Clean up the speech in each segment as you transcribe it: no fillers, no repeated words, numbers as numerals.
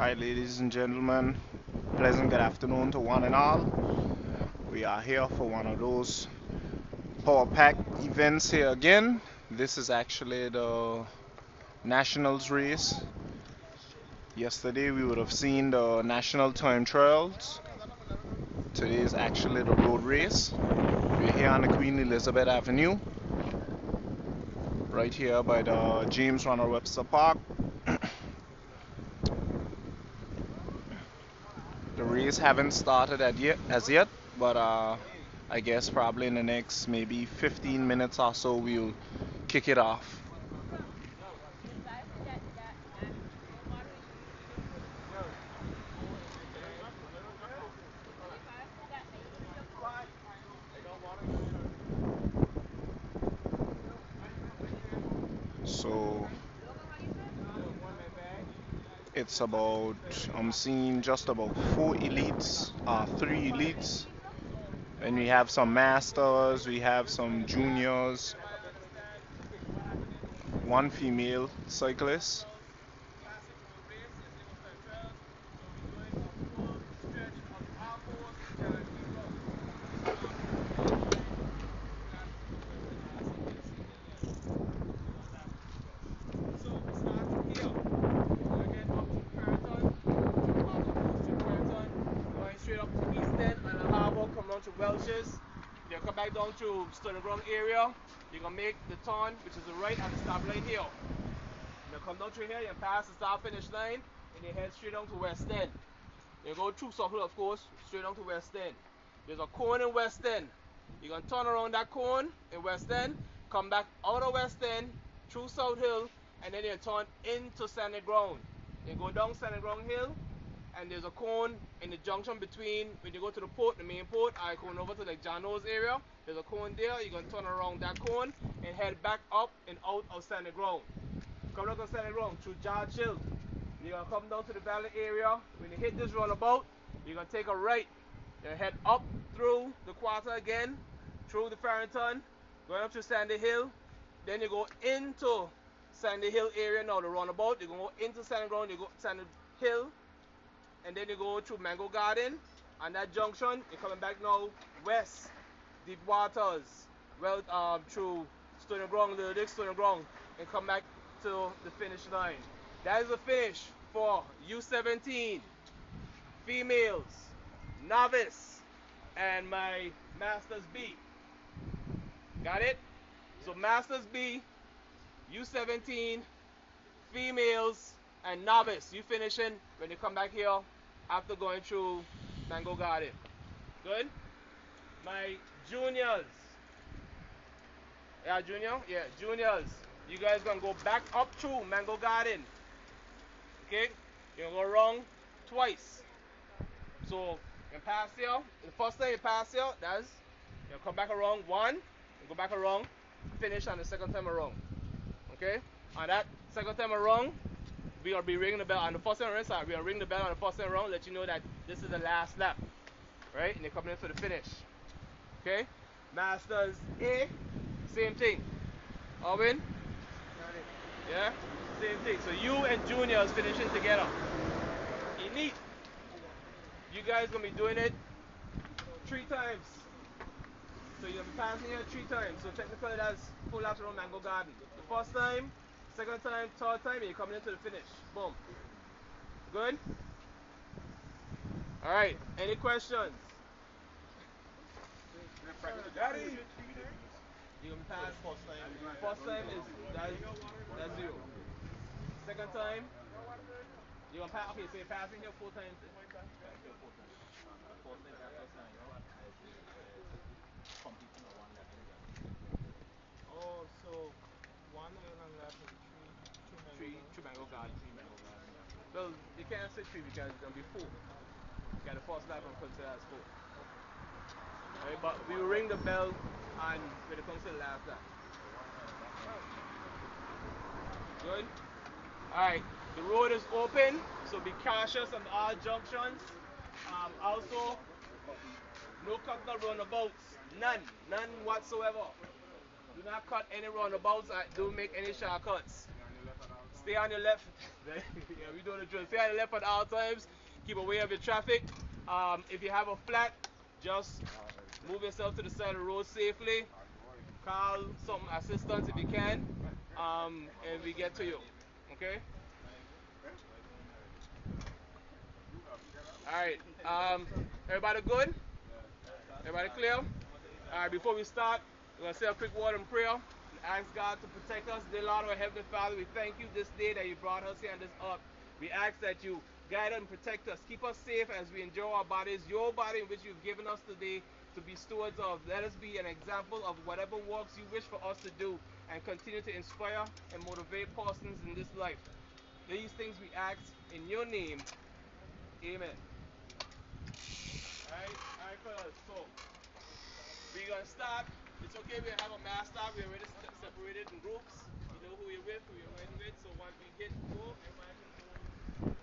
Alright, ladies and gentlemen, pleasant good afternoon to one and all. We are here for one of those power pack events here again. This is actually the Nationals race. Yesterday we would have seen the National Time Trials. Today is actually the road race. We're here on the Queen Elizabeth Avenue, right here by the James Ronald Webster Park. The race haven't started as yet, but I guess probably in the next maybe 15 minutes or so we'll kick it off. So it's about, I'm seeing just about 4 elites, 3 elites, and we have some masters, we have some juniors, one female cyclist. Welches, you come back down to Stony Ground area, you're going to make the turn, which is the right at the stop line here. You come down through here, you pass the start finish line, and you head straight down to West End. You go through Circle, of course, straight down to West End. There's a cone in West End. You're going to turn around that cone in West End, come back out of West End, through South Hill, and then you turn into Sandy Ground. You go down Sandy Ground Hill, and there's a cone in the junction between, when you go to the port, the main port, I going over to like Jano's area, there's a cone there. You're going to turn around that cone and head back up and out of Sandy Ground. Come down to Sandy Ground through George Hill. You're going to come down to the valley area. When you hit this roundabout, you're going to take a right. You head up through the quarter again, through the Farrington, going up to Sandy Hill. Then you go into Sandy Hill area now, the roundabout. You go into Sandy Ground, you go Sandy Hill, and then you go through Mango Garden, and that junction, you're coming back now west, Deep Waters, well through Stony Ground, the next Stony Ground, and come back to the finish line. That is the finish for U17, females, novice, and my Masters B. Got it? So Masters B, U17, females, and novice, you finishing when you come back here after going through Mango Garden. Good? My juniors. Yeah, junior? Yeah, juniors. You guys gonna go back up through Mango Garden. Okay? You're gonna go around twice. So you pass here. The first time you pass here, that's you come back around one, and go back around, finish on the second time around. Okay? On that second time around, we will be ringing the bell on the first time around. Sorry, we will ring the bell on the first time around, let you know that this is the last lap, right? And you're coming in for the finish. Okay? Masters A, same thing. Alvin? Yeah? Same thing. So you and juniors finishing together. Elite. You guys gonna be doing it 3 times. So you're gonna be passing here 3 times. So technically that's 4 laps around Mango Garden. The first time, second time, third time, and you're coming into the finish. Boom. Good? Alright, any questions? You're gonna pass first time. First time is that's 0. Second time, you're gonna pass. Okay, so you're passing here 4 times. Oh, so 1 island left and 3 Mango Garden. Well, you can't say 3 because it's gonna be 4. You got the first lap and consider as 4. Right, but we will ring the bell and when it comes to the last lap. Good? Alright, the road is open, so be cautious on all junctions. Also, no cutting the roundabouts. None whatsoever. Do not cut any roundabouts, don't make any shortcuts. Stay on your left. Yeah, we doing the drill. Stay on the left at all times. Keep away of your traffic. If you have a flat, just move yourself to the side of the road safely. Call some assistance if you can, and we get to you. Okay. All right. Everybody good? Everybody clear? All right. Before we start, we're gonna say a quick word in prayer. And ask God to protect us. Dear Lord, our Heavenly Father, we thank you this day that you brought us here on this earth. We ask that you guide and protect us. Keep us safe as we enjoy our bodies, your body in which you've given us today to be stewards of. Let us be an example of whatever works you wish for us to do and continue to inspire and motivate persons in this life. These things we ask in your name. Amen. Alright, fellas. So, we're gonna start. It's okay, we have a mass start. We're already separated in groups. You know who you're with, who you're riding with. So, once we hit go, everybody can go.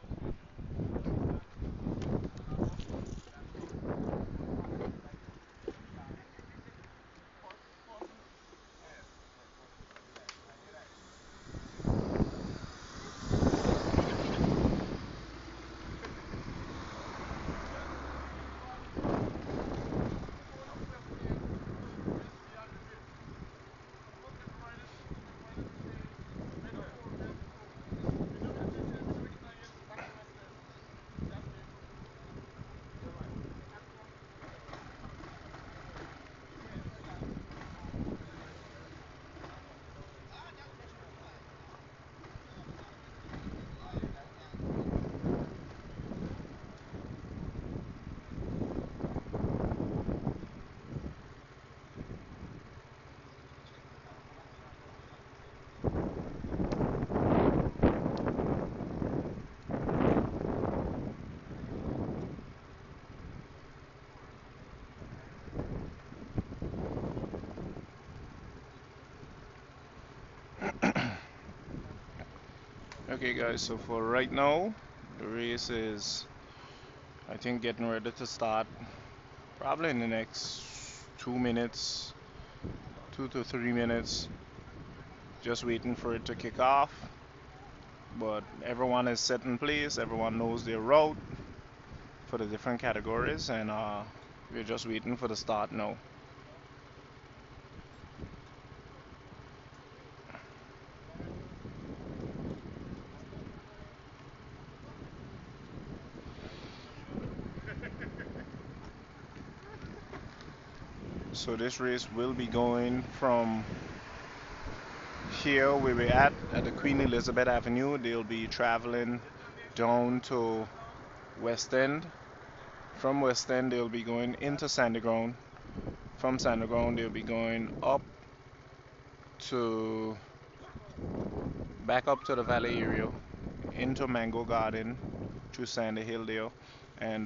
Okay, guys, so for right now, the race is, I think, getting ready to start probably in the next 2 minutes, 2 to 3 minutes. Just waiting for it to kick off. But everyone is set in place, everyone knows their route for the different categories, and we're just waiting for the start now. So this race will be going from here where we're at the Queen Elizabeth Avenue. They'll be traveling down to West End. From West End, they'll be going into Sandy Ground. From Sandy Ground, they'll be going up to back up to the Valley area, into Mango Garden, to Sandy Hill there, and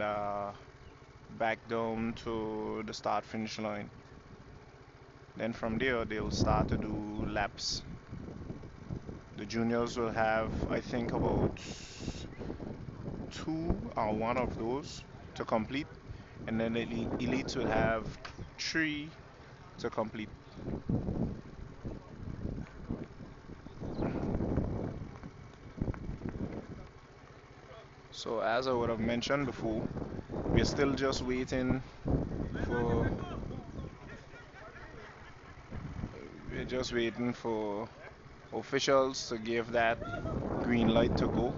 back down to the start finish line. Then from there, they'll start to do laps. The juniors will have, I think, about two or one of those to complete, and then the elites will have three to complete. So as I would have mentioned before, we're still just waiting for we're just waiting for officials to give that green light to go.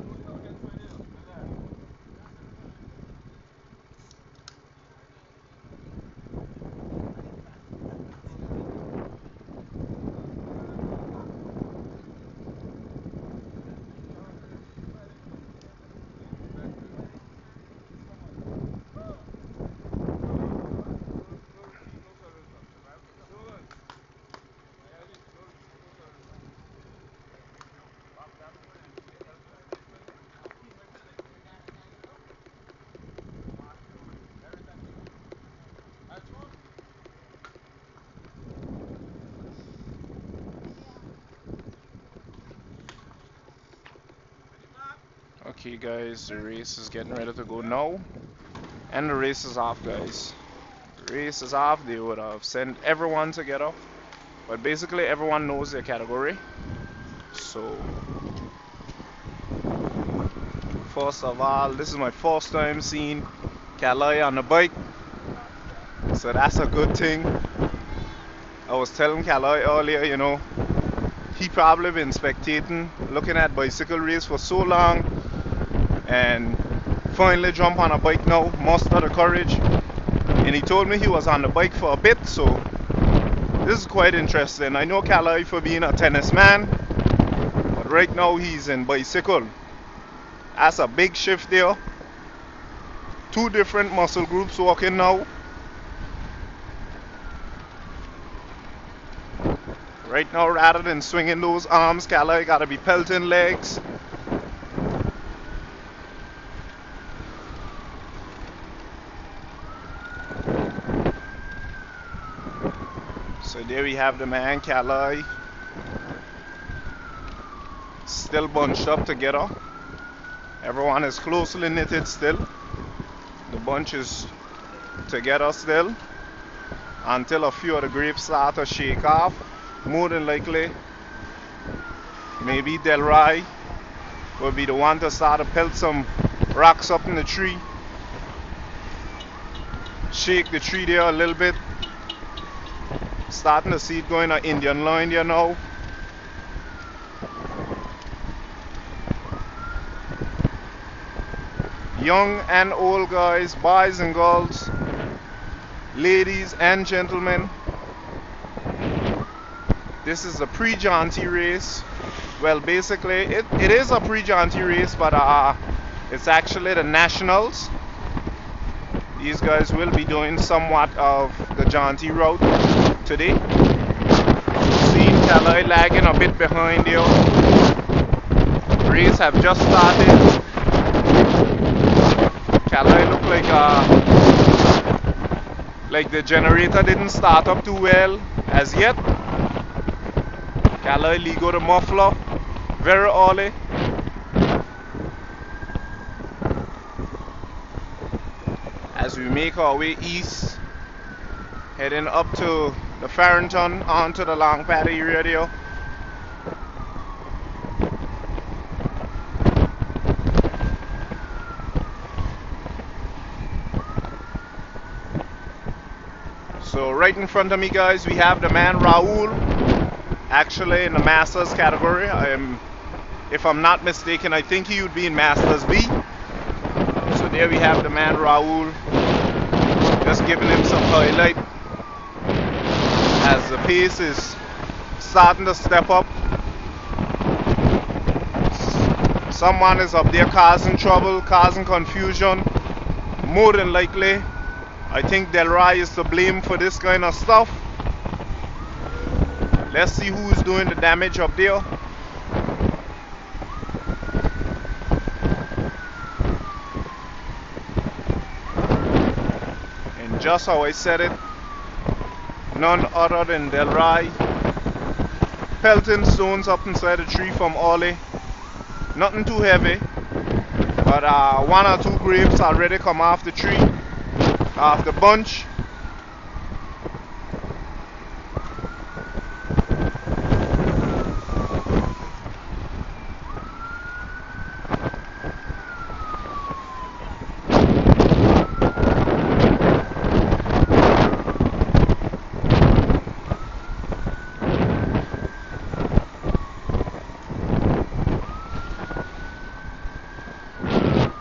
Okay guys, the race is getting ready to go now. And the race is off, guys. The race is off. They would have sent everyone together. But basically everyone knows their category. So First of all, this is my first time seeing Calais on the bike, so that's a good thing. I was telling Calais earlier, you know, he probably been spectating, looking at bicycle race for so long, and finally jump on a bike now, muster the courage. And he told me he was on the bike for a bit, so this is quite interesting. I know Calais for being a tennis man, but right now he's in bicycle. That's a big shift there. Two different muscle groups working now. Right now, rather than swinging those arms, Calais gotta be pelting legs. So there we have the man, Calais. Still bunched up together. Everyone is closely knitted still. The bunch is together still until a few of the grapes start to shake off. More than likely, maybe Delry will be the one to start to pelt some rocks up in the tree. Shake the tree there a little bit. Starting to see it going on Indian line there now. Young and old guys, boys and girls, ladies and gentlemen. This is a pre-jaunty race. Well, basically, it is a pre-jaunty race, but it's actually the nationals. These guys will be doing somewhat of the jaunty route today. Seeing Calais lagging a bit behind here. Race have just started. Calais look like the generator didn't start up too well as yet. Calais Ligo the muffler very early. As we make our way east, heading up to the Farrington onto the Long Paddy area there. So right in front of me, guys, we have the man Raul, actually in the Masters category. If I'm not mistaken, I think he would be in Masters B. So there we have the man Raul, just giving him some highlight as the pace is starting to step up. Someone is up there causing trouble, causing confusion. More than likely, I think Delry is to blame for this kind of stuff. Let's see who's doing the damage up there. And just how I said it, none other than Delry pelting stones up inside the tree from Ollie. Nothing too heavy, but one or two grapes already come off the tree, off the bunch.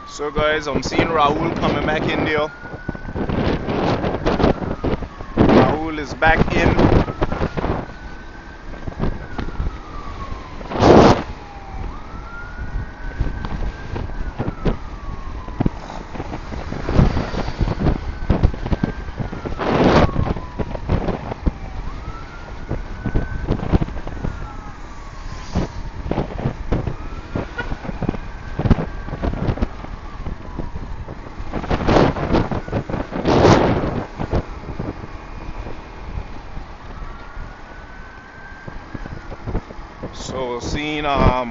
So guys, I'm seeing Raul coming back in there. Raul is back in. So seeing a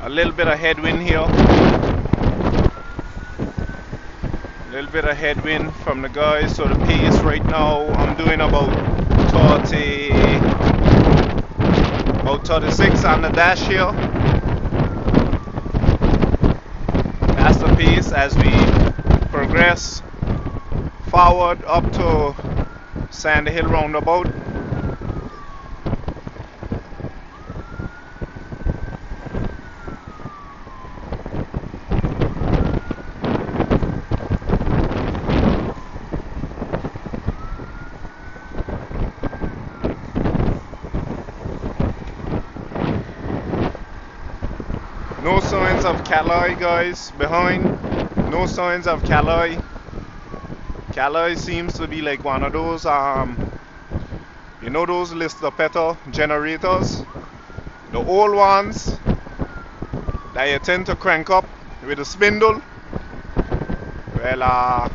little bit of headwind here. A little bit of headwind from the guys. So the pace right now, I'm doing about 36 on the dash here. this as we progress forward up to Sandy Hill roundabout. No signs of Calais, guys, behind. No signs of Calais. Calais seems to be like one of those, you know those Lister-Petter generators? The old ones that you tend to crank up with a spindle. Well,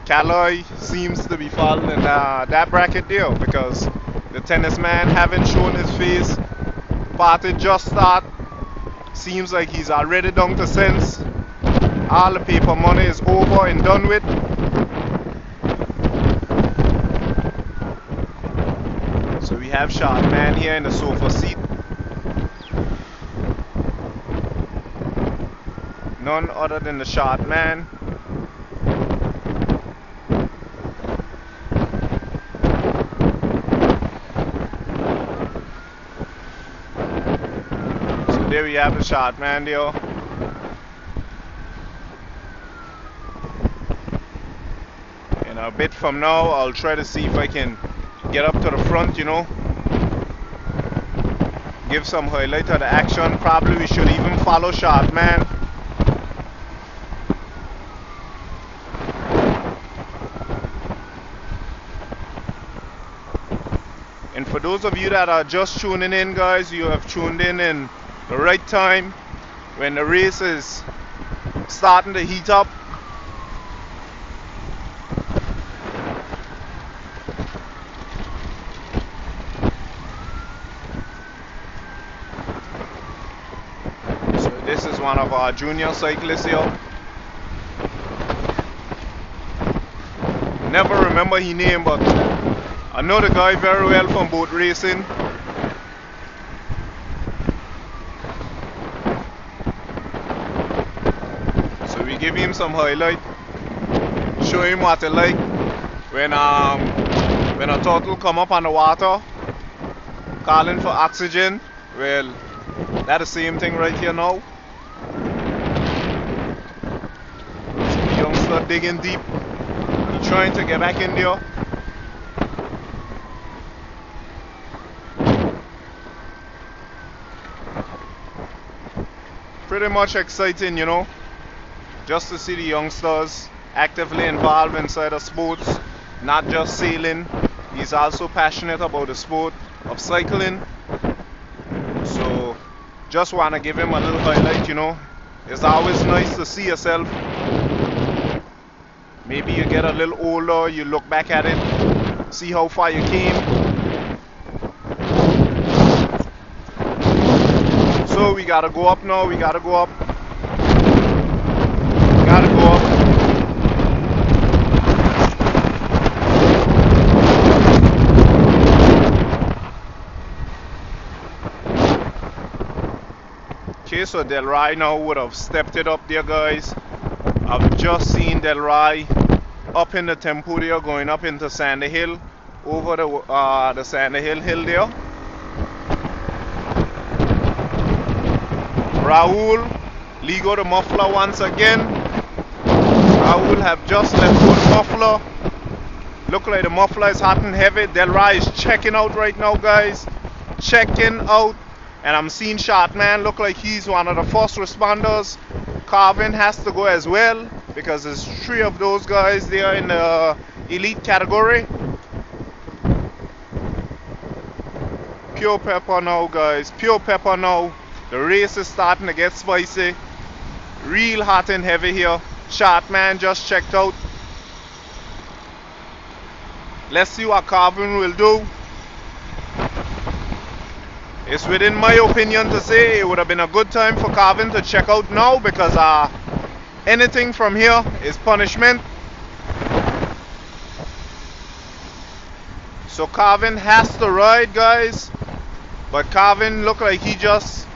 Calais seems to be falling in that bracket there because the tennis man haven't shown his face. Party just start. Seems like he's already down to cents. All the paper money is over and done with. So we have Shot Man here in the sofa seat. None other than the Shot Man. So there we have the Shot Man there. And a bit from now, I'll try to see if I can get up to the front, you know. Give some highlight of the action. Probably we should even follow Shot Man. And for those of you that are just tuning in, guys, you have tuned in the right time when the race is starting to heat up. So this is one of our junior cyclists here. Never remember his name, but I know the guy very well from boat racing. So we give him some highlight, show him what it like when a turtle come up on the water calling for oxygen. Well, that's the same thing right here now. So the youngster digging deep. He's trying to get back in there. Pretty much exciting, you know, just to see the youngsters actively involved inside of sports, not just sailing. He's also passionate about the sport of cycling. So just want to give him a little highlight, you know. It's always nice to see yourself. Maybe you get a little older, you look back at it, see how far you came. So we gotta go up now, we gotta go up. Gotta go up. Okay, so Delry now would have stepped it up there, guys. I've just seen Delry up in the tempo there, going up into Sandy Hill, over the Sandy Hill there. Raul, Ligo the muffler once again. Raul have just let go the muffler. Look like the muffler is hot and heavy. Delry is checking out right now, guys. Checking out. And I'm seeing Shot Man look like he's one of the first responders. Carvin has to go as well because there's 3 of those guys there in the elite category. Pure pepper now, guys. Pure pepper now. The race is starting to get spicy. Real hot and heavy here. Shot Man just checked out. Let's see what Carvin will do. It's within my opinion to say it would have been a good time for Carvin to check out now because anything from here is punishment. So Carvin has to ride, guys. But Carvin look like he just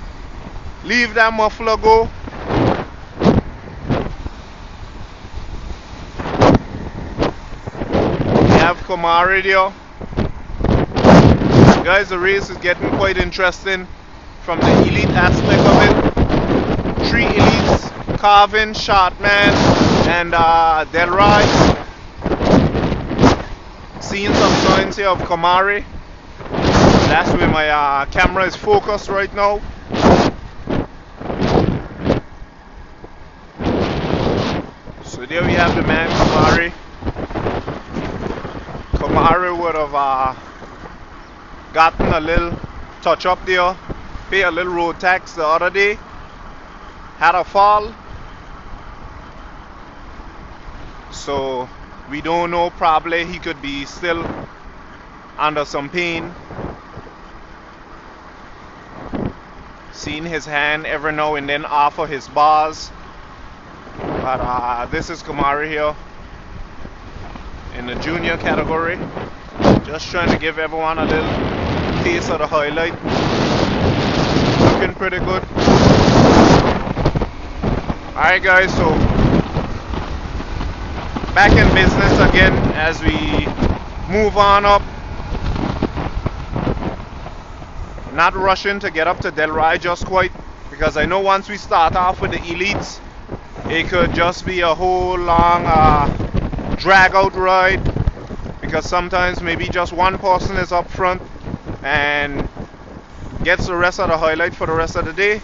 leave that muffler go. Komari there. Guys, the race is getting quite interesting from the elite aspect of it. 3 elites, Carvin, Shotman, and Delry. Seeing some signs here of Komari. That's where my camera is focused right now. So there we have the man Komari. Komari would have gotten a little touch up there, pay a little road tax the other day, had a fall. So we don't know, probably he could be still under some pain. Seeing his hand every now and then off of his bars. But this is Komari here in the junior category. Just trying to give everyone a little taste of the highlight. Looking pretty good. Alright guys, so back in business again as we move on up. Not rushing to get up to Delry just quite, because I know once we start off with the elites, it could just be a whole long drag out ride, because sometimes maybe just one person is up front and gets the rest of the highlight for the rest of the day.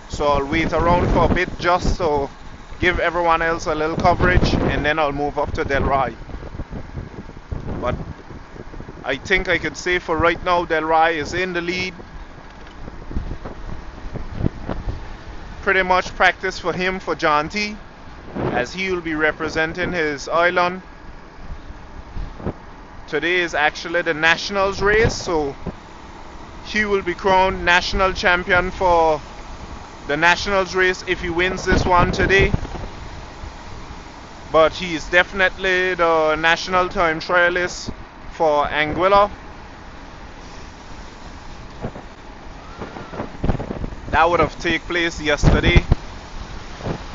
So I'll wait around for a bit just to give everyone else a little coverage, and then I'll move up to Delry. But I think I could say for right now Delry is in the lead. Pretty much practice for him for John T, as he will be representing his island. Today is actually the nationals race, so he will be crowned national champion for the nationals race if he wins this one today. But he is definitely the national time trialist for Anguilla. That would have taken place yesterday,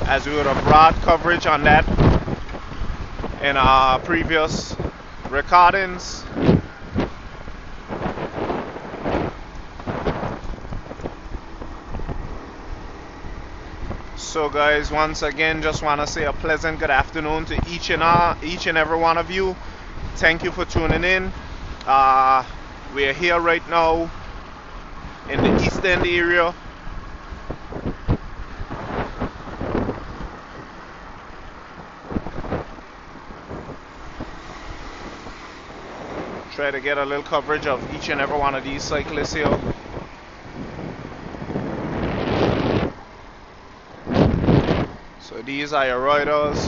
as we would have brought coverage on that in our previous recordings. So guys, once again, just want to say a pleasant good afternoon to each and every one of you. Thank you for tuning in. We are here right now in the East End area. Try to get a little coverage of each and every one of these cyclists here. So these are your riders.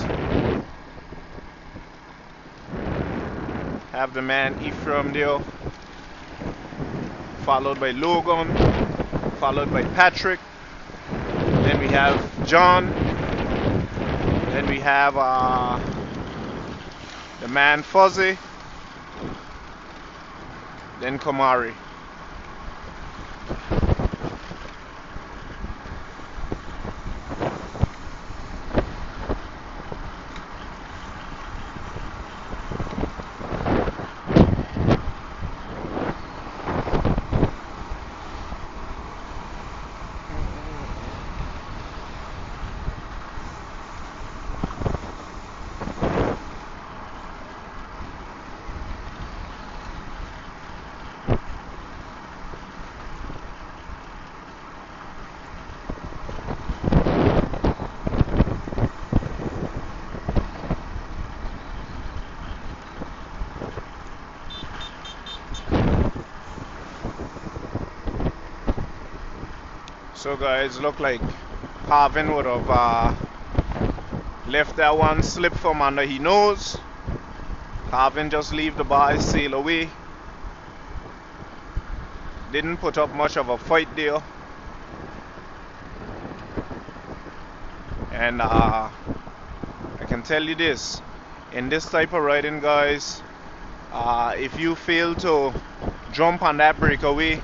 Have the man Ephraim there, followed by Logan, followed by Patrick. Then we have John. Then we have the man Fuzzy. Then Komari. So guys, look like Harvin would have left that one slip from under his nose. Harvin just leave the bar, sail away. Didn't put up much of a fight there. And I can tell you this, in this type of riding guys, if you fail to jump on that breakaway,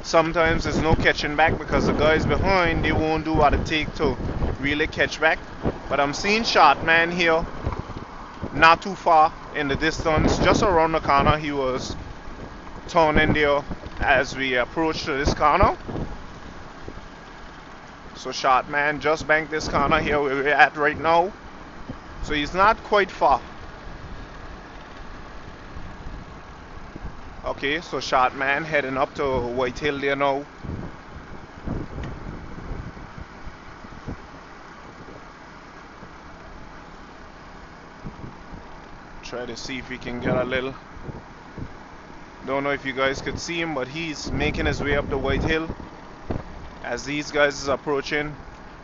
sometimes there's no catching back, because the guys behind, they won't do what it takes to really catch back. But I'm seeing Shotman here not too far in the distance, just around the corner. He was turning there as we approached this corner. So shot man just banked this corner here where we're at right now. So he's not quite far. Okay, so shot man heading up to White Hill there now. Try to see if we can get a little. Don't know if you guys could see him, but he's making his way up the White Hill as these guys is approaching.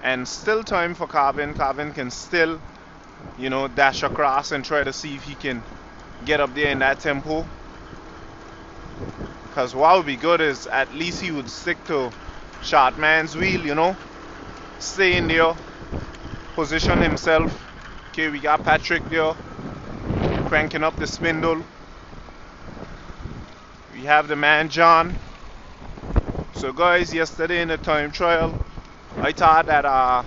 And still time for Carvin. Carvin can still, you know, dash across and try to see if he can get up there in that tempo. Because what would be good is at least he would stick to shot man's wheel, you know. Stay in there, position himself. Okay, we got Patrick there, cranking up the spindle. We have the man John. So guys, yesterday in the time trial, I thought that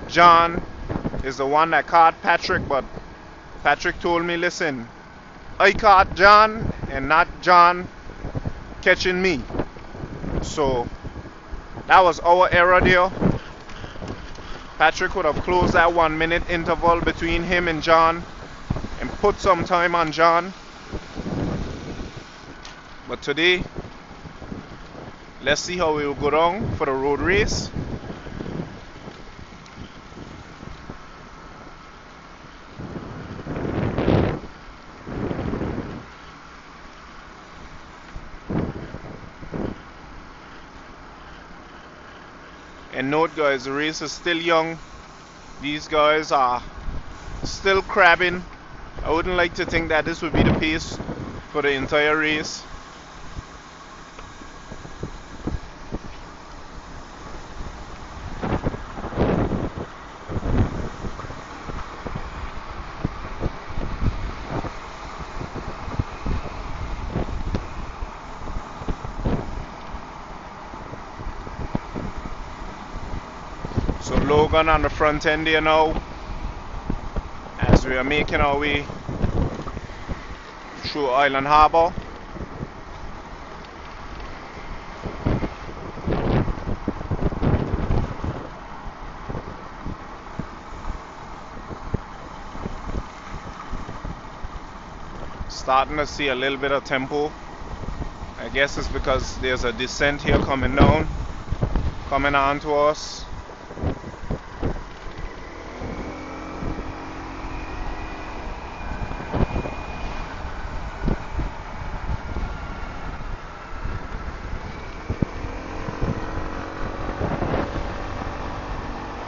John is the one that caught Patrick, but Patrick told me, listen, I caught John and not John catching me. So that was our error there. Patrick would have closed that 1 minute interval between him and John and put some time on John. But today, let's see how we will go down for the road race. And note guys, the race is still young. These guys are still crabbing. I wouldn't like to think that this would be the pace for the entire race. So Logan on the front end here now as we are making our way through Island Harbour. Starting to see a little bit of tempo. I guess it's because there's a descent here coming down, coming on to us.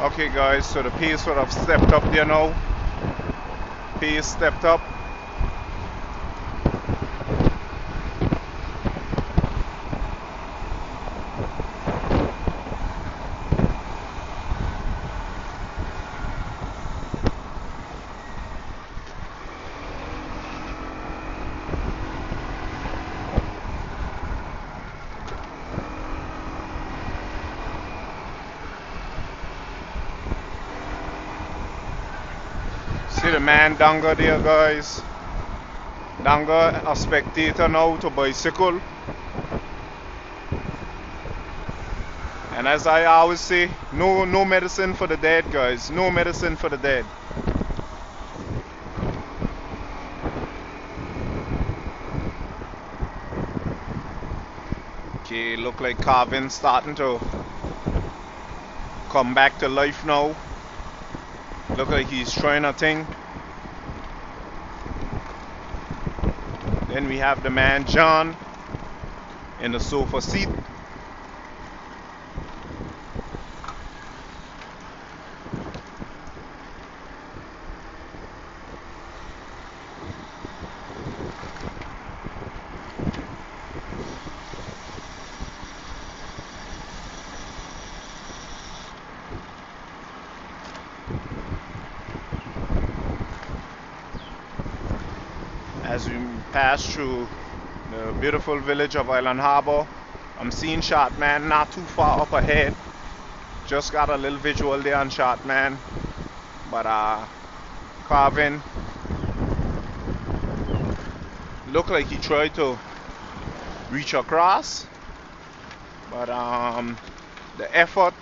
Okay guys, so the pace sort of stepped up there now. Pace stepped up. See the man Danga there guys. Danga a spectator now to bicycle. And as I always say, no medicine for the dead guys. No medicine for the dead. Okay, look like Carvin starting to come back to life now. Look like he's trying a thing. Then we have the man John in the sofa seat. As we pass through the beautiful village of Island Harbour, I'm seeing Shotman not too far up ahead. Just got a little visual there on Shotman, but Carvin looked like he tried to reach across, but the effort,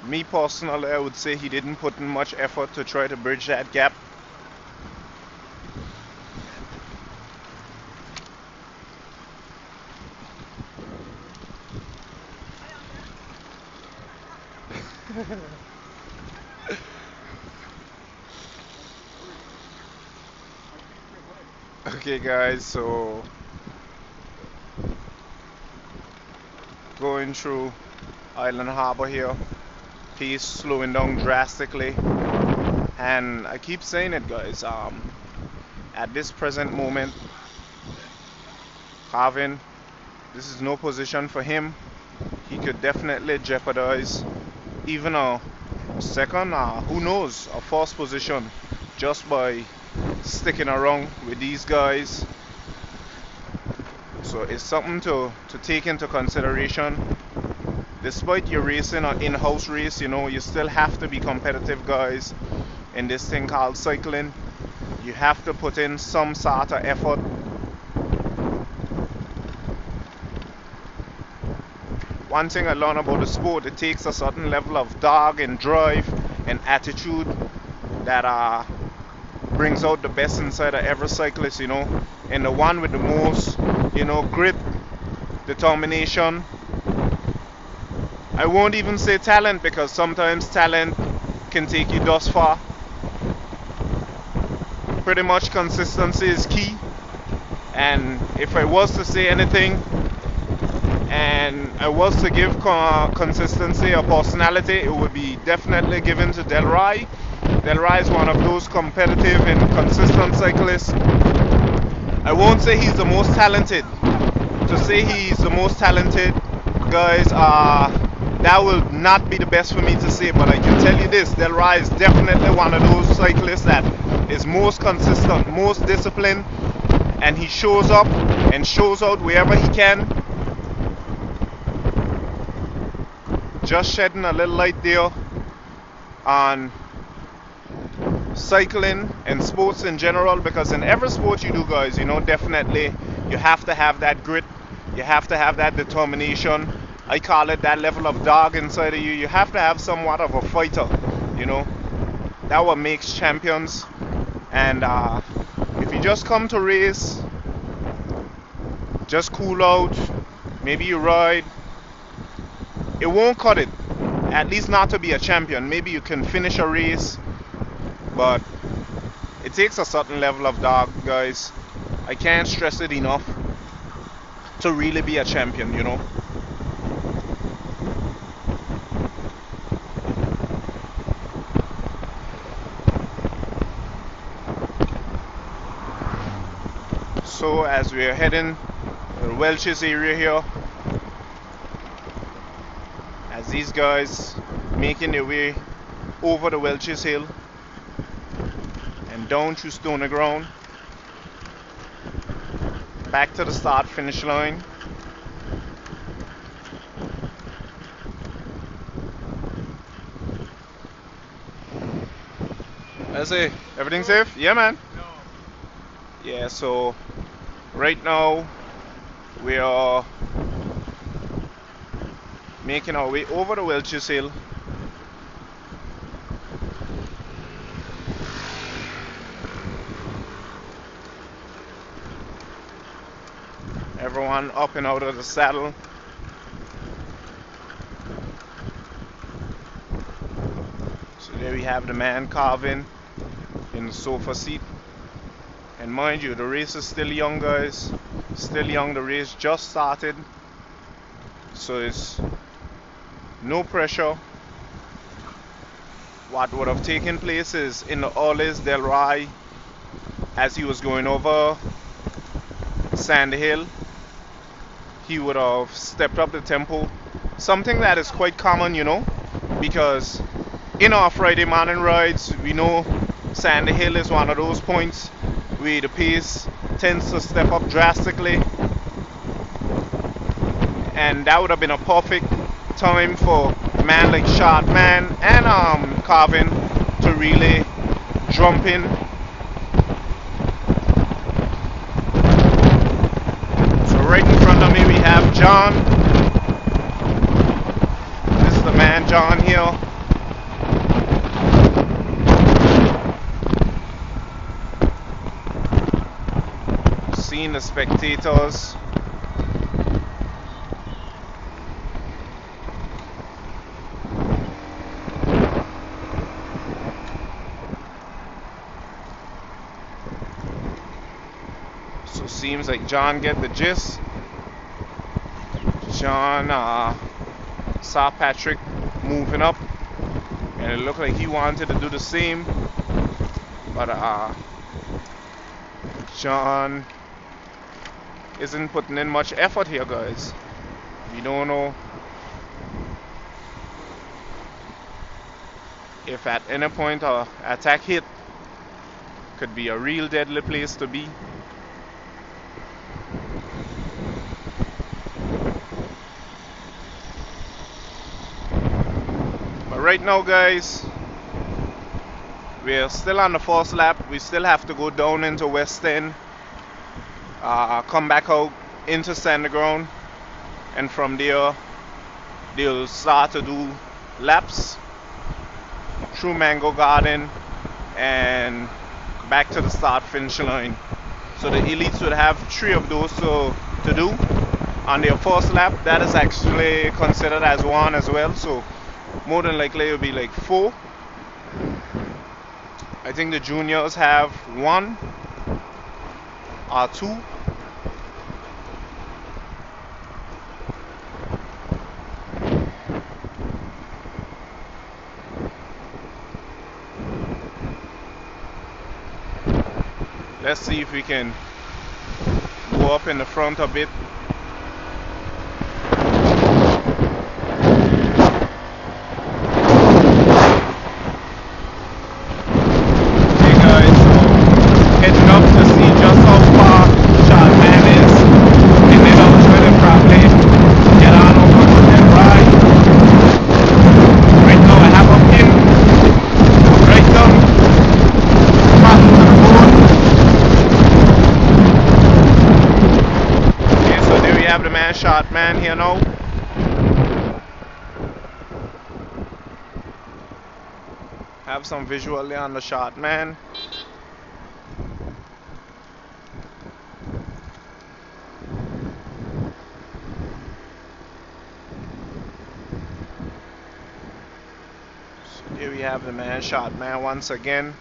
me personally, I would say he didn't put in much effort to try to bridge that gap. Okay guys, so going through Island Harbor here, pace slowing down drastically, and I keep saying it guys, at this present moment, Carvin, this is no position for him. He could definitely jeopardize even a second, who knows, a first position just by sticking around with these guys. So it's something to take into consideration. Despite your racing or in-house race, you know, you still have to be competitive guys in this thing called cycling. You have to put in some sort of effort. One thing I learned about the sport, it takes a certain level of dog and drive and attitude that brings out the best inside of every cyclist, you know. And the one with the most, you know, grit, determination. I won't even say talent, because sometimes talent can take you thus far. Pretty much consistency is key. And if I was to say anything, and I was to give consistency or personality, it would be definitely given to Delry. Delry is one of those competitive and consistent cyclists. I won't say he's the most talented. To say he's the most talented, guys, that will not be the best for me to say, but I can tell you this, Delry is definitely one of those cyclists that is most consistent, most disciplined, and he shows up and shows out wherever he can. Just shedding a little light there on cycling and sports in general, because in every sport you do, guys, you know, definitely you have to have that grit, you have to have that determination. I call it that level of dog inside of you. You have to have somewhat of a fighter, you know. That what makes champions. And if you just come to race, just cool out, maybe you ride, it won't cut it. At least not to be a champion. Maybe you can finish a race, but it takes a certain level of dog, guys. I can't stress it enough, to really be a champion, you know. So as we are heading to the Welch's area here, as these guys making their way over the Welch's Hill and down through Stony Ground, back to the start finish line. I say, everything safe? Yeah, man. Yeah, so right now we are making our way over the Welch's Hill. Everyone up and out of the saddle. So there we have the man carving in the sofa seat. And mind you, the race is still young, guys. Still young, the race just started. So it's no pressure. What would have taken place is in the Orleans Delry, as he was going over Sand Hill, he would have stepped up the tempo. Something that is quite common, you know, because in our Friday morning rides, we know Sand Hill is one of those points where the pace tends to step up drastically, and that would have been a perfect time for a man like Shotman and Carvin to really jump in have John. This is the man John here. Seeing the spectators. So seems like John get the gist. John saw Patrick moving up, and it looked like he wanted to do the same, but John isn't putting in much effort here, guys. We don't know if at any point a attack hit. Could be a real deadly place to be. But right now, guys, we're still on the first lap. We still have to go down into West End, come back out into Standing Ground, and from there they'll start to do laps through Mango Garden and back to the start finish line. So the elites would have 3 of those to do on their first lap. That is actually considered as 1 as well, so more than likely it'll be like 4. I think the juniors have 1 or 2. Let's see if we can go up in the front a bit. Okay guys, so heading up to see just how far Shot Man is, and then I'll try to probably get on over to Delry. Right now I have a pin right down bottom of the road. Have the man Shot Man here now. Have some visually on the Shot Man. So here we have the man Shot Man once again.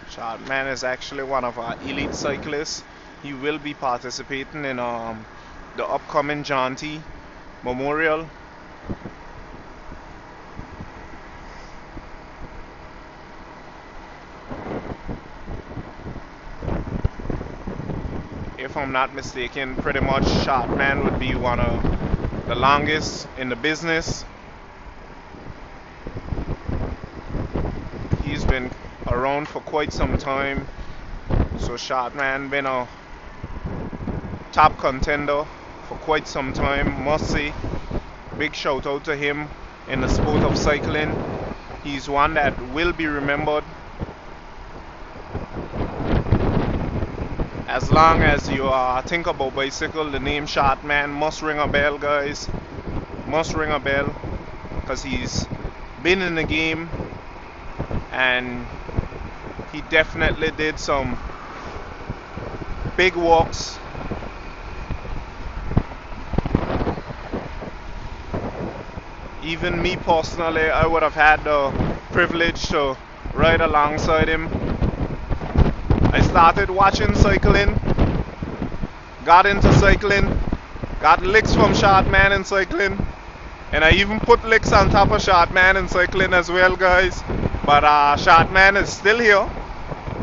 Shot Man is actually one of our elite cyclists. He will be participating in the upcoming Jaunty Memorial. If I'm not mistaken, pretty much Shot Man would be one of the longest in the business. He's been around for quite some time, so Shot Man been a top contender for quite some time, must say. Big shout out to him in the sport of cycling. He's one that will be remembered. As long as you think about bicycle, the name Shot Man must ring a bell, guys. Must ring a bell, because he's been in the game and he definitely did some big walks. Even me personally, I would have had the privilege to ride alongside him. I started watching cycling, got into cycling, got licks from Shot Man in cycling, and I even put licks on top of Shot Man in cycling as well, guys. But Shot Man is still here.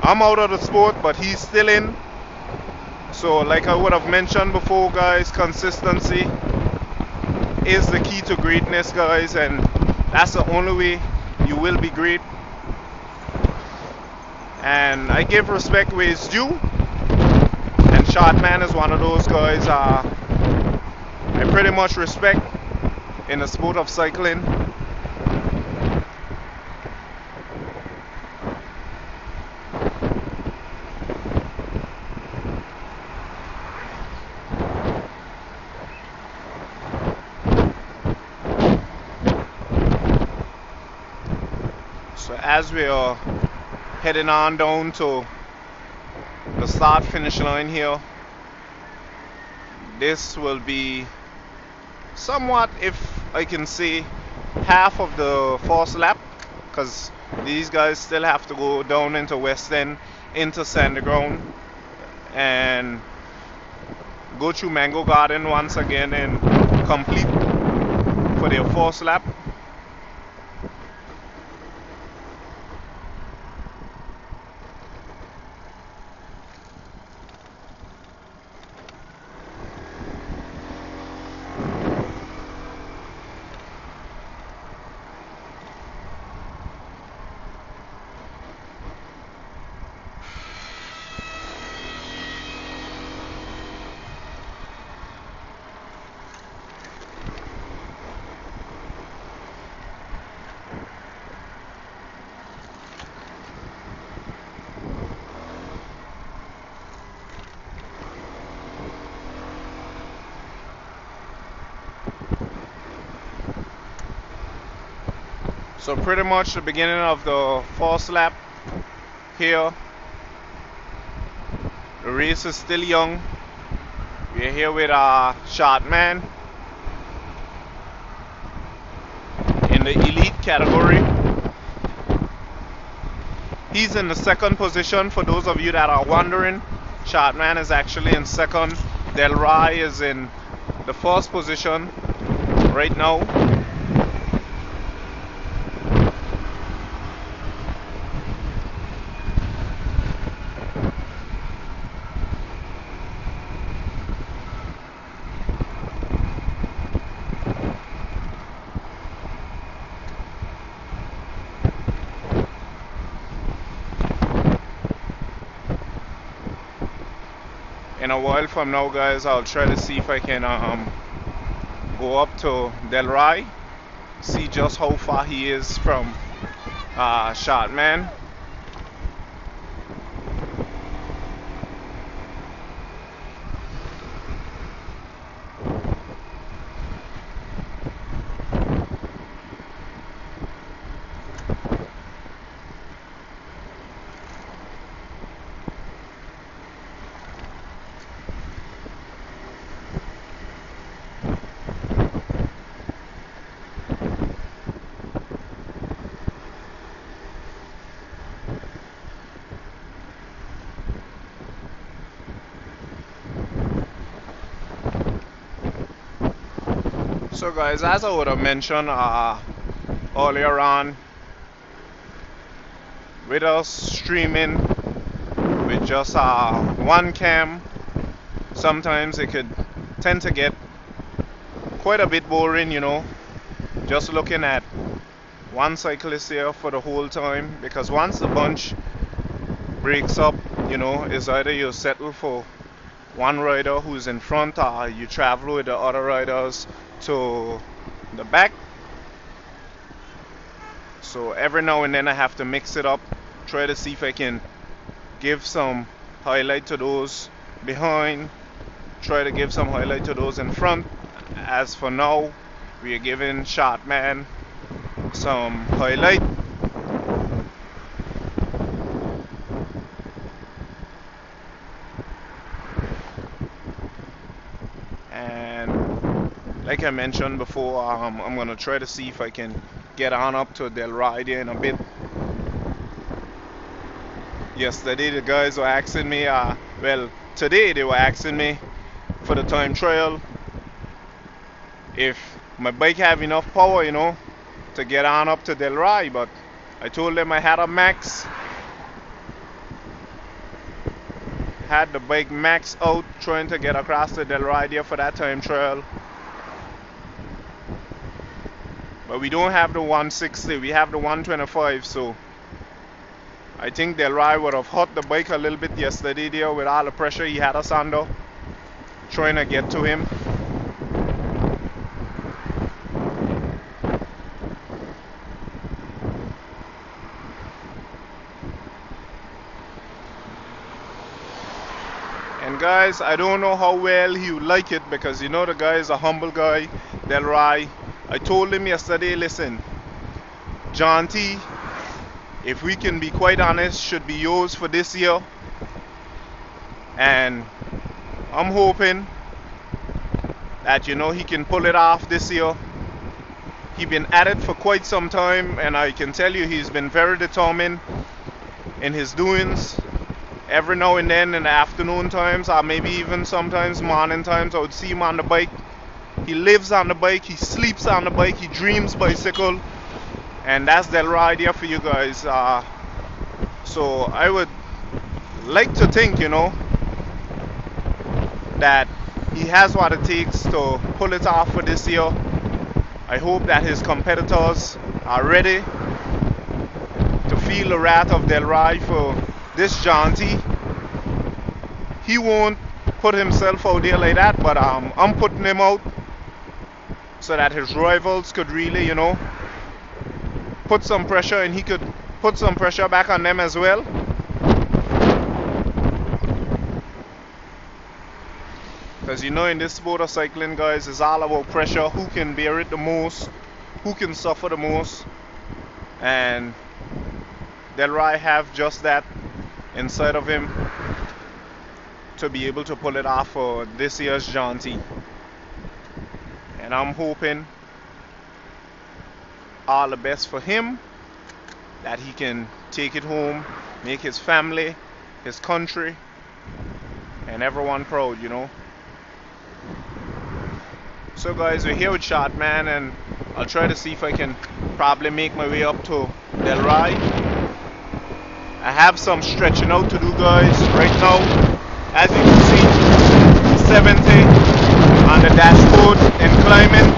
I'm out of the sport, but he's still in. So like I would have mentioned before, guys, consistency is the key to greatness, guys, and that's the only way you will be great. And I give respect where it's due, and Shot Man is one of those guys. I pretty much respect in the sport of cycling. So as we are heading on down to the start finish line here, this will be somewhat, if I can say, half of the first lap, because these guys still have to go down into West End, into Sandy Ground, and go through Mango Garden once again and complete for their first lap. So pretty much the beginning of the first lap here. The race is still young. We're here with Shot Man in the elite category. He's in the second position. For those of you that are wondering, Shot Man is actually in second. Delry is in the first position right now. In a while from now, guys, I'll try to see if I can go up to Delry, see just how far he is from Shot Man. So guys, as I would have mentioned earlier on, with us streaming with just one cam, sometimes it could tend to get quite a bit boring, you know, just looking at one cyclist here for the whole time, because once the bunch breaks up, you know, it's either you settle for one rider who's in front or you travel with the other riders to the back. So every now and then I have to mix it up, try to see if I can give some highlight to those behind, try to give some highlight to those in front. As for now, we are giving Shot Man some highlight. And like I mentioned before, I'm going to try to see if I can get on up to Delry there in a bit. Yesterday the guys were asking me, well, today they were asking me for the time trial if my bike have enough power, you know, to get on up to Delry, but I told them I had a max. Had the bike max out trying to get across the Delry there for that time trial. But we don't have the 160, we have the 125, so I think Delry would have hurt the bike a little bit yesterday there with all the pressure he had us under, trying to get to him. And guys, I don't know how well he would like it because you know the guy is a humble guy, Delry. I told him yesterday, listen, John T, if we can be quite honest, should be yours for this year. And I'm hoping that, you know, he can pull it off this year. He's been at it for quite some time, and I can tell you he's been very determined in his doings. Every now and then in the afternoon times, or maybe even sometimes morning times, I would see him on the bike. He lives on the bike, he sleeps on the bike, he dreams bicycle. And that's Delry there for you guys. So I would like to think, you know, that he has what it takes to pull it off for this year. I hope that his competitors are ready to feel the wrath of Delry for this jaunty. He won't put himself out there like that, but I'm putting him out so that his rivals could really, you know, put some pressure, and he could put some pressure back on them as well. Because you know, in this sport of cycling, guys, it's all about pressure. Who can bear it the most, who can suffer the most. And Delry have just that inside of him to be able to pull it off for this year's jaunty. And I'm hoping all the best for him, that he can take it home, make his family, his country, and everyone proud, you know. So guys, we're here with Shotman, and I'll try to see if I can probably make my way up to Delry. I have some stretching out to do, guys, right now. As you can see, 70 on the dashboard and climbing.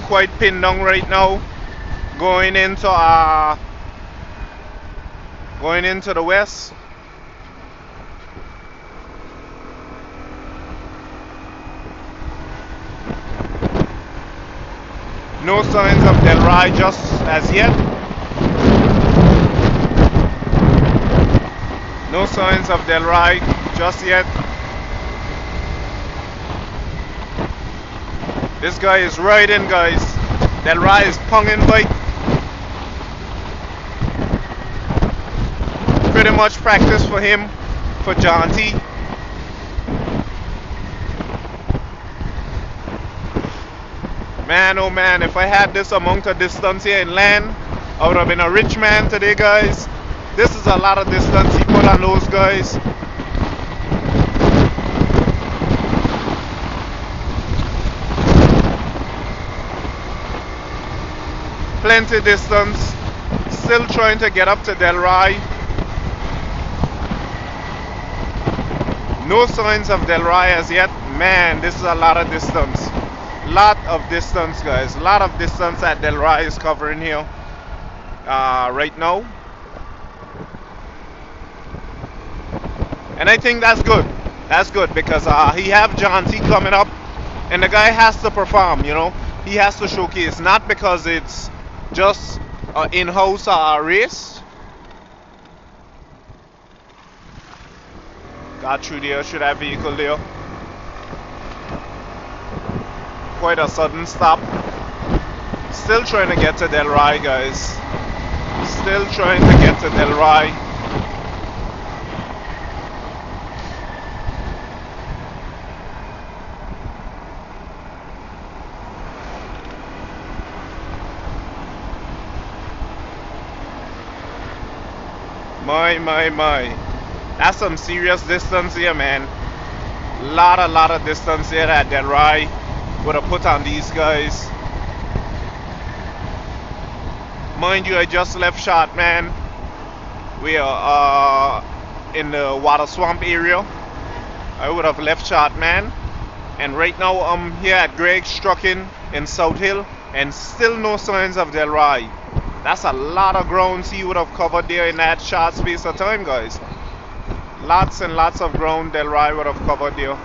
Quite pinned down right now, going into the west. No signs of Delry just as yet. No signs of Delry just yet. This guy is riding, guys. Delry is ponging bike. Pretty much practice for him for jaunty. Man, oh man, if I had this amount of distance here in land, I would have been a rich man today, guys. This is a lot of distance he put on those guys. Plenty distance, still trying to get up to Delry. No signs of Delry as yet. Man, this is a lot of distance. Lot of distance, guys. Lot of distance that Delry is covering here right now. And I think that's good. That's good because he have jaunty coming up, and the guy has to perform, you know. He has to showcase, not because it's just an in-house race. Got through there, should have vehicle there. Quite a sudden stop. Still trying to get to Delry, guys. Still trying to get to Delry. My. That's some serious distance here, man. Lot of distance here that Delry would have put on these guys. Mind you, I just left Shotman. We are in the water swamp area. I would have left Shotman, and right now I'm here at Greg's Trucking in South Hill, and still no signs of Delry. That's a lot of ground he would have covered there in that short space of time, guys. Lots and lots of ground Delry would have covered there.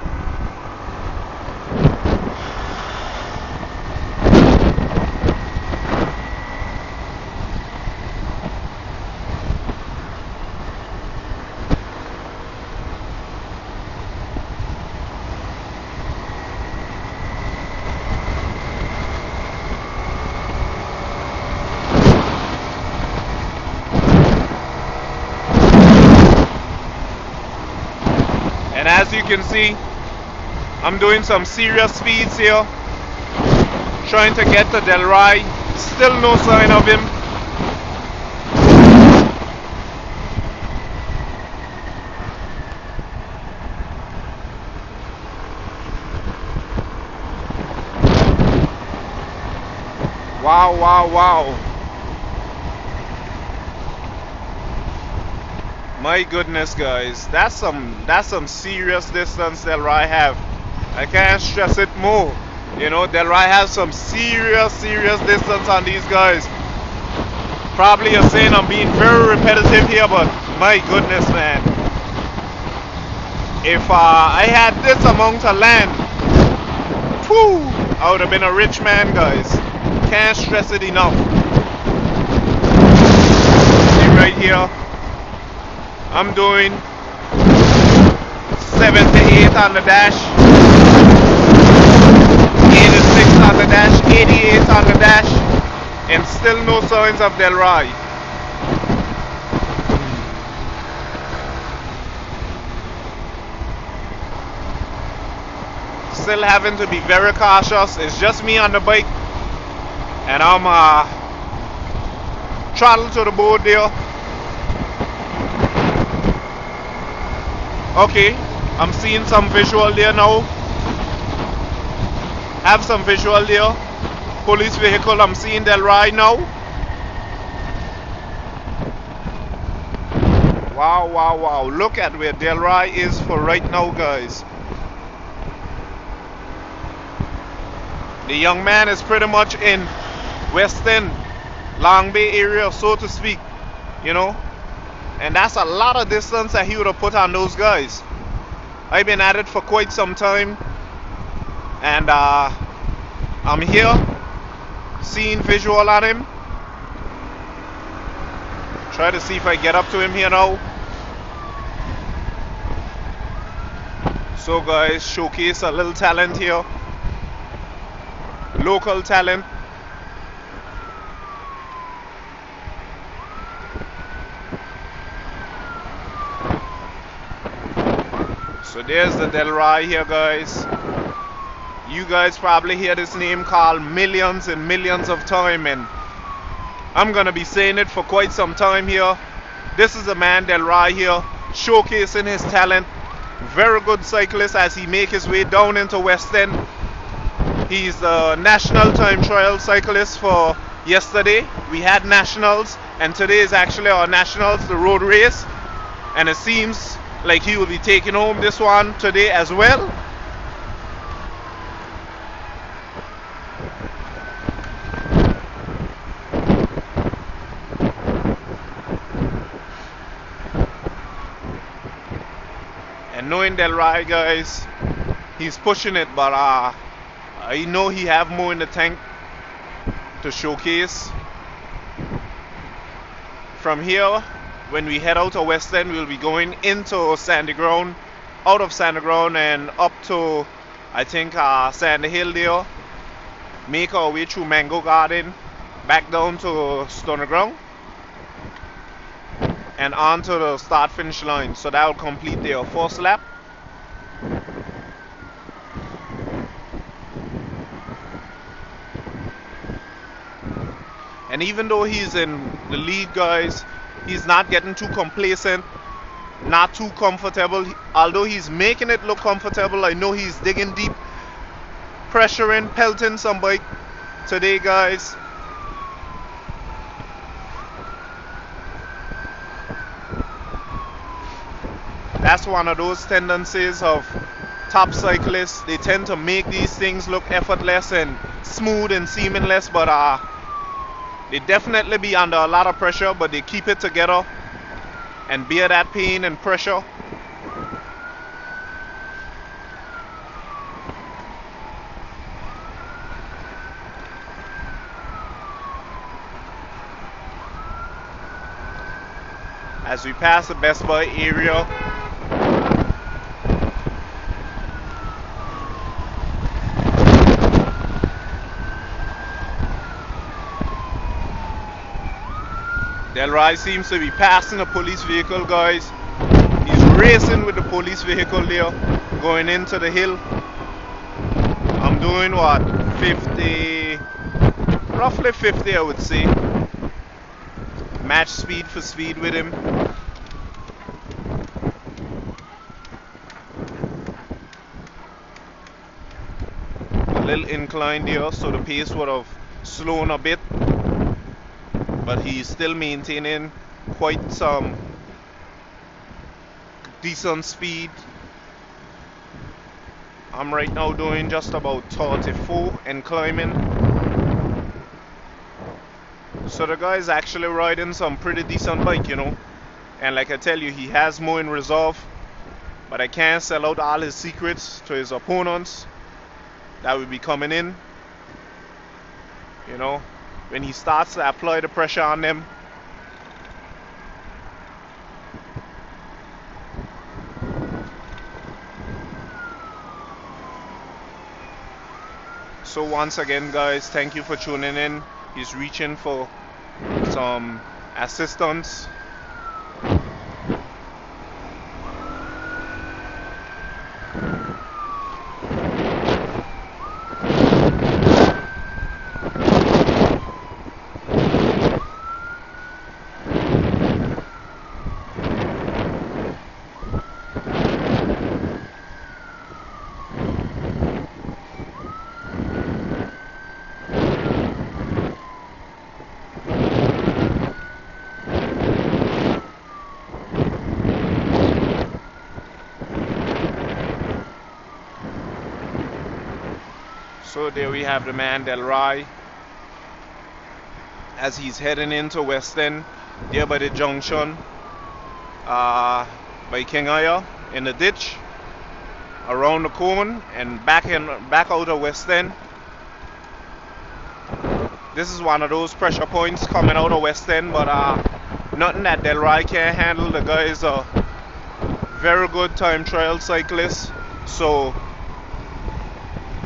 And as you can see, I'm doing some serious speeds here, trying to get to Delry. Still no sign of him. Wow, wow, wow. My goodness, guys, that's some serious distance Delry have. I can't stress it more. You know, Delry has some serious distance on these guys. Probably you're saying I'm being very repetitive here, but my goodness, man. If I had this amount of land, whew, I would have been a rich man, guys. Can't stress it enough. See right here, I'm doing 78 on the dash, 86 on the dash, 88 on the dash, and still no signs of Delry. Still having to be very cautious. It's just me on the bike, and I'm throttle to the board there. Okay, I'm seeing some visual there now. Have some visual there. Police vehicle, I'm seeing Delry now. Wow, wow, wow. Look at where Delry is for right now, guys. The young man is pretty much in West End, Long Bay area, so to speak, you know. And that's a lot of distance that he would have put on those guys. I've been at it for quite some time, and I'm here seeing visual on him. Try to see if I get up to him here now. So guys, showcase a little talent here. Local talent. So there's the Delry here, guys. You guys probably hear this name called millions and millions of times, and I'm gonna be saying it for quite some time here. This is a man, Delry here, showcasing his talent. Very good cyclist as he make his way down into West End. He's the national time trial cyclist for yesterday. We had nationals, and today is actually our nationals, the road race, and it seems like he will be taking home this one today as well. And knowing Delry, guys, he's pushing it, but I know he have more in the tank to showcase. From here, when we head out of West End, we'll be going into Sandy Ground, out of Sandy Ground, and up to, I think, Sandy Hill there. Make our way through Mango Garden, back down to Stoner Ground, and on to the start-finish line. So that will complete their first lap. And even though he's in the lead, guys, he's not getting too complacent, not too comfortable. Although he's making it look comfortable, I know he's digging deep, pressuring, pelting some bike today, guys. That's one of those tendencies of top cyclists. They tend to make these things look effortless and smooth and seamless, but they definitely be under a lot of pressure, but they keep it together and bear that pain and pressure as we pass the Best Buy area. Delry seems to be passing a police vehicle, guys. He's racing with the police vehicle there, going into the hill. I'm doing what, 50, roughly 50 I would say. Match speed for speed with him. A little incline there, so the pace would have slowed a bit. But he's still maintaining quite some decent speed. I'm right now doing just about 34 and climbing. So the guy's actually riding some pretty decent bike, you know. And like I tell you, he has more in reserve. But I can't sell out all his secrets to his opponents that will be coming in. You know, when he starts to apply the pressure on them. So once again, guys, thank you for tuning in. He's reaching for some assistance. So there we have the man Delry as he's heading into West End, there by the junction by King Aya in the ditch, around the cone and back out of West End. This is one of those pressure points coming out of West End, but nothing that Delry can't handle. The guy is a very good time trial cyclist, so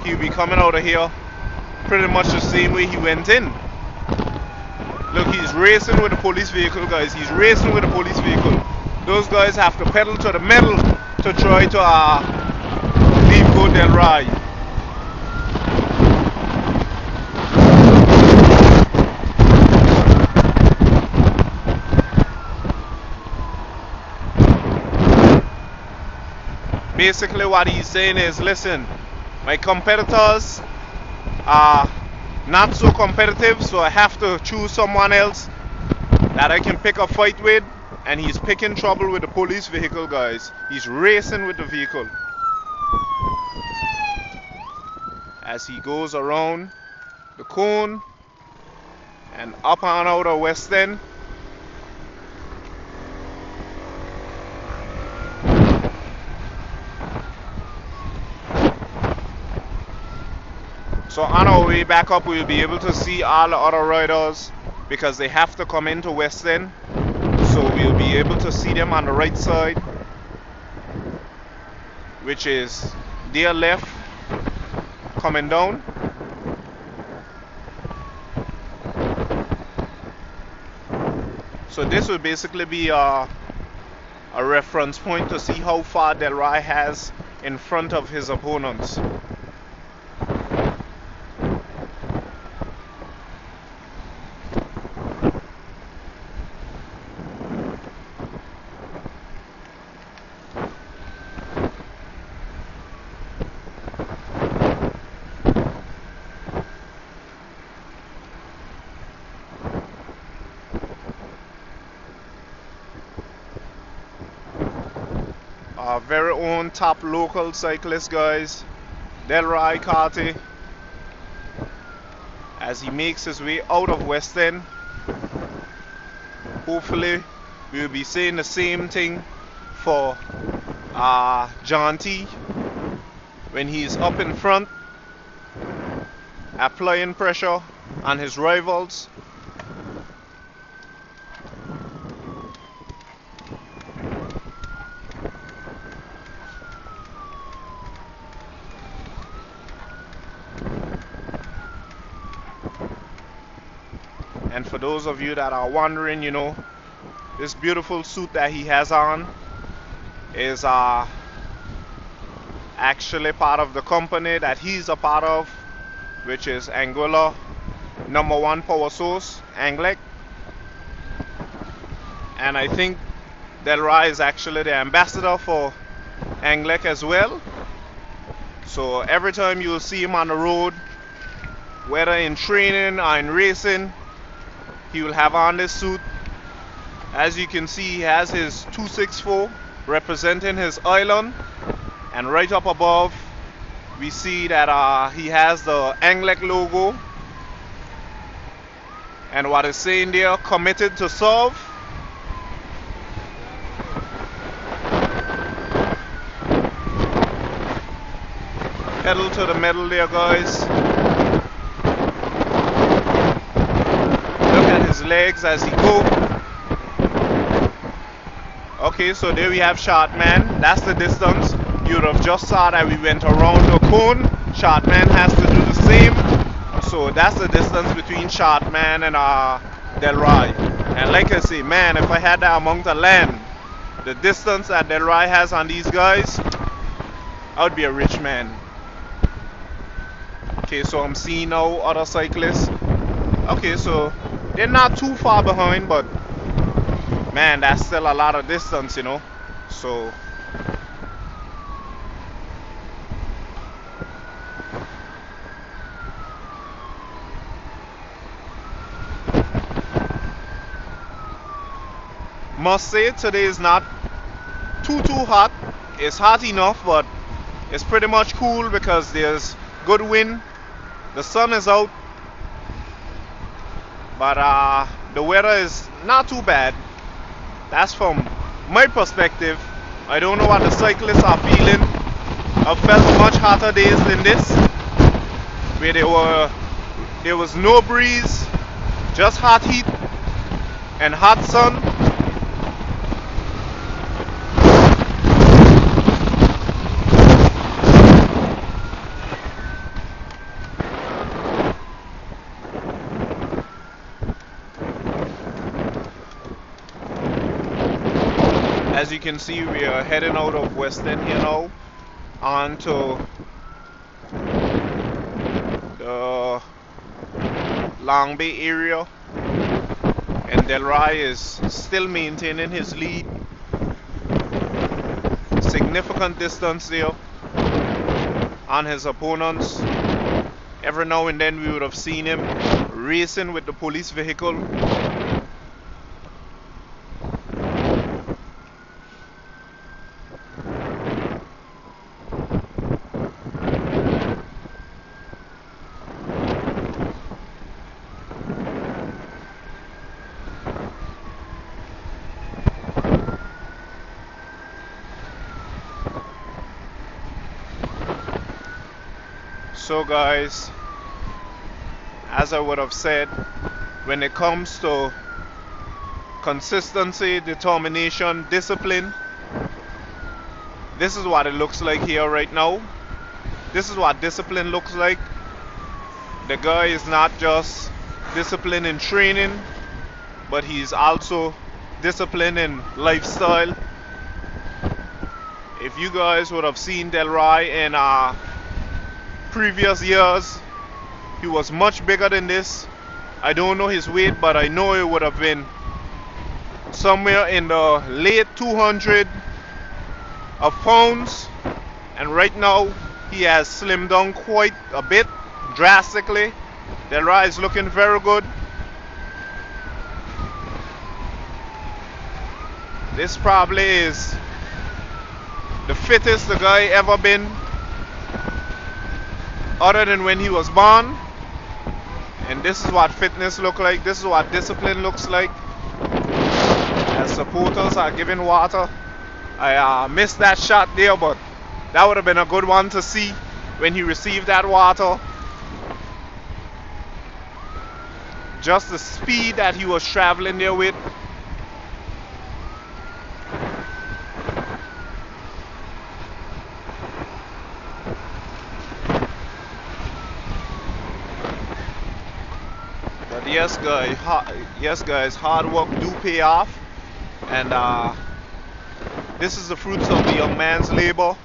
he'll be coming out of here pretty much the same way he went in. Look, he's racing with the police vehicle, guys. He's racing with the police vehicle. Those guys have to pedal to the metal to try to leave go Delry. Basically what he's saying is, listen, my competitors are not so competitive, so I have to choose someone else that I can pick a fight with. And he's picking trouble with the police vehicle, guys. He's racing with the vehicle as he goes around the cone and up and out of West End. So on our way back up, we'll be able to see all the other riders because they have to come into West End. So we'll be able to see them on the right side, which is their left coming down. So this will basically be a reference point to see how far Delry has in front of his opponents. Our very own top local cyclist, guys, Delry Carty, as he makes his way out of West End. Hopefully we'll be saying the same thing for John T when he's up in front applying pressure on his rivals. for those of you that are wondering, you know, this beautiful suit that he has on is actually part of the company that he's a part of, which is Angola #1 power source, Anglec. And I think Delry is actually the ambassador for Anglec as well. So every time you'll see him on the road, whether in training or in racing, he will have on this suit. As you can see, he has his 264 representing his island, and right up above we see that he has the Anglec logo, and what is saying there, committed to serve. Pedal to the metal there, guys. Look at his legs as he go. Okay, so there we have Shotman. That's the distance. You would have just saw that we went around the cone. Shotman has to do the same. So that's the distance between Shotman and Delry. And like I say, man, if I had that amount of land, the distance that Delry has on these guys, I would be a rich man. Okay, so I'm seeing now other cyclists. Okay, so they're not too far behind, but man, that's still a lot of distance, you know. So must say today is not too hot. It's hot enough, but it's pretty much cool because there's good wind. The sun is out, but the weather is not too bad. That's from my perspective. I don't know what the cyclists are feeling. I've felt much hotter days than this, where there was no breeze, just hot heat and hot sun. As you can see, we are heading out of West End here now onto the Long Bay area, and Delry is still maintaining his lead. Significant distance there on his opponents. Every now and then we would have seen him racing with the police vehicle. So guys, as I would have said, when it comes to consistency, determination, discipline, this is what it looks like here right now. This is what discipline looks like. The guy is not just disciplined in training, but he's also disciplined in lifestyle. If you guys would have seen Delry in previous years, he was much bigger than this. I don't know his weight, but I know it would have been somewhere in the late 200 of pounds, and right now he has slimmed down quite a bit, drastically. Delry is looking very good. This probably is the fittest the guy ever been, other than when he was born. And this is what fitness look like. This is what discipline looks like. As supporters are giving water. I missed that shot there, but that would have been a good one to see when he received that water. Just the speed that he was traveling there with. yes guys, hard work do pay off, and this is the fruits of the young man's labor.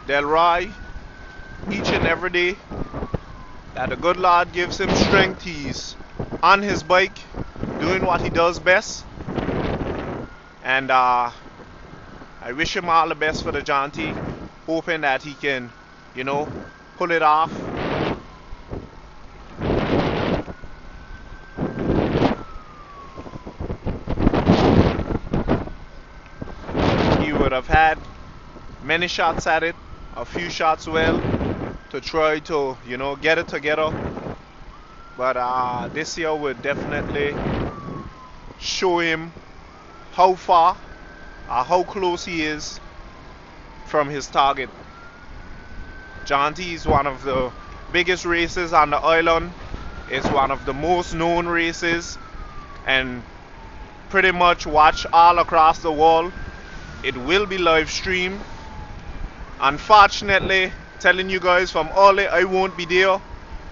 Delry, each and every day that the good Lord gives him strength, he's on his bike doing what he does best, and I wish him all the best for the jaunty, hoping that he can, you know, pull it off. He would have had many shots at it, a few shots well, to try to, you know, get it together. But this year would definitely show him how far, how close he is from his target. Jaunty is one of the biggest races on the island. It's one of the most known races and pretty much watched all across the world. It will be live streamed. Unfortunately, telling you guys from early, I won't be there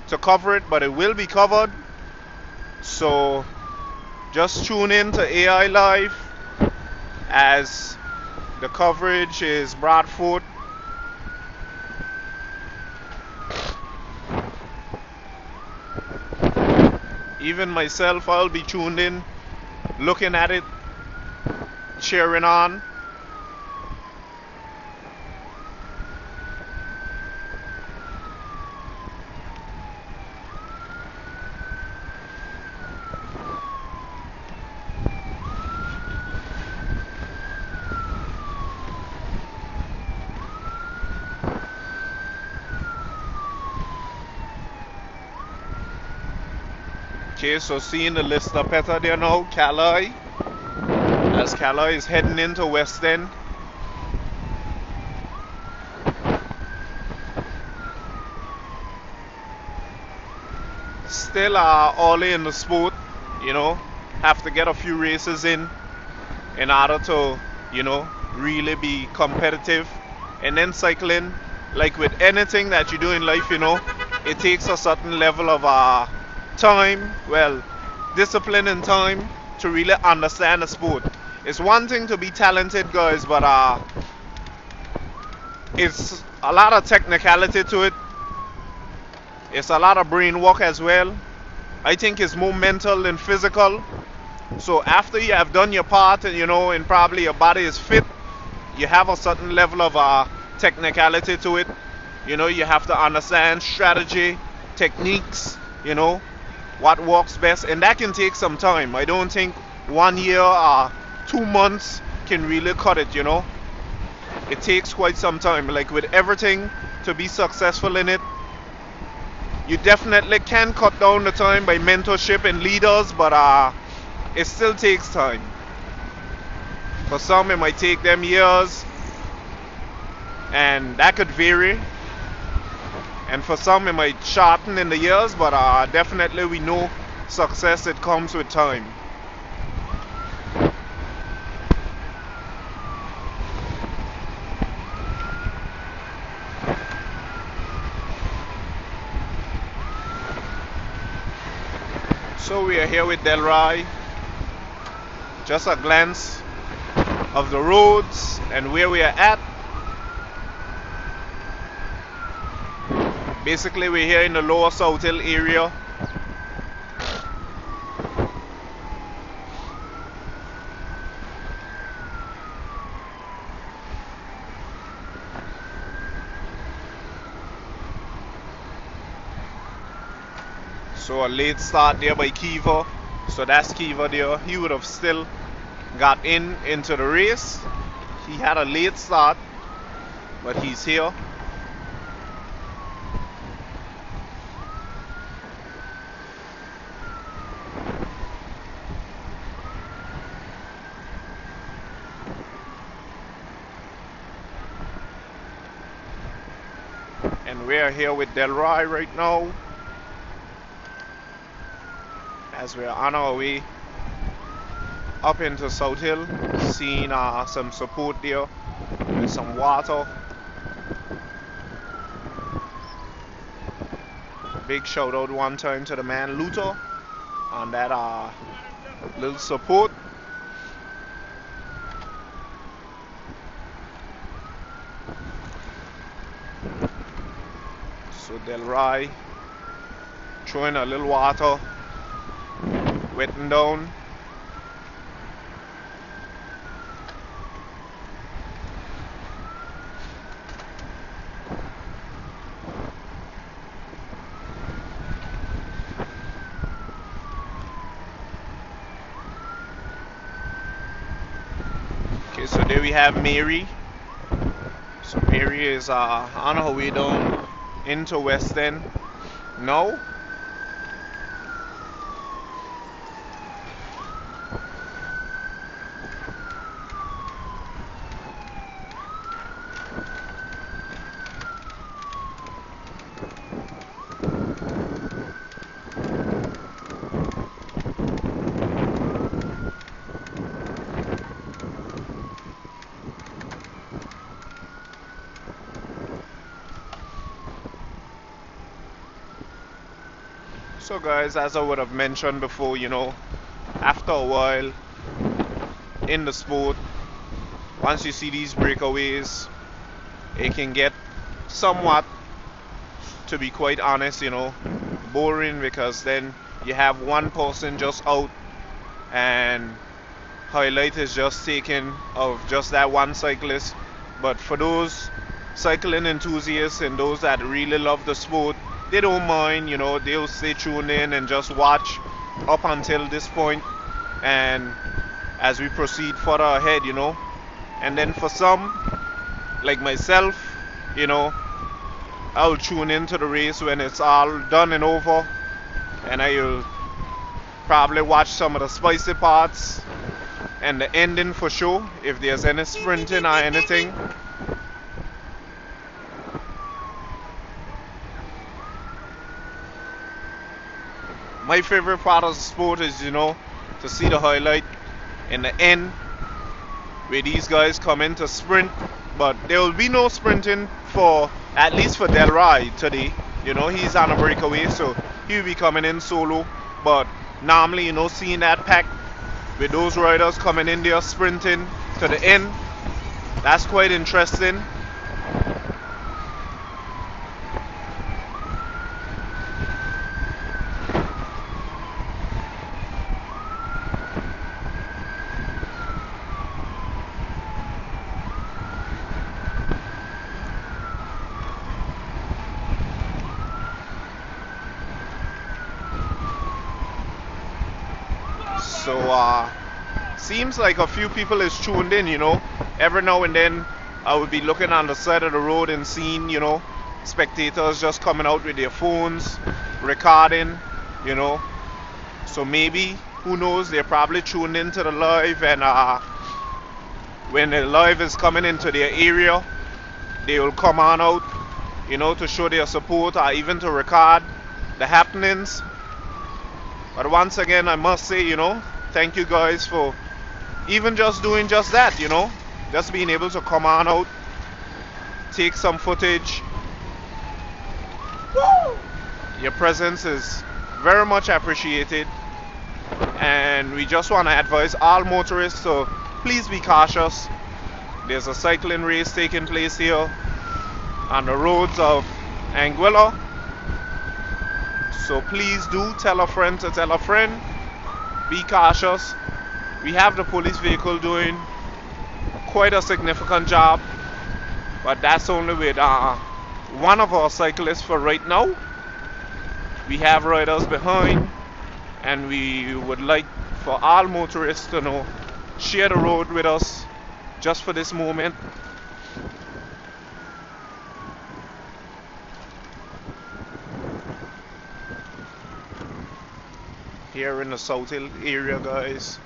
to cover it, but it will be covered. So just tune in to AI Live as the coverage is brought forth. Even myself, I'll be tuned in, looking at it, cheering on. Okay, so seeing the list up better there now, Calais, as Calais is heading into West End. Still early in the sport, you know, have to get a few races in order to, you know, really be competitive. And then cycling, like with anything that you do in life, you know, it takes a certain level of time, well, discipline and time to really understand the sport. It's one thing to be talented, guys, but it's a lot of technicality to it. It's a lot of brain work as well. I think it's more mental than physical. So after you have done your part and, you know, and probably your body is fit, you have a certain level of technicality to it. You know, you have to understand strategy, techniques, you know, what works best, and that can take some time. I don't think 1 year or 2 months can really cut it, you know. It takes quite some time. Like with everything, to be successful in it, you definitely can cut down the time by mentorship and leaders, but it still takes time. For some, it might take them years, and that could vary. And for some, it might shorten in the years, but definitely we know success, it comes with time. So we are here with Delry. Just a glance of the roads and where we are at. Basically, we're here in the lower South Hill area. So a late start there by Kiva. So that's Kiva there. He would have still got into the race. He had a late start, but he's here. And we're here with Delry right now, as we're on our way up into South Hill, seeing some support there with some water. Big shout out one time to the man Luther. on that little support. So Delry throwing a little water, wetting down. Okay, so there we have Mary. So Mary is on her way down into West End now. So guys, as I would have mentioned before, after a while in the sport, once you see these breakaways, it can get somewhat, to be quite honest, boring, because then you have one person just out and highlight is just taken of just that one cyclist. But for those cycling enthusiasts and those that really love the sport, they don't mind, they'll stay tuned in and just watch up until this point, and as we proceed further ahead, and then for some like myself, I'll tune into the race when it's all done and over, and I'll probably watch some of the spicy parts and the ending for sure, if there's any sprinting or anything. My favorite part of the sport is, to see the highlight in the end where these guys come in to sprint. But there will be no sprinting for, at least for Delry today. He's on a breakaway, so he'll be coming in solo. But normally, seeing that pack with those riders coming in there sprinting to the end, that's quite interesting. So seems like a few people is tuned in, Every now and then I would be looking on the side of the road and seeing, spectators just coming out with their phones, recording, So maybe, who knows, they're probably tuned into the live, and when the live is coming into their area, they will come on out, to show their support or even to record the happenings. But once again, I must say, thank you guys for even just doing just that, just being able to come on out, take some footage. Woo! Your presence is very much appreciated, and we just want to advise all motorists to please be cautious. There's a cycling race taking place here on the roads of Anguilla. So please do tell a friend to tell a friend. Be cautious. We have the police vehicle doing quite a significant job, but that's only with one of our cyclists for right now. We have riders behind, and we would like for all motorists to share the road with us just for this moment. Here in the South Hill area, guys.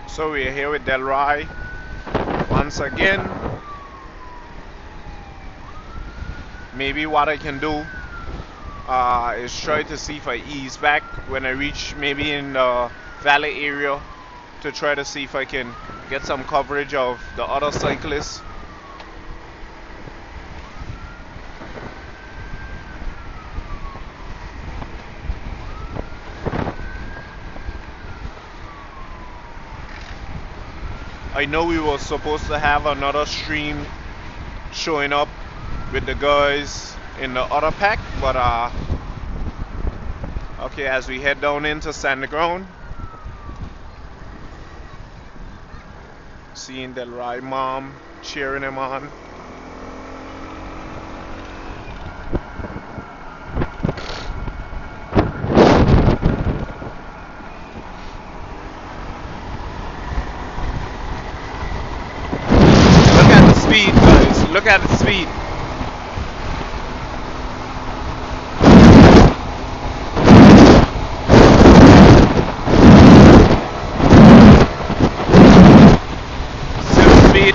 So we're here with Delry once again. Maybe what I can do is try to see if I ease back when I reach maybe in the valley area to try to see if I can get some coverage of the other cyclists. I know we were supposed to have another stream showing up with the guys in the other pack, but okay, as we head down into Sandy Ground, seeing Delry mom cheering him on. Look at the speed, guys. Look at the speed.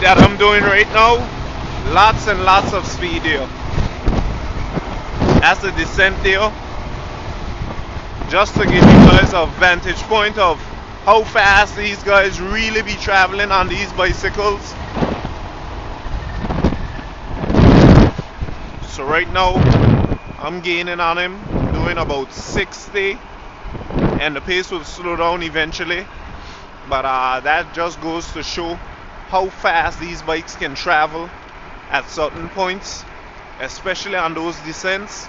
That I'm doing right now, lots and lots of speed here. That's the descent there, just to give you guys a vantage point of how fast these guys really be traveling on these bicycles. So right now I'm gaining on him, doing about 60, and the pace will slow down eventually, but that just goes to show how fast these bikes can travel at certain points, especially on those descents.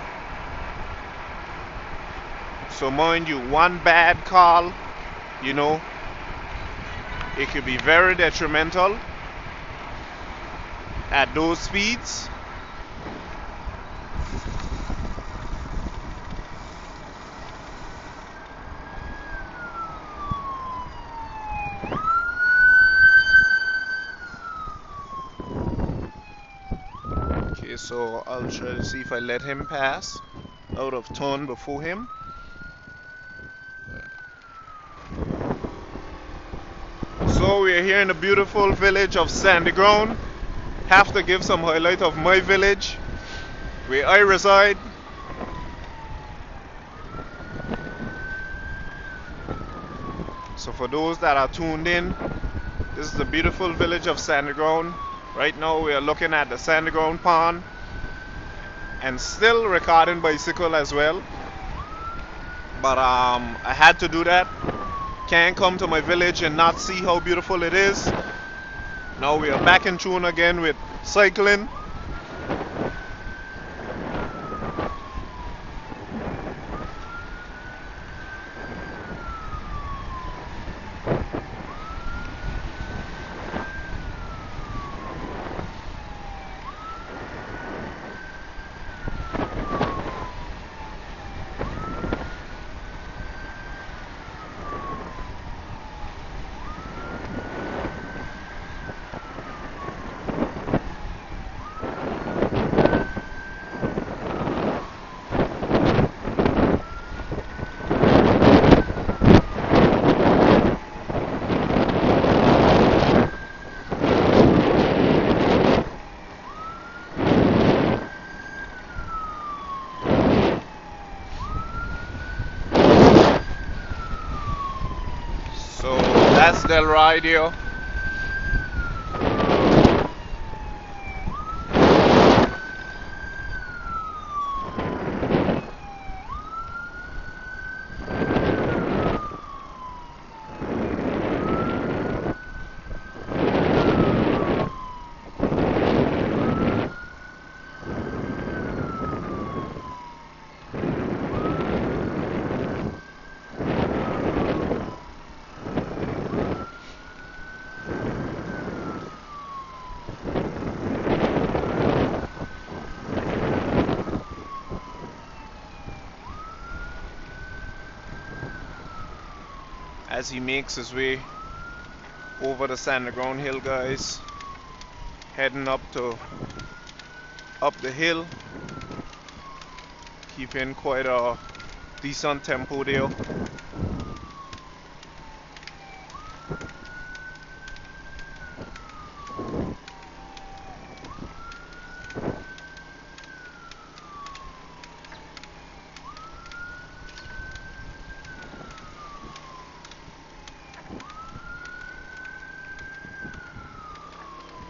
So mind you, one bad call, you know, it could be very detrimental at those speeds. So I'll try to see if I let him pass out of turn before him. So we're here in the beautiful village of Sandy Ground. Have to give some highlight of my village where I reside. So for those that are tuned in, this is the beautiful village of Sandy Ground. Right now we are looking at the Sandy Ground Pond and still recording bicycle as well. But I had to do that. Can't come to my village and not see how beautiful it is. Now we are back in tune again with cycling. So that's Delry here. As he makes his way over the Sandy Ground hill, guys, heading up the hill, keeping quite a decent tempo there.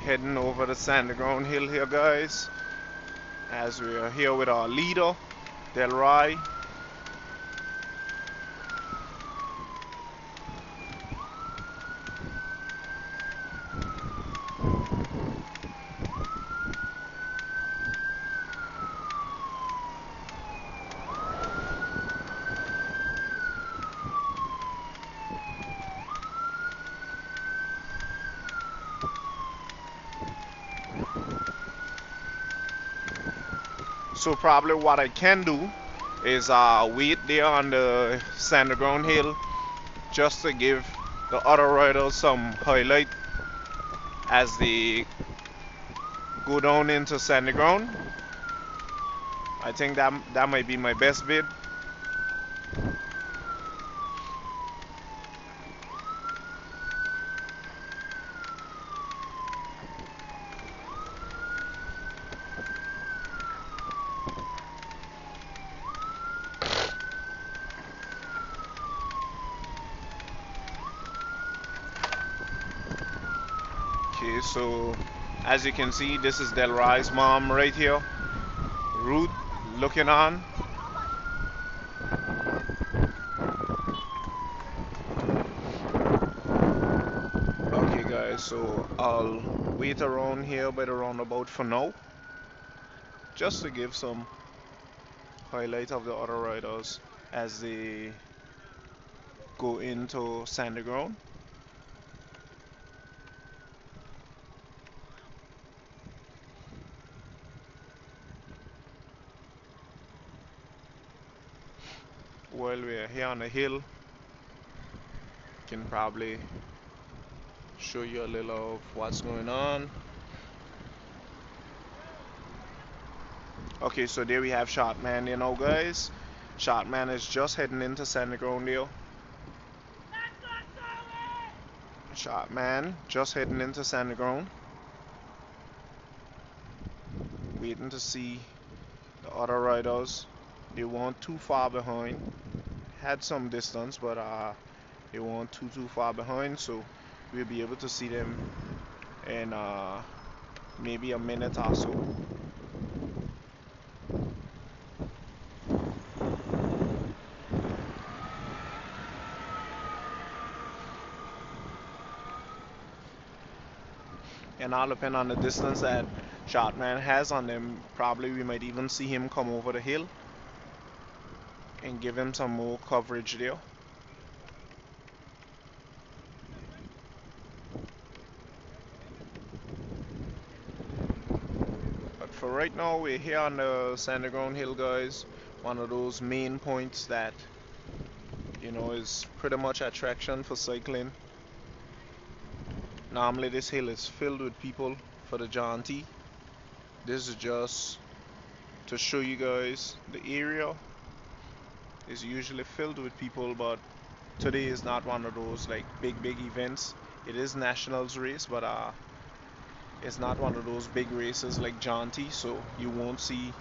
heading over the sandy ground hill here, guys, as we are here with our leader, Delry. So probably what I can do is wait there on the sandy ground hill just to give the other riders some highlight as they go down into sandy ground. I think that might be my best bid. Okay, so as you can see, this is Delry's mom right here, Ruth, looking on. Okay guys, so I'll wait around here by the roundabout for now, just to give some highlight of the other riders as they go into sandy ground. While we're here on the hill, can probably show you a little of what's going on. Okay, so there we have Shotman, you know guys. Shotman is just heading into sandy ground there. Shotman just heading into sandy ground. Waiting to see the other riders. They weren't too far behind. Had some distance, but they weren't too far behind, so we'll be able to see them in maybe a minute or so. And all depend on the distance that Shotman has on them. Probably we might even see him come over the hill and give him some more coverage there. But for right now, we're here on the sandy ground hill, guys. One of those main points that, you know, is pretty much attraction for cycling. Normally this hill is filled with people for the jaunty. This is just to show you guys the area is usually filled with people, but today is not one of those like big events. It is nationals race, but it's not one of those big races like jaunty, so you won't see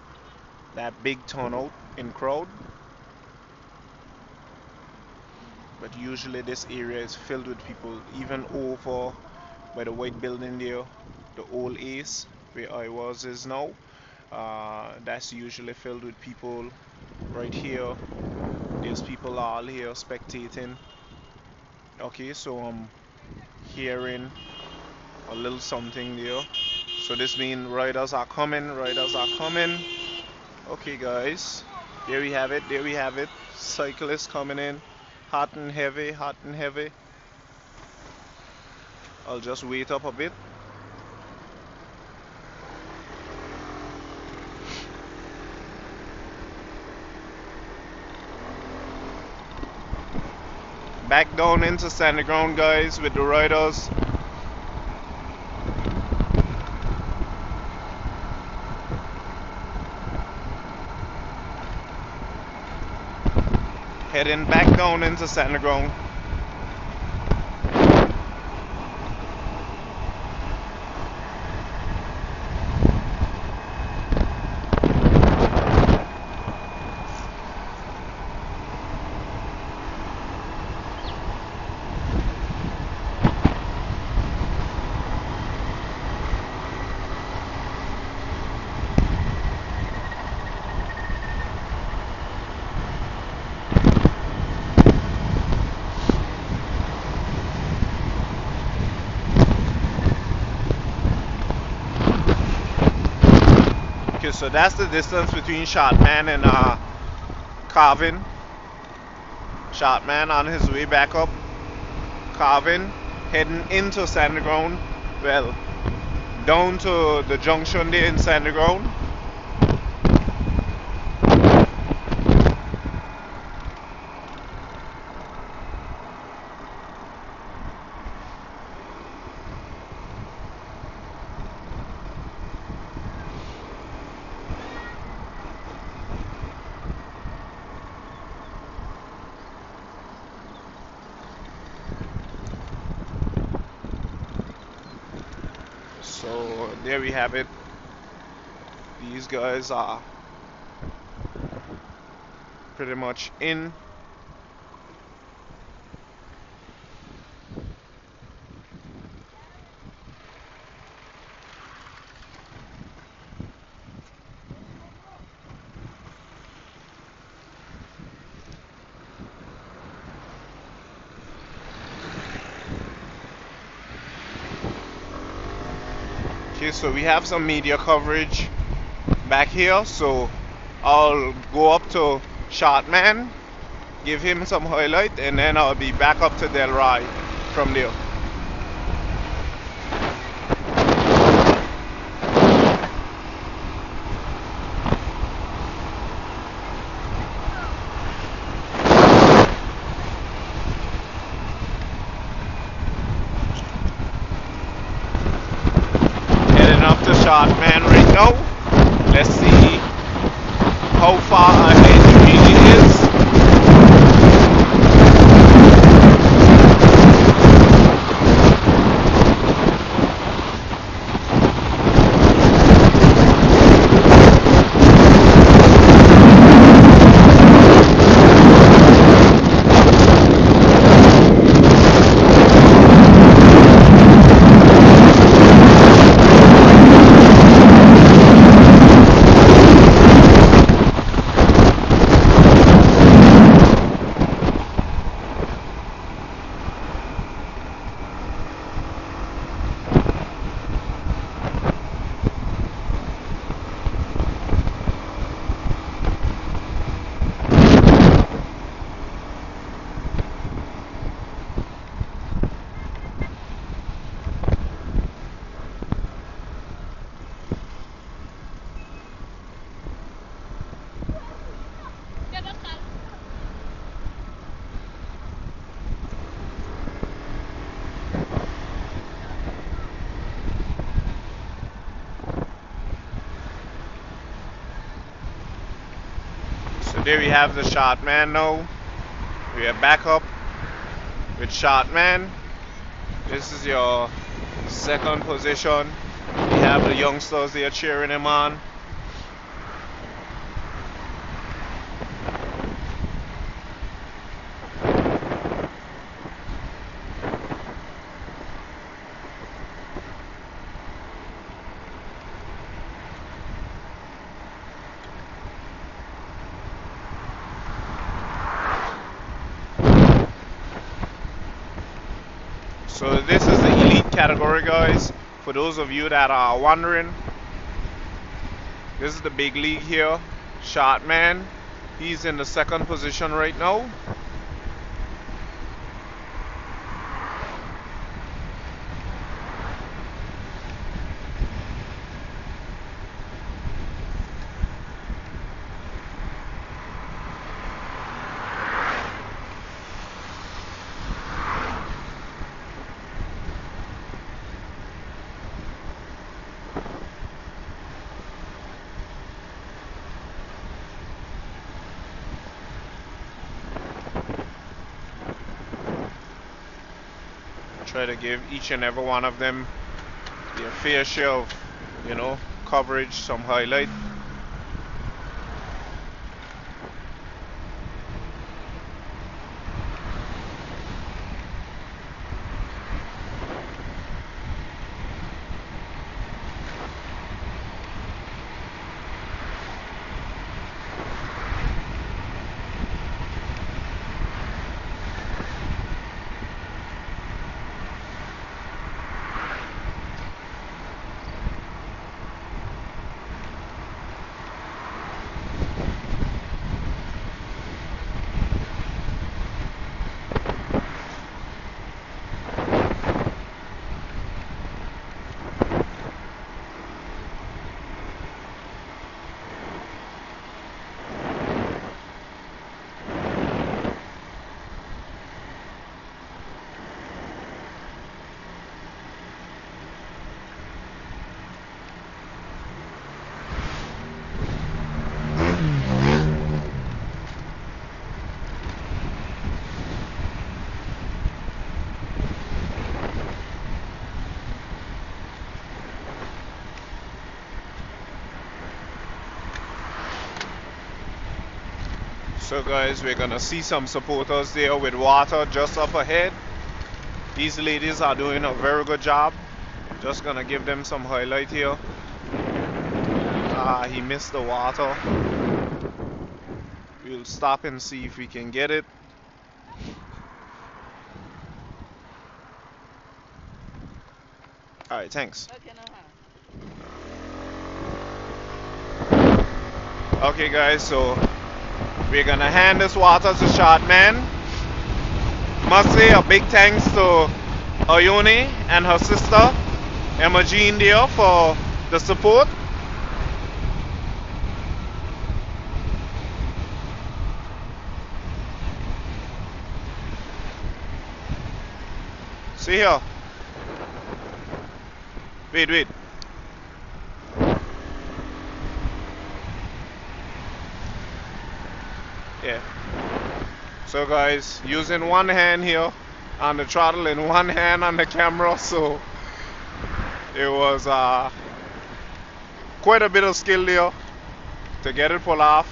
that big turnout in crowd. But usually this area is filled with people, even over by the white building there, the old Ace where I was is now. That's usually filled with people. Right here, there's people all here spectating. Okay, so I'm hearing a little something there. So this means riders are coming, riders are coming. Okay guys, there we have it, there we have it. Cyclists coming in, hot and heavy, hot and heavy. I'll just wait up a bit. Back down into sandy ground, guys, with the riders. Heading back down into sandy ground. Okay, so that's the distance between Shotman and Carvin. Shotman on his way back up. Carvin heading into Sandy Ground. Well, down to the junction there in Sandy Ground. So there we have it. These guys are pretty much in. Okay, so we have some media coverage back here, so I'll go up to Shotman, give him some highlight, and then I'll be back up to Delry from there. Heading up to Shotman right now. Let's see how far ahead he really is. So there we have the Shotman now. We are back up with Shotman. This is your second position. We have the youngsters there cheering him on. So this is the elite category, guys. For those of you that are wondering, this is the big league here. Shotman, he's in the second position right now. Try to give each and every one of them their fair share of, coverage, some highlight. So guys, we're gonna see some supporters there with water just up ahead. These ladies are doing a very good job. Just gonna give them some highlight here. He missed the water. We'll stop and see if we can get it. Alright, thanks. Okay guys, so we're gonna hand this water to Shotman. Must say a big thanks to Ayoni and her sister Emma Jean there for the support. See here. Wait. Yeah. So guys, using one hand here on the throttle and one hand on the camera, so it was quite a bit of skill there to get it pulled off.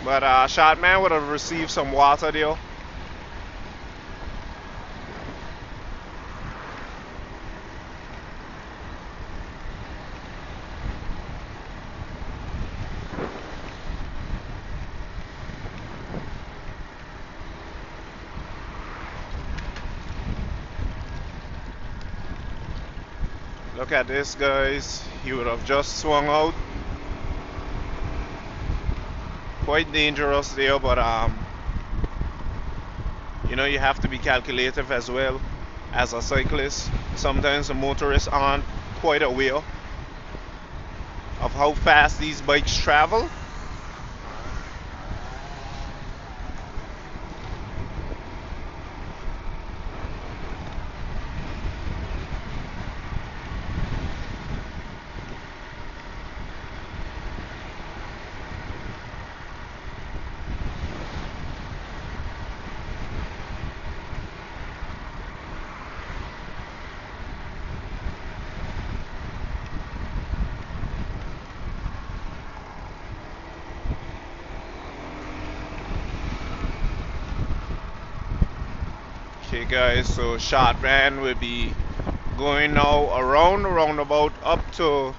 But Shotman would have received some water there. Look at this, guys. He would have just swung out. Quite dangerous there, but you know, you have to be calculative as well as a cyclist. Sometimes the motorists aren't quite aware of how fast these bikes travel. Okay guys, so Shotman will be going now around the roundabout up to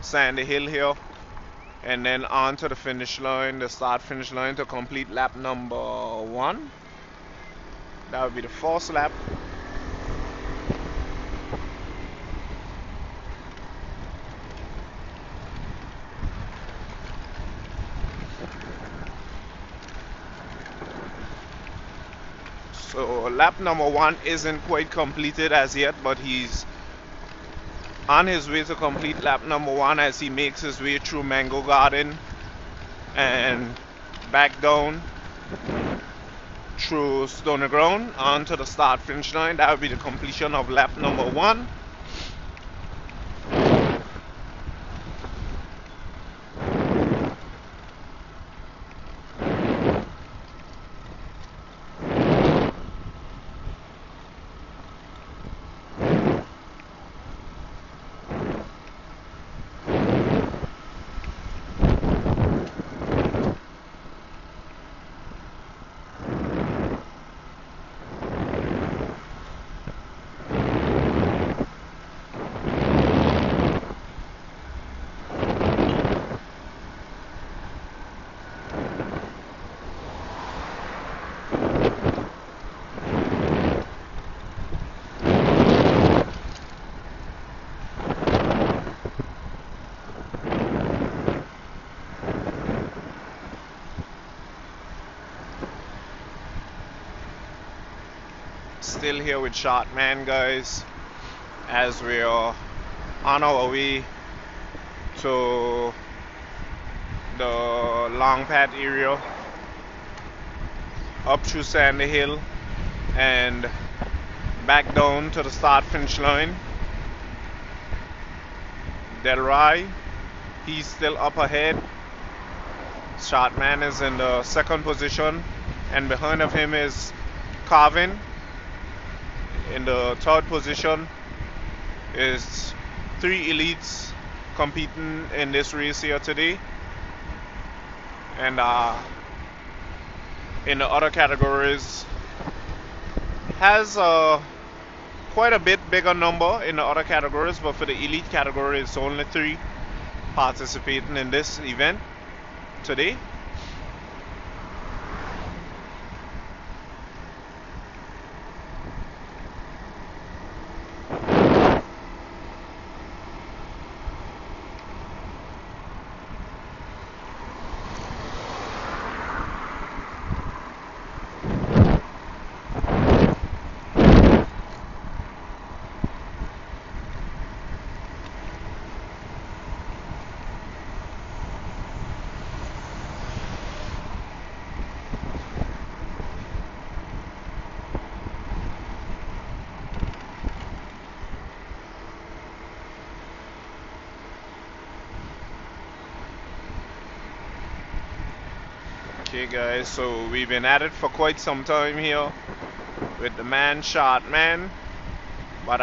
Sandy Hill here, and then on to the finish line, the start finish line, to complete lap number 1. That would be the first lap. So lap number 1 isn't quite completed as yet, but he's on his way to complete lap number 1 as he makes his way through Mango Garden and back down through Stony Ground onto the start finish line. That would be the completion of lap number 1. Still here with Shotman, guys, as we are on our way to the Long Pad area, up through Sandy Hill and back down to the start finish line. Delry, he's still up ahead. Shotman is in the 2nd position, and behind of him is Carvin. In the 3rd position is 3 elites competing in this race here today. And in the other categories, has quite a bit bigger number in the other categories, but for the elite category, it's only 3 participating in this event today. Okay guys, so we've been at it for quite some time here with the man shot man, but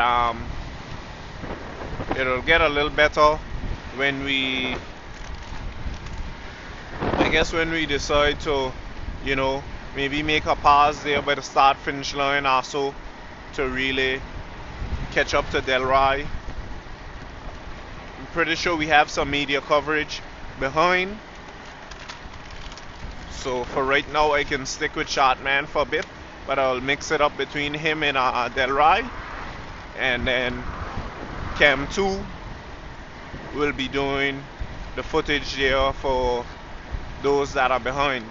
it'll get a little better when we, I guess when we decide to, maybe make a pause there by the start finish line also to really catch up to Delry. I'm pretty sure we have some media coverage behind. So for right now, I can stick with Shotman for a bit, but I'll mix it up between him and Delry, and then Cam 2 will be doing the footage there for those that are behind.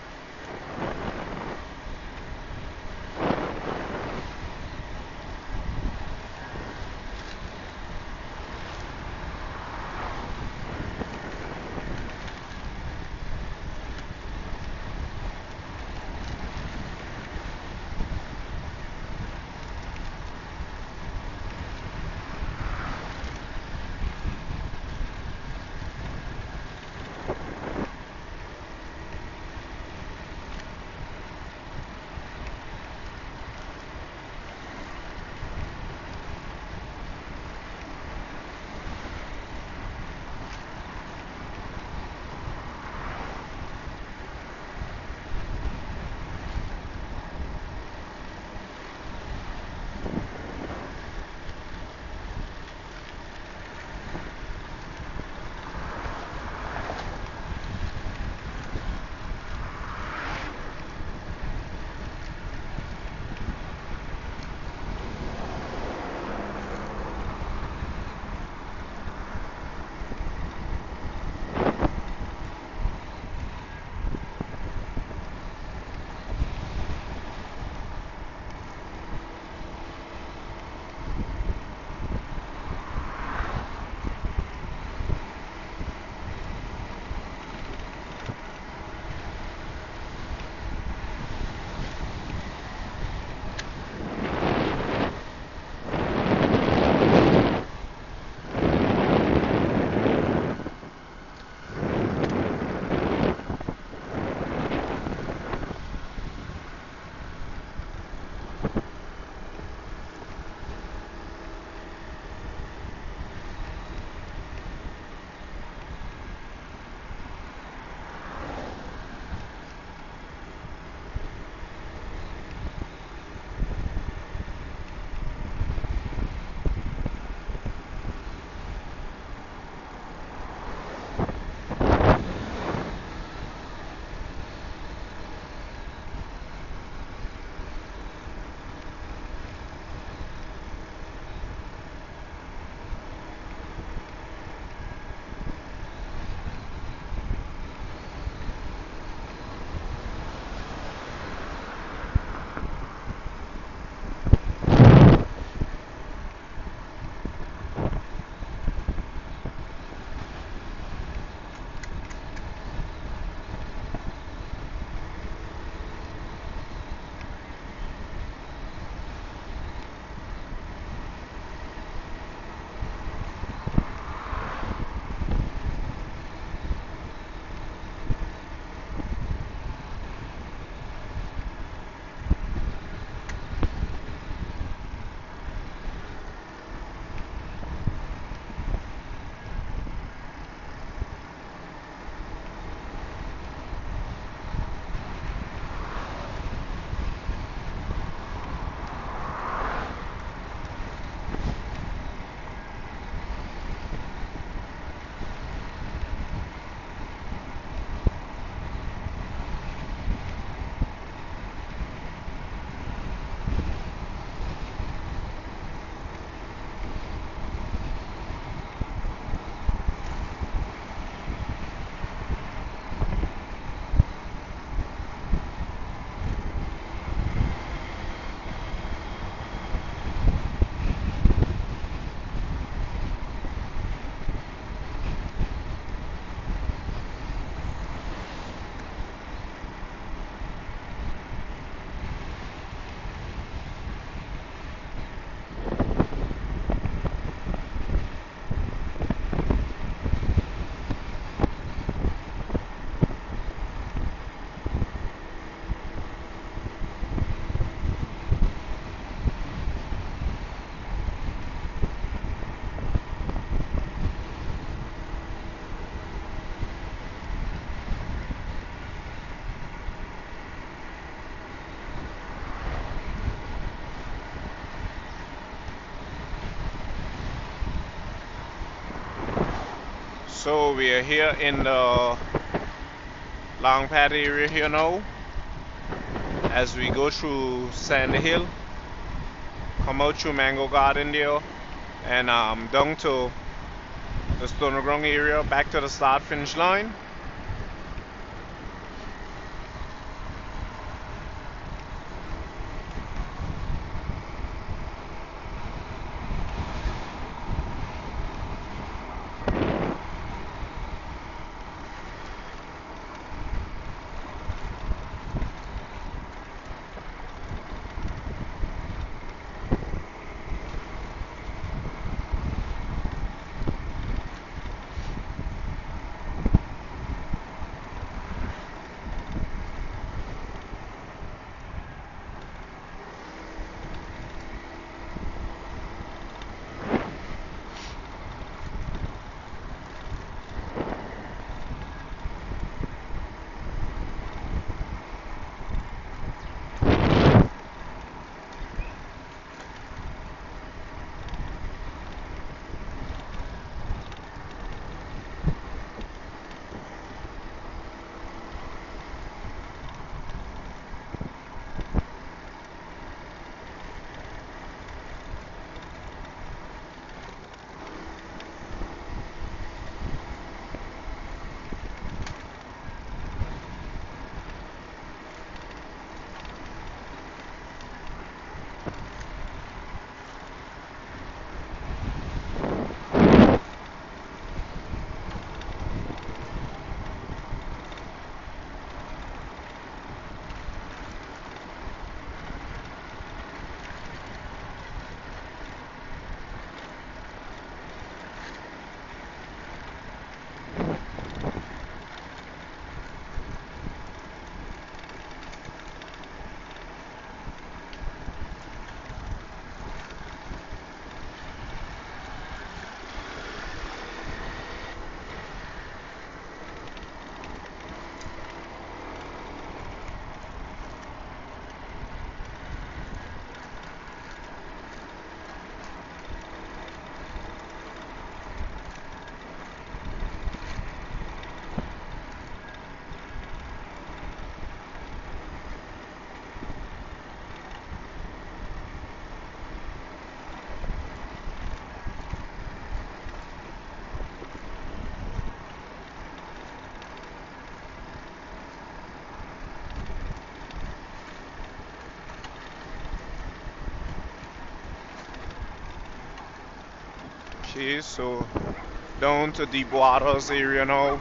So we are here in the long pad area here now. As we go through Sandy Hill, come out through Mango Garden there, and down to the Stone Ground area, back to the start finish line. Okay, so down to deep waters area now.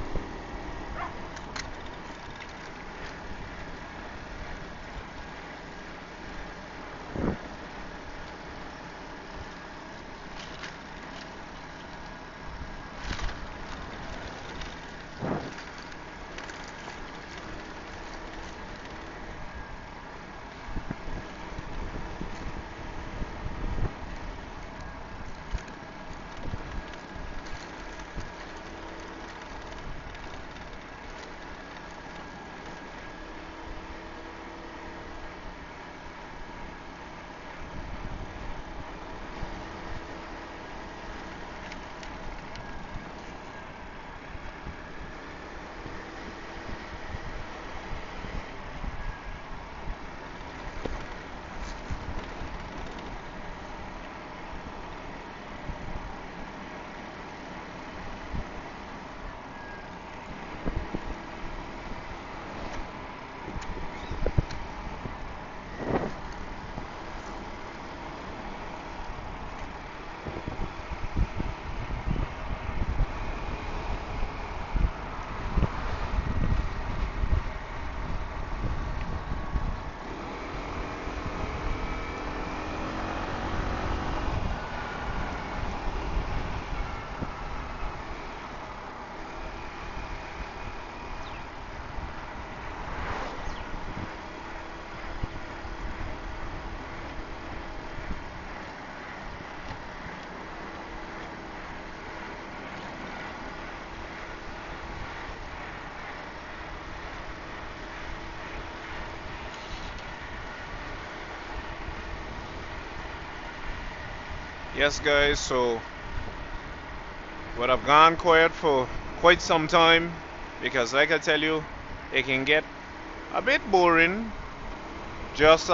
Yes, guys. So what I've gone quiet for quite some time because, like I tell you, it can get a bit boring just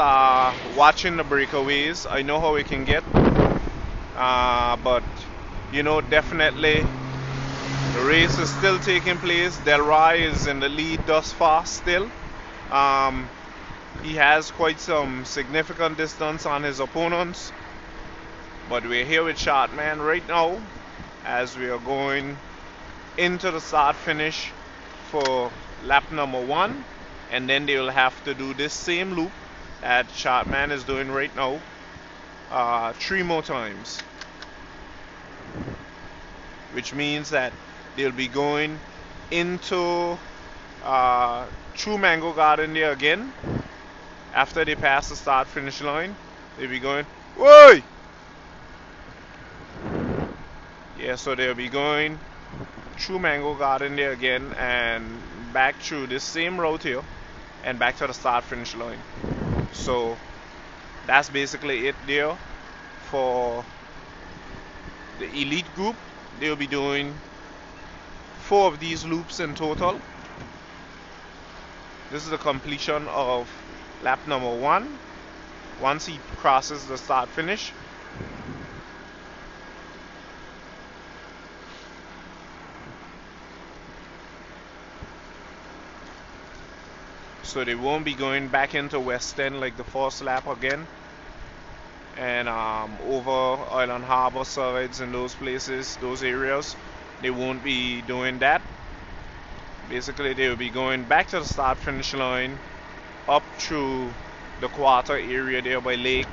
watching the breakaways. I know how it can get, but definitely the race is still taking place. Delry is in the lead thus far still. Um, he has quite some significant distance on his opponents, but we're here with Shotman right now as we are going into the start finish for lap number 1, and then they will have to do this same loop that Shotman is doing right now 3 more times, which means that they'll be going into through Mango Garden there again. After they pass the start finish line, they'll be going, whoa! Yeah, so they'll be going through Mango Garden there again and back through this same route here and back to the start finish line. So that's basically it there for the elite group. They'll be doing 4 of these loops in total. This is the completion of lap number 1 once he crosses the start finish. So they won't be going back into West End like the first lap again, and over Island Harbor sides and those places, those areas, they won't be doing that. Basically they will be going back to the start finish line, up through the quarter area there by Lake,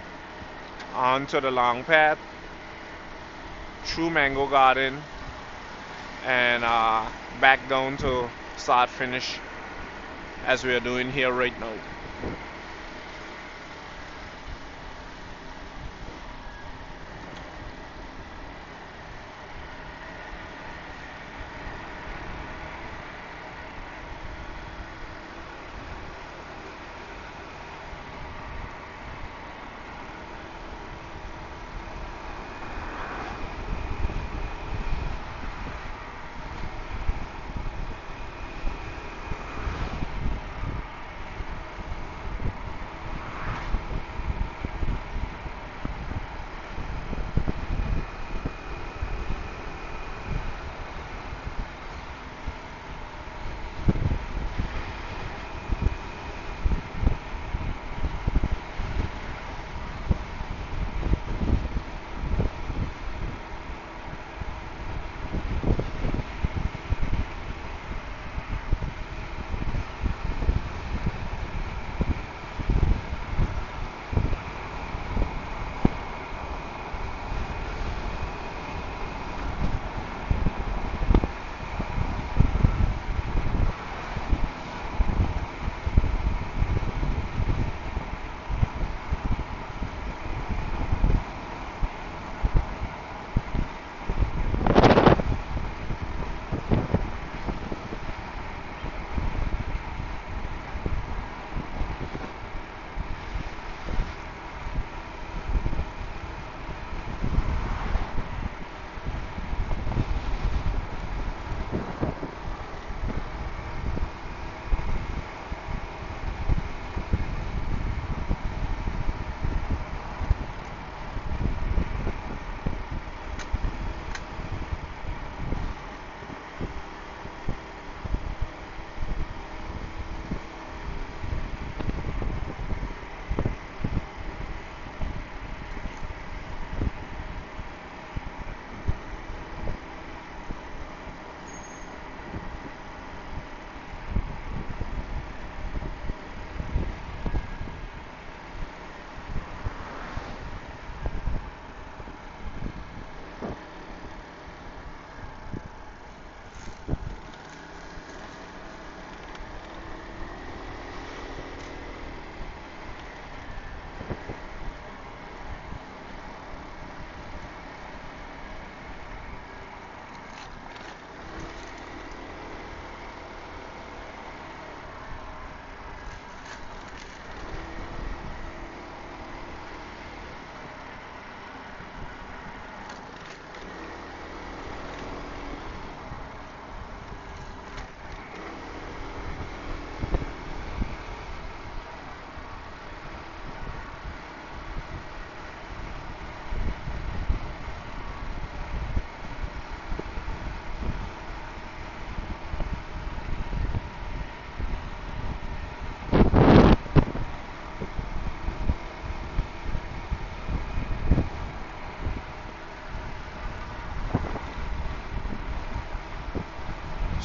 onto the long path, through Mango Garden, and back down to start finish as we are doing here right now.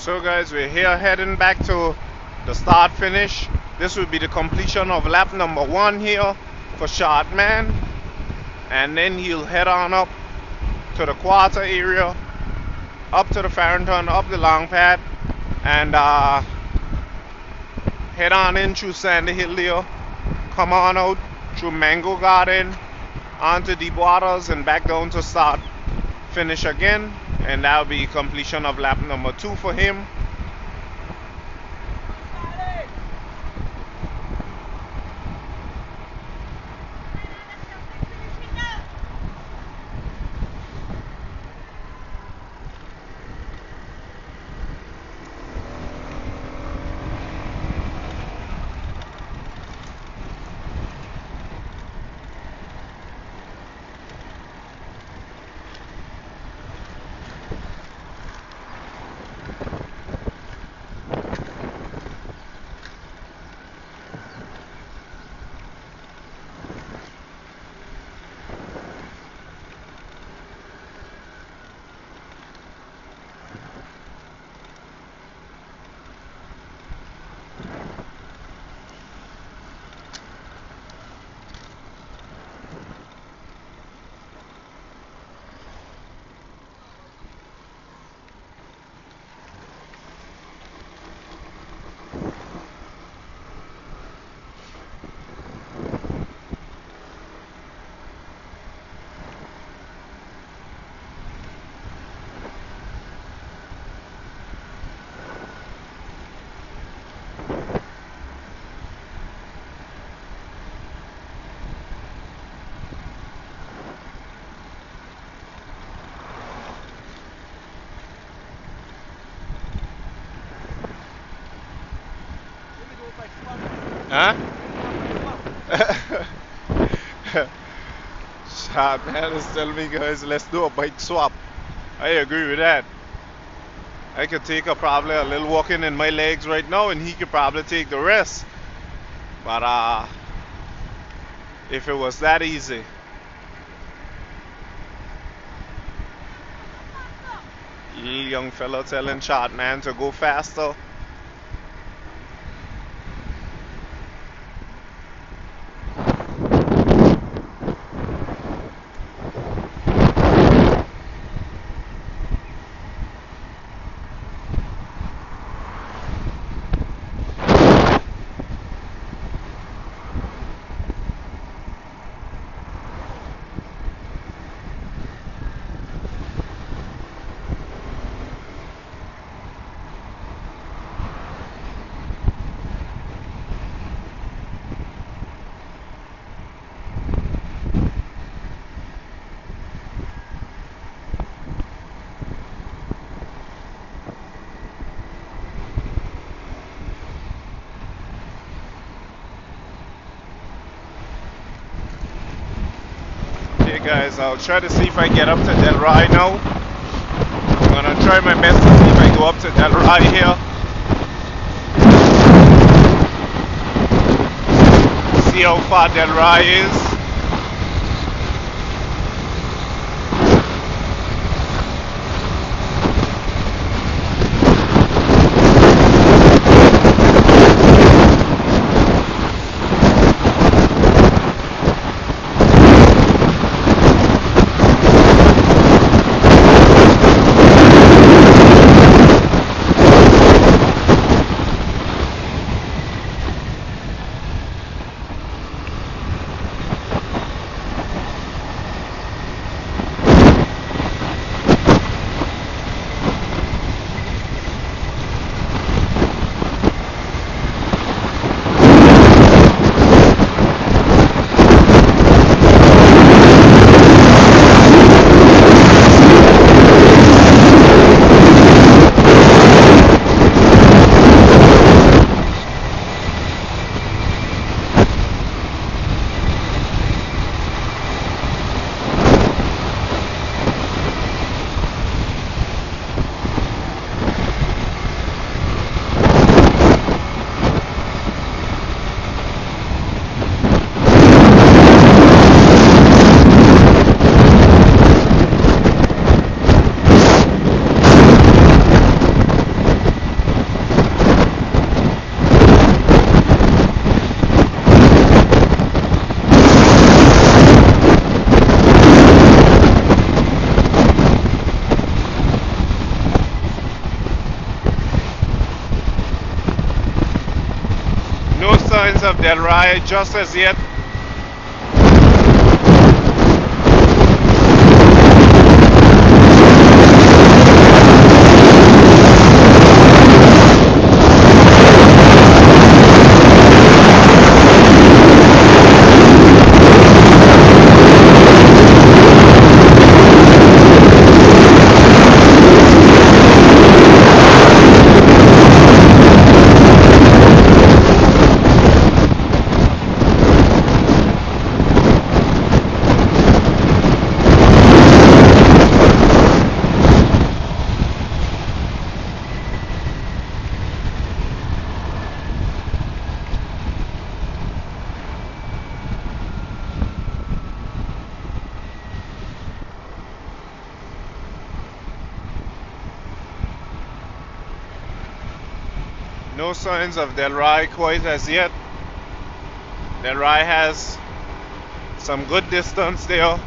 So guys, we're here heading back to the start finish. This will be the completion of lap number 1 here for Short Man. And then he'll head on up to the quarter area, up to the Farrington, up the long pad, and head on in through Sandy Hill there, come on out through Mango Garden, onto Deep Waters, and back down to start finish again. And that'll be completion of lap number 2 for him. Huh? Shot man is telling me, guys, let's do a bike swap. I agree with that. I could take probably a little walking in my legs right now, and he could probably take the rest. But if it was that easy. Little young fella telling Shot man to go faster. Guys, I'll try to see if I get up to Delry now. I'm gonna try my best to see if I go up to Delry here. See how far Delry is. Delry just as yet. No signs of Delry quite as yet. Delry has some good distance there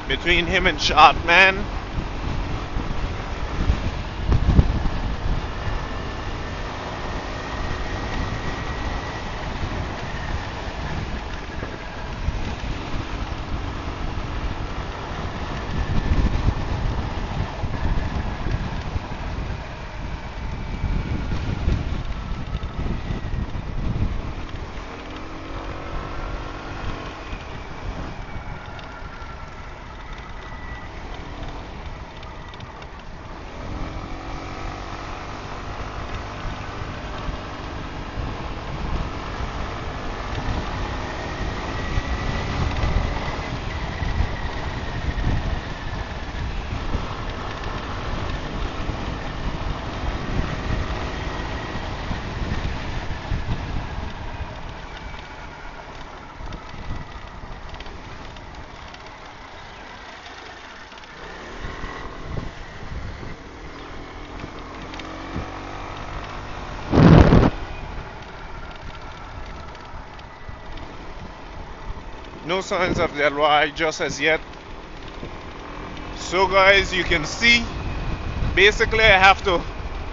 between him and Shotman. No signs of Delry just as yet. So guys, you can see basically I have to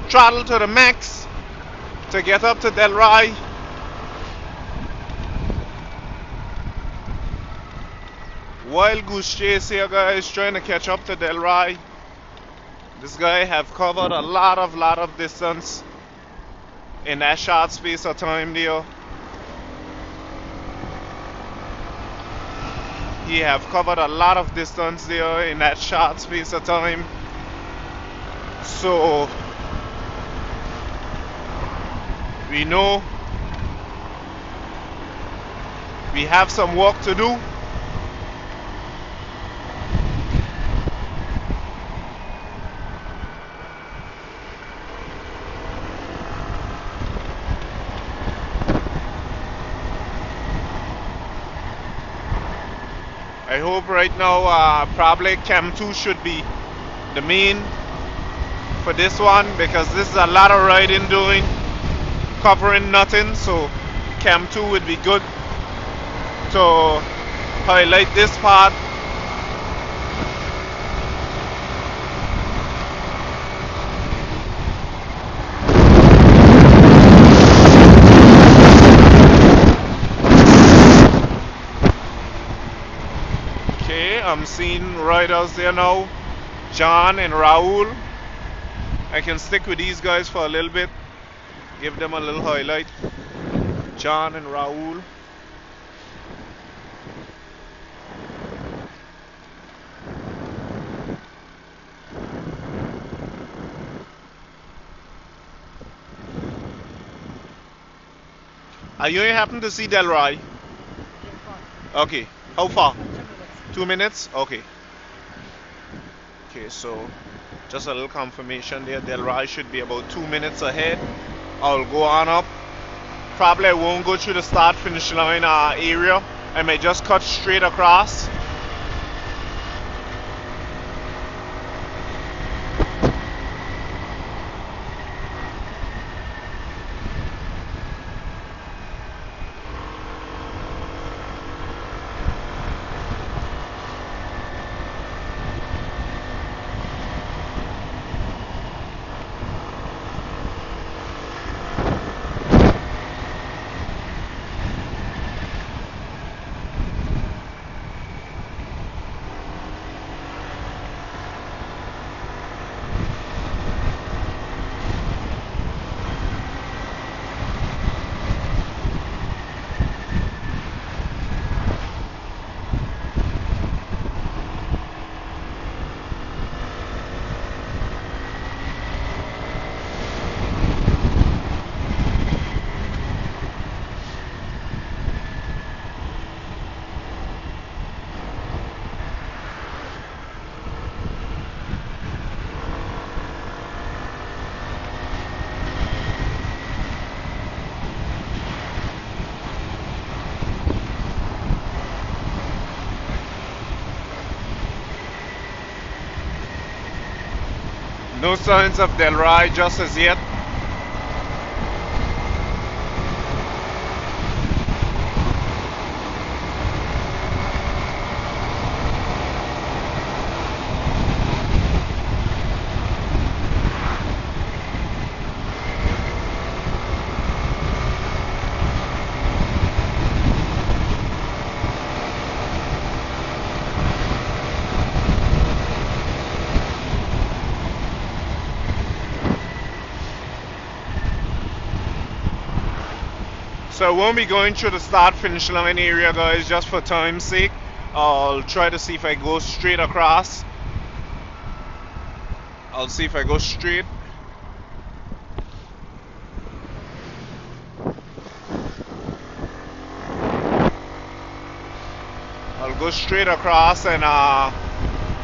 throttle to the max to get up to Delry. Wild goose chase here guys, trying to catch up to Delry. This guy have covered a lot of distance in that short space of time there. He have covered a lot of distance there in that short space of time. So we know we have some work to do. I hope right now probably Cam 2 should be the main for this one, because this is a lot of riding doing, covering nothing, so Cam 2 would be good to highlight this part. I'm seeing riders there now, John and Raul. I can stick with these guys for a little bit, give them a little highlight. John and Raul. Are you happen to see Delry? Okay, how far? 2 minutes? Okay. Okay, so just a little confirmation there. Delry should be about 2 minutes ahead. I'll go on up. Probably I won't go through the start finish line area. I may just cut straight across. No signs of Delry just as yet. So I won't be going through the start finish line area, guys, just for time's sake. I'll try to see if I go straight across. I'll see if I go straight. I'll go straight across and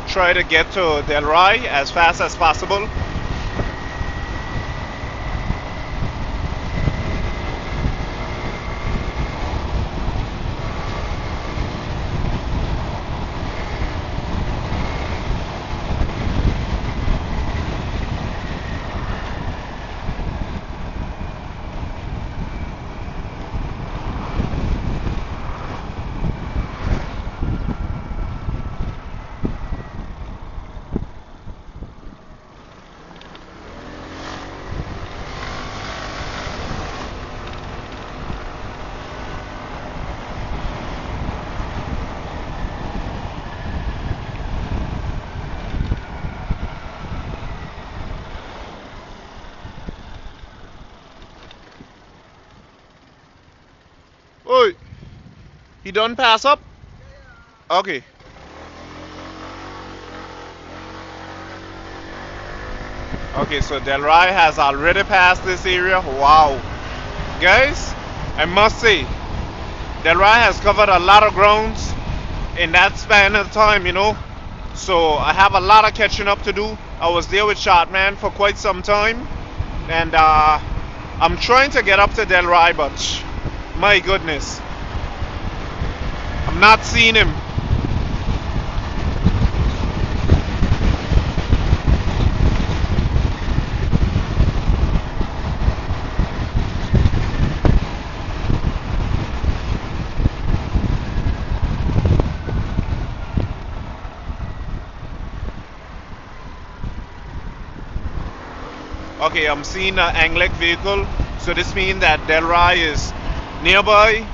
try to get to Delry as fast as possible. Oi! He done pass up? Okay. Okay, so Delry has already passed this area. Wow. Guys, I must say, Delry has covered a lot of grounds in that span of time, you know. So I have a lot of catching up to do. I was there with Shotman for quite some time. And I'm trying to get up to Delry, but my goodness, I'm not seeing him. Okay, I'm seeing an Anglic vehicle, so this means that Delry is nearby.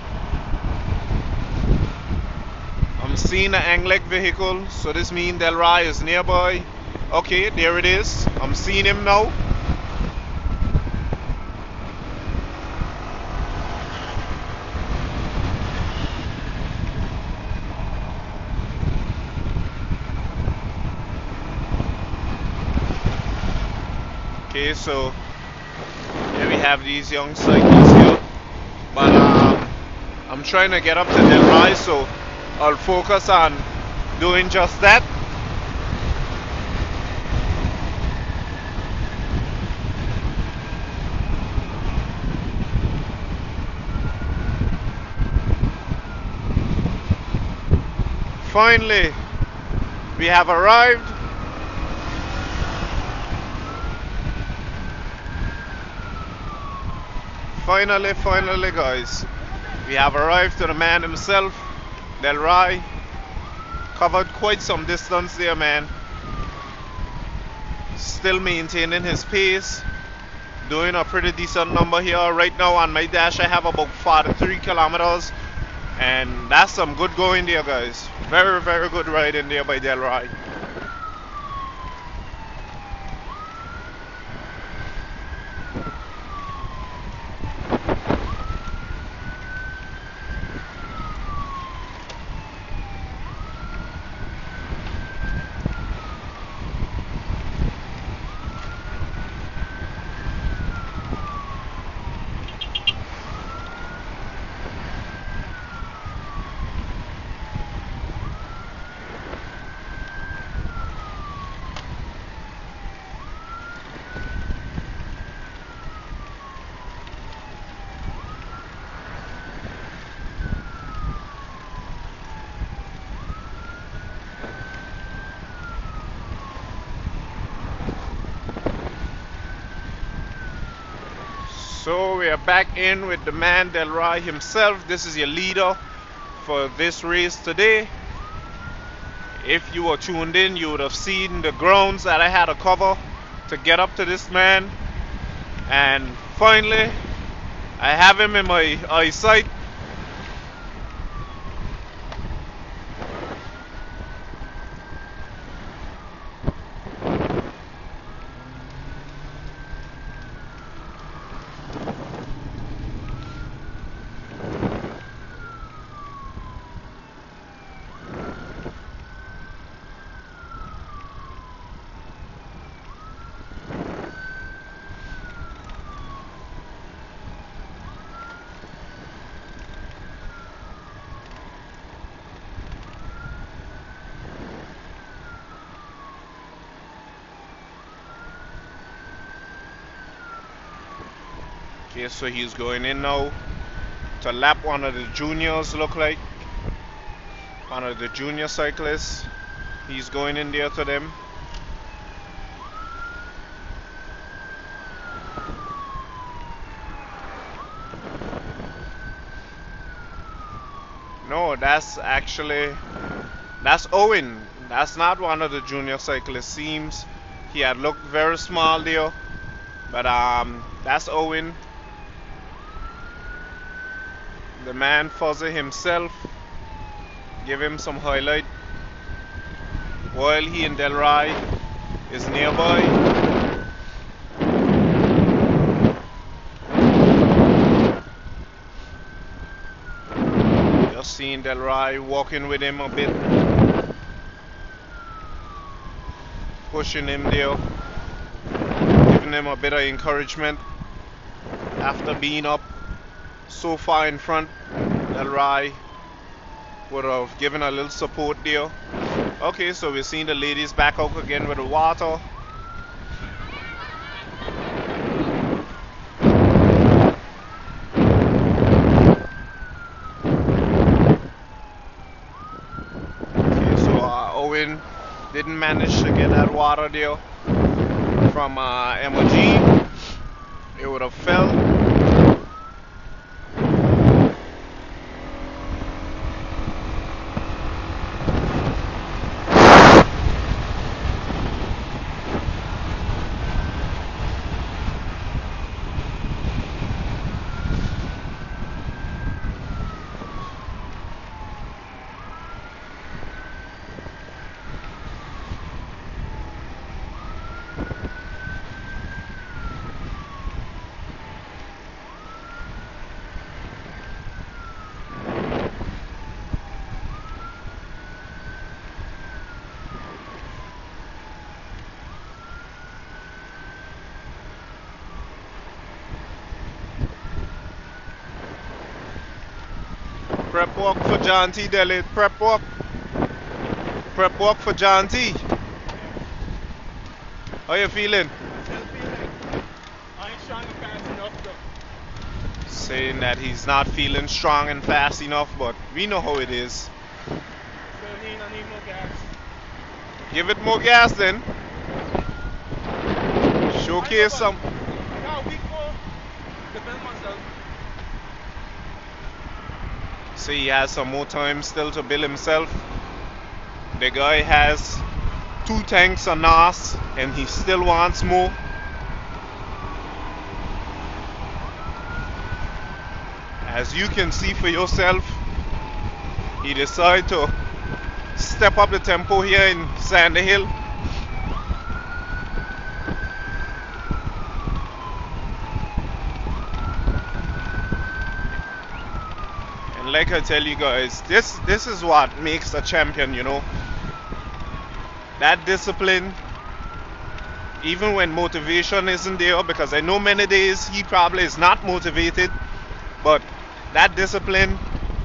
I'm seeing an Anglic vehicle, so this means Delry is nearby. Okay, there it is. I'm seeing him now. Okay, so here we have these young cyclists here, but I'm trying to get up to Delry, so I'll focus on doing just that. Finally, we have arrived. Finally, guys, we have arrived to the man himself, Delry. Covered quite some distance there, man. Still maintaining his pace, doing a pretty decent number here. Right now on my dash, I have about 43 kilometers, and that's some good going there, guys. Very good riding there by Delry. So we are back in with the man Delry himself. This is your leader for this race today. If you were tuned in, you would have seen the grounds that I had to cover to get up to this man. And finally, I have him in my eyesight. Okay, so he's going in now to lap one of the juniors, look like. One of the junior cyclists. He's going in there to them. No, that's Owen. That's not one of the junior cyclists. Seems he had looked very small there. But that's Owen. The man Fuzzy himself. Give him some highlight while he and Delry is nearby. Just seeing Delry walking with him a bit, pushing him there, giving him a bit of encouragement after being up so far in front. Delry would have given a little support there. Okay, so we're seeing the ladies back out again with the water. Okay, so Owen didn't manage to get that water there from MOG. It would have fell. Prep walk for John T. Delly. Prep walk. Prep walk for John T. How you feeling? Still feeling. I ain't strong and fast enough though. Saying that he's not feeling strong and fast enough, but we know how it is. Still I need more gas. Give it more gas then. Showcase some. I got a week more to build myself. See, he has some more time still to build himself. The guy has 2 tanks of NAS and he still wants more. As you can see for yourself, he decided to step up the tempo here in Sandy Hill. And like I tell you guys, this is what makes a champion, you know. That discipline, even when motivation isn't there, because I know many days he probably is not motivated, but that discipline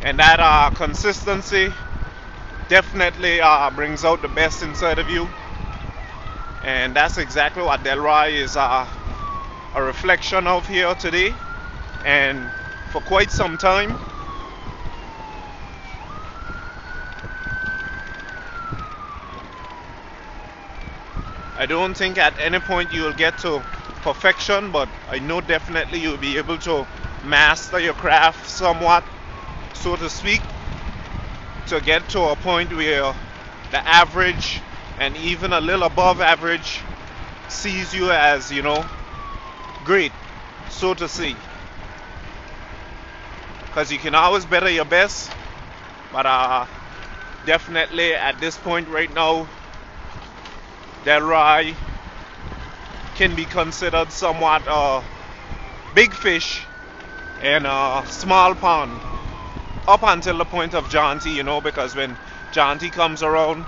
and that consistency definitely brings out the best inside of you. And that's exactly what Delry is a reflection of here today and for quite some time. I don't think at any point you will get to perfection, but I know definitely you'll be able to master your craft somewhat, so to speak, to get to a point where the average and even a little above average sees you as, great, so to say. Because you can always better your best, but definitely at this point right now, Delry can be considered somewhat a big fish in a small pond up until the point of Jaunty, because when Jaunty comes around,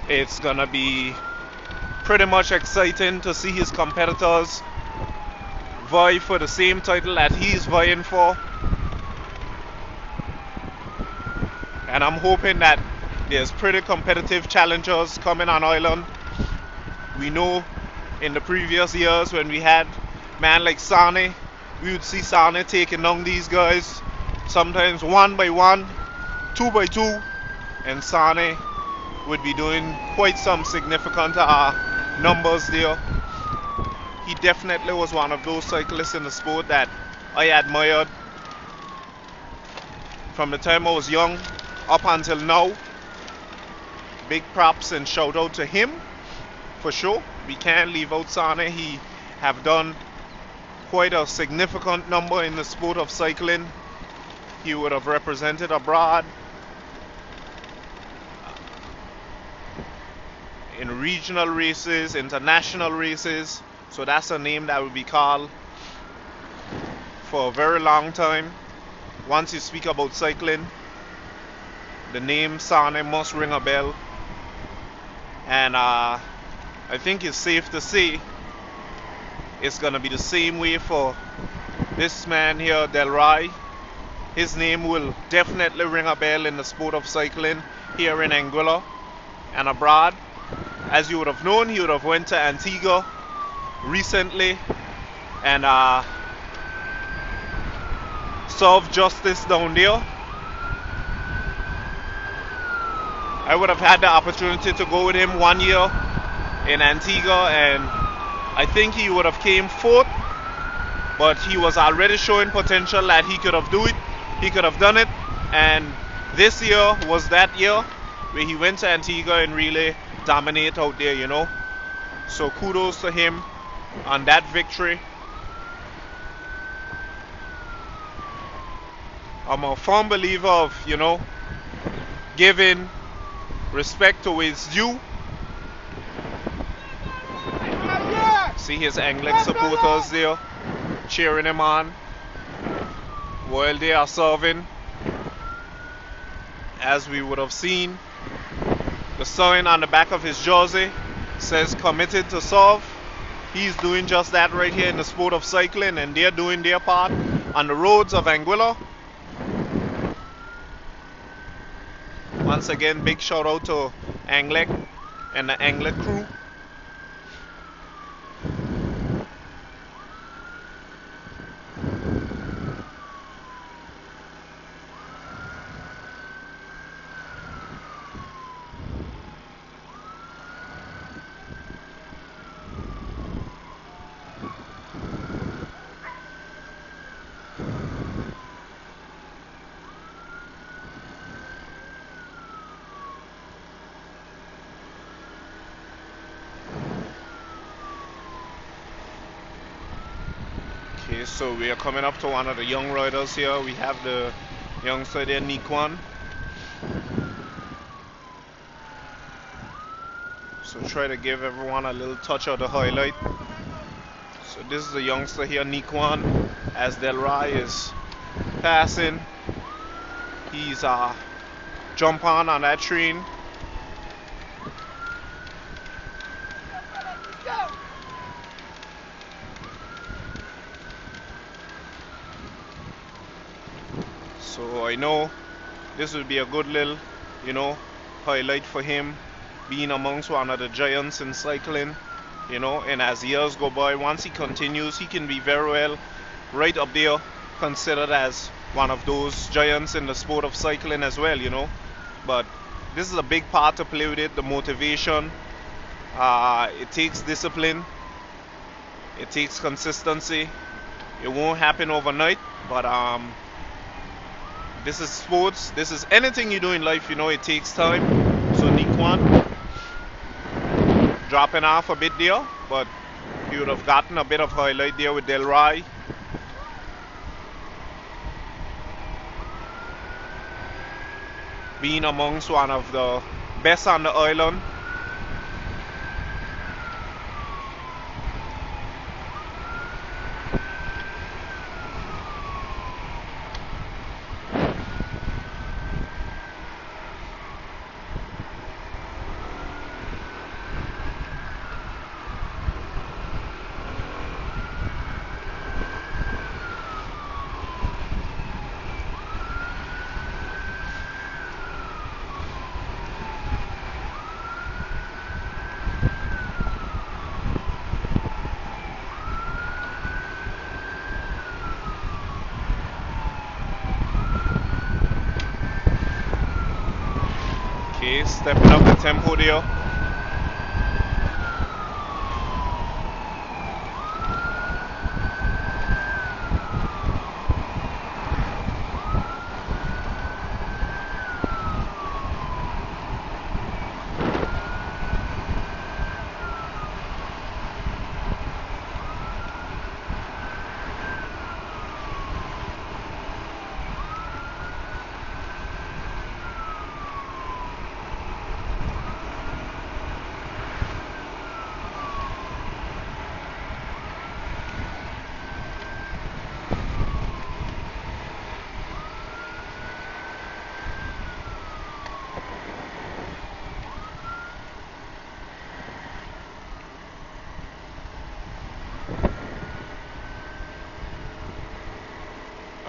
it's gonna be pretty much exciting to see his competitors vie for the same title that he's vying for. And I'm hoping that there's pretty competitive challengers coming on island. We know in the previous years when we had man like Sane, we would see Sane taking down these guys, sometimes 1 by 1, 2 by 2, and Sane would be doing quite some significant numbers there. He definitely was one of those cyclists in the sport that I admired from the time I was young up until now. Big props and shout out to him for sure. We can't leave out Sane. He have done quite a significant number in the sport of cycling. He would have represented abroad in regional races, international races, so that's a name that will be called for a very long time. Once you speak about cycling, the name Sane must ring a bell, and I think it's safe to say it's gonna be the same way for this man here, Delry. His name will definitely ring a bell in the sport of cycling here in Anguilla and abroad. As you would have known, he would have went to Antigua recently and served justice down there. I would have had the opportunity to go with him 1 year in Antigua, and I think he would have came fourth, but he was already showing potential that he could have done it, and this year was that year where he went to Antigua and really dominate out there, So kudos to him on that victory. I'm a firm believer of, giving respect to his due. See his Anglic supporters there cheering him on while they are serving. As we would have seen, the sign on the back of his jersey says committed to serve. He's doing just that right here in the sport of cycling, and they're doing their part on the roads of Anguilla. Once again, big shout out to Anglic and the Anglic crew. Okay, so we are coming up to one of the young riders here. We have the youngster there, Nikwan. So try to give everyone a little touch of the highlight. So this is the youngster here, Nikwan, as Delry is passing. He's jump on that train. So I know this would be a good little, highlight for him, being amongst one of the giants in cycling, and as years go by, once he continues, he can be very well right up there, considered as one of those giants in the sport of cycling as well, But this is a big part to play with it, the motivation. It takes discipline. It takes consistency. It won't happen overnight, but this is sports. This is anything you do in life. You know, it takes time. So Nikwan dropping off a bit there, but he would have gotten a bit of highlight there with Delry. Being amongst one of the best on the island. Okay, stepping up the tempo there.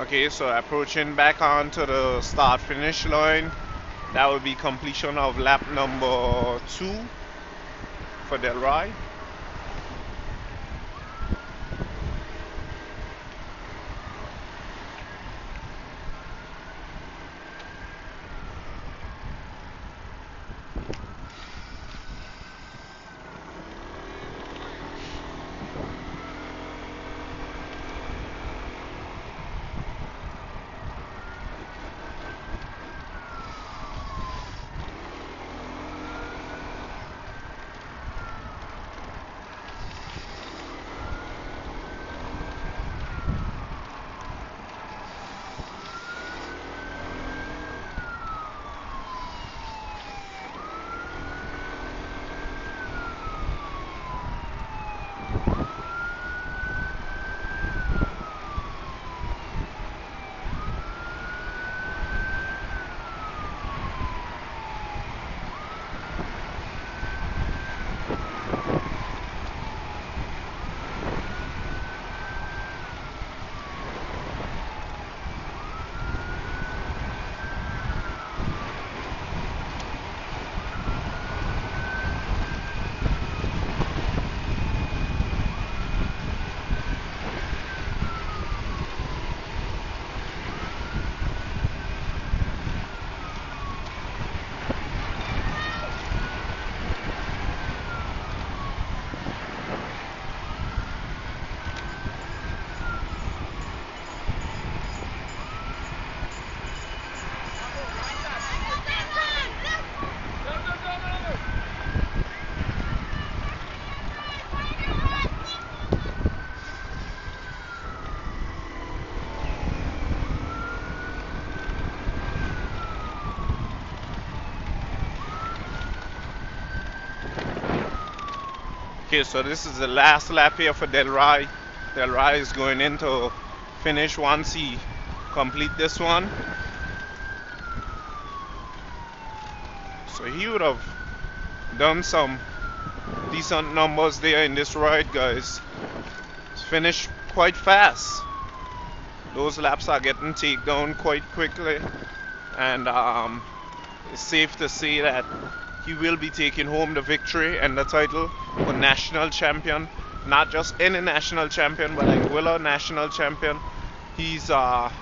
Okay, so approaching back onto the start finish line. That would be completion of lap number 2 for Delry. Okay, so this is the last lap here for Delry. Delry is going in to finish once he complete this one. So he would have done some decent numbers there in this ride, guys. It's finished quite fast. Those laps are getting taken down quite quickly, and it's safe to say that he will be taking home the victory and the title for national champion. Not just any national champion, but Anguilla national champion. He's gonna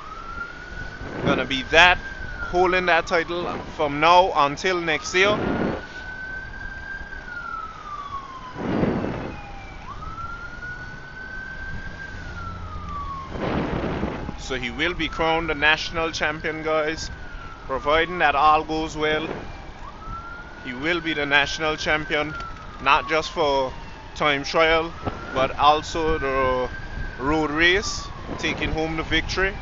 be that, holding that title from now until next year. So he will be crowned the national champion, guys. Providing that all goes well, he will be the national champion, not just for time trial, but also the road race, taking home the victory.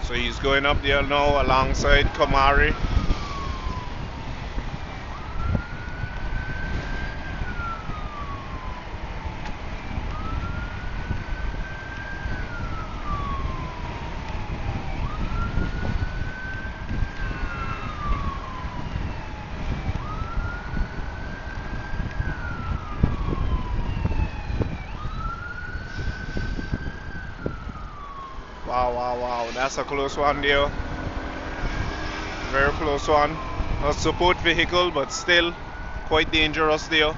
So he's going up there now alongside Kamari. Wow, that's a close one there. Very close one. A support vehicle, but still quite dangerous there.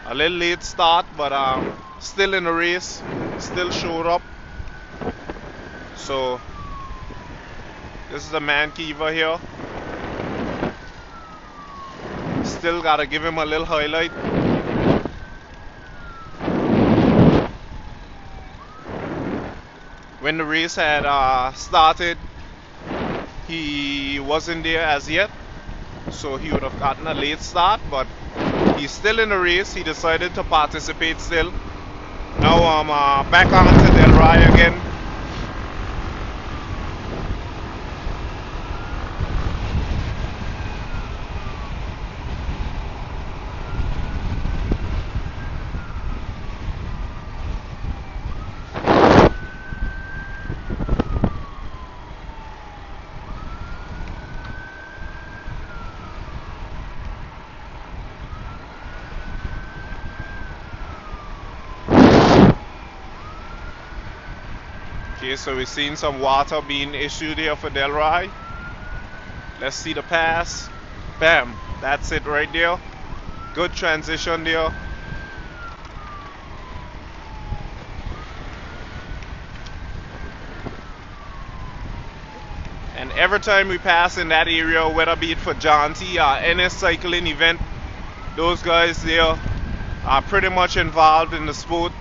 A little late start, but still in the race, still showed up. So this is the man Kiva here. Still gotta give him a little highlight. When the race had started, he wasn't there as yet, so he would have gotten a late start, but he's still in the race. He decided to participate still. Now I'm back on to Delry again. Okay, so we're seeing some water being issued here for Delry. Let's see the pass. Bam, that's it right there. Good transition there. And every time we pass in that area, whether be it for Jaunty or any cycling event, those guys there are pretty much involved in the sport,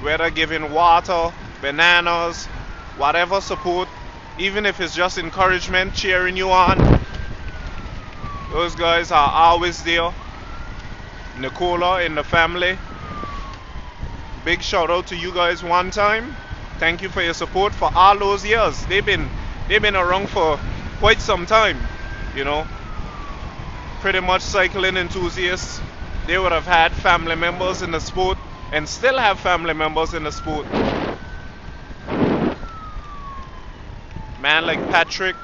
whether giving water, bananas, whatever support, even if it's just encouragement, cheering you on. Those guys are always there. Nicola and the family, big shout out to you guys one time. Thank you for your support for all those years. They've been around for quite some time, you know. Pretty much cycling enthusiasts. They would have had family members in the sport and still have family members in the sport. Man like Patrick,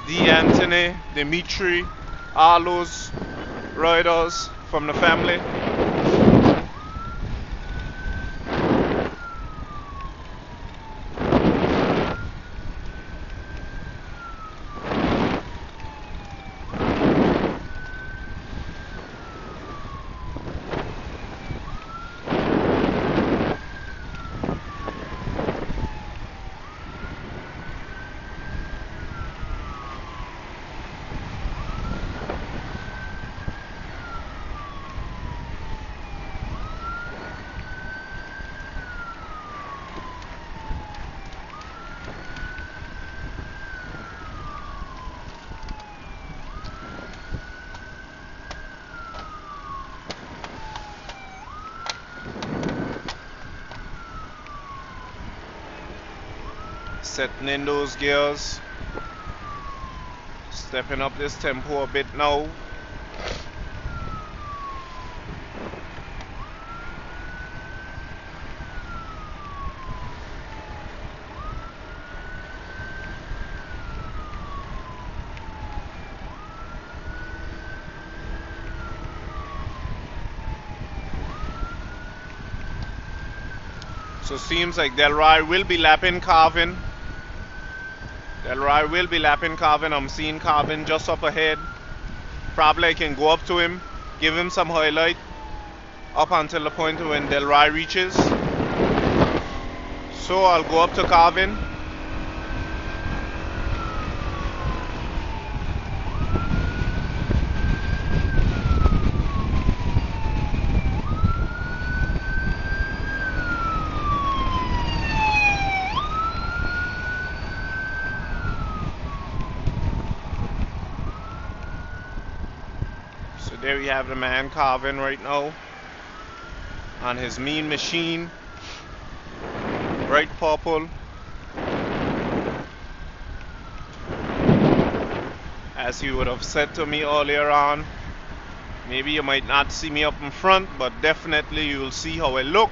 Anthony, Dimitri, all those riders from the family. Setting in those gears, stepping up this tempo a bit now. So seems like Delry will be lapping Carvin. Delry will be lapping Carvin. I'm seeing Carvin just up ahead. Probably I can go up to him, give him some highlight up until the point when Delry reaches. So I'll go up to Carvin. So there we have the man Carvin right now on his mean machine, bright purple. As he would have said to me earlier on, maybe you might not see me up in front, but definitely you will see how I look.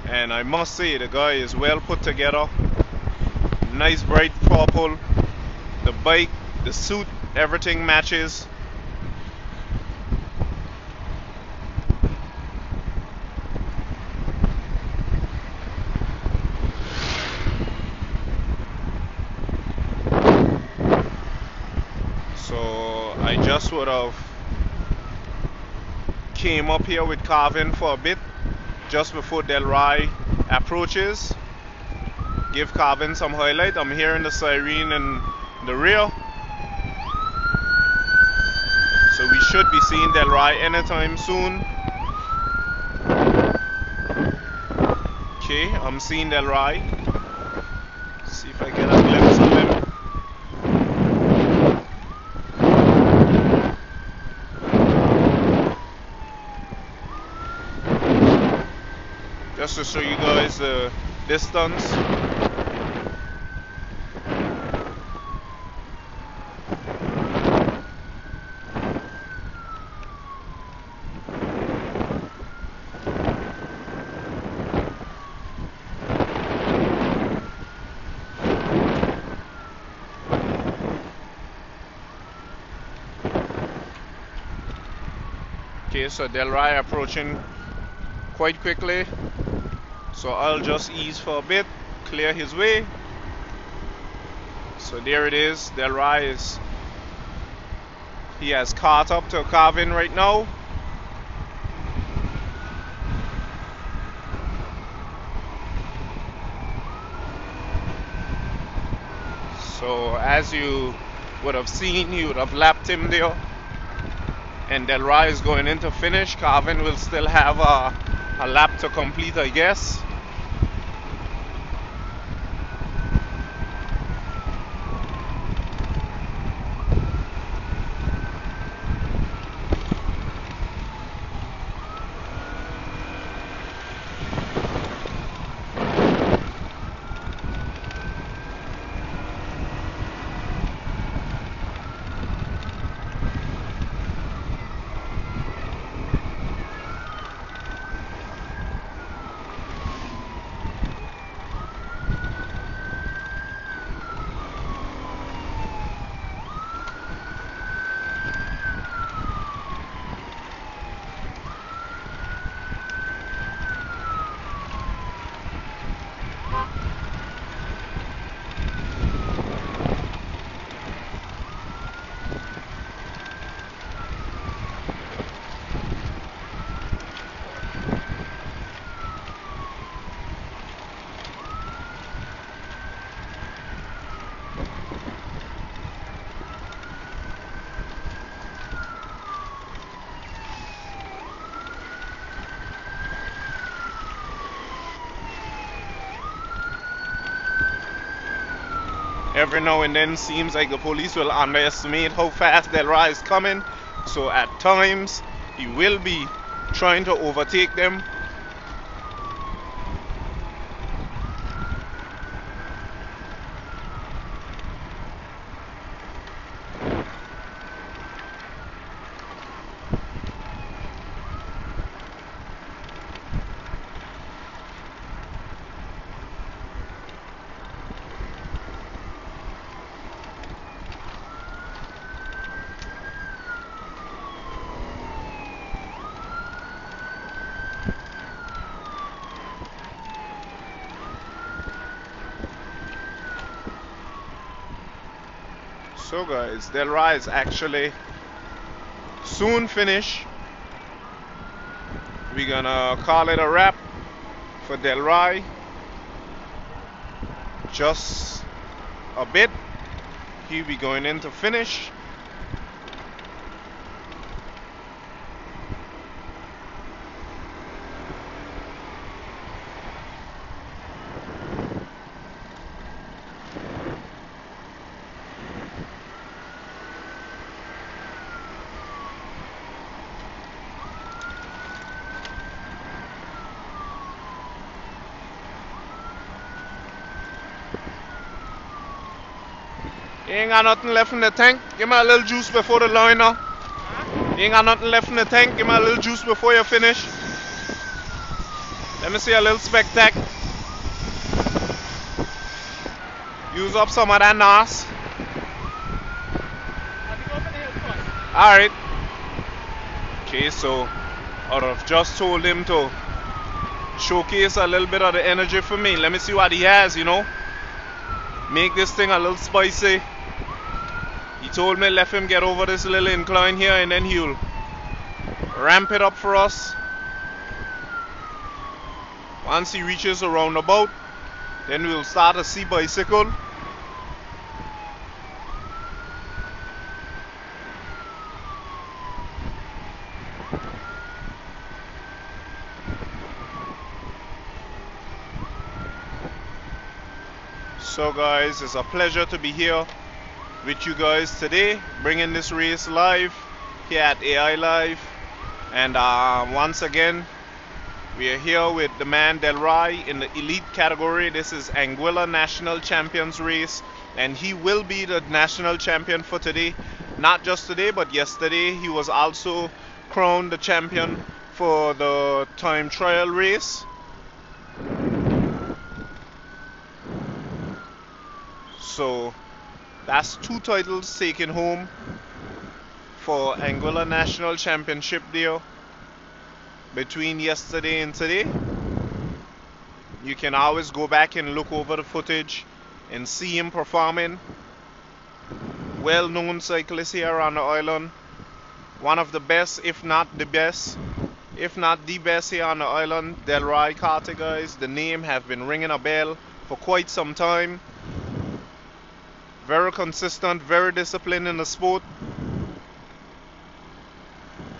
And I must say, the guy is well put together. Nice bright purple. The bike, the suit, everything matches. So I just would have came up here with Carvin for a bit just before Delry approaches. Give Carvin some highlight. I'm hearing the siren in the rear. So we should be seeing Delry anytime soon. Okay, I'm seeing Delry. See if I get a glimpse of him. Just to show you guys the distance. Okay, so Delry approaching quite quickly. So I'll just ease for a bit, clear his way. So there it is. Delry he has caught up to Carvin right now. So as you would have seen, you would have lapped him there. And Delry is going in to finish. Carvin will still have a lap to complete, I guess. Every now and then seems like the police will underestimate how fast Delry is coming. So at times he will be trying to overtake them. So guys, Delry is actually soon finish. We're gonna call it a wrap for Delry. Just a bit. He'll be going in to finish. You ain't got nothing left in the tank. Give me a little juice before the line now. You ain't got nothing left in the tank. Give me a little juice before you finish. Let me see a little spectac. Use up some of that NAS. Alright. Okay, so I've just told him to showcase a little bit of the energy for me. Let me see what he has, you know. Make this thing a little spicy. He told me let him get over this little incline here and then he'll ramp it up for us. Once he reaches a roundabout, then we'll start a sea bicycle. So guys, it's a pleasure to be here with you guys today, bringing this race live here at AI Live. And once again, we are here with the man Delry in the elite category. This is Anguilla National Champions race, and he will be the national champion for today. Not just today, but yesterday he was also crowned the champion for the time trial race. So that's 2 titles taken home for Anguilla National Championship there between yesterday and today. You can always go back and look over the footage and see him performing. Well-known cyclist here on the island. One of the best, if not the best, if not the best here on the island. Delry Carter, guys. The name have been ringing a bell for quite some time. Very consistent, very disciplined in the sport.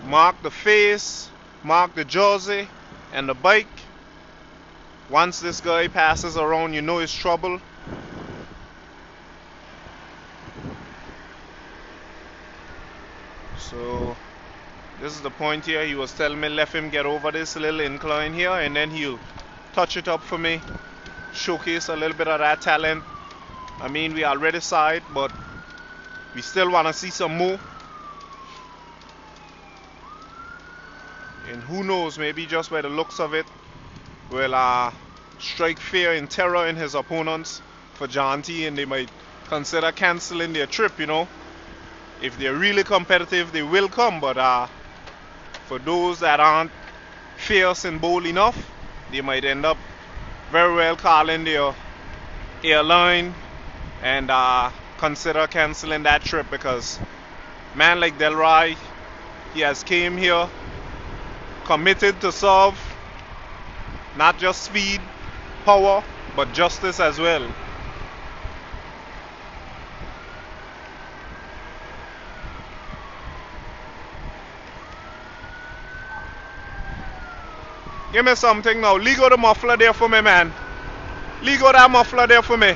Mark the face, mark the jersey and the bike. Once this guy passes around, you know it's trouble. So this is the point here. He was telling me let him get over this little incline here and then he'll touch it up for me, showcase a little bit of that talent. I mean, we already saw it, but we still want to see some more. And who knows, maybe just by the looks of it, will strike fear and terror in his opponents for jaunty, and they might consider cancelling their trip, you know. If they're really competitive, they will come, but for those that aren't fierce and bold enough, they might end up very well calling their airline and consider canceling that trip, because man like Delry, he has came here committed to serve not just speed, power, but justice as well. Give me something now. Leave out the muffler there for me, man. Leave out that muffler there for me.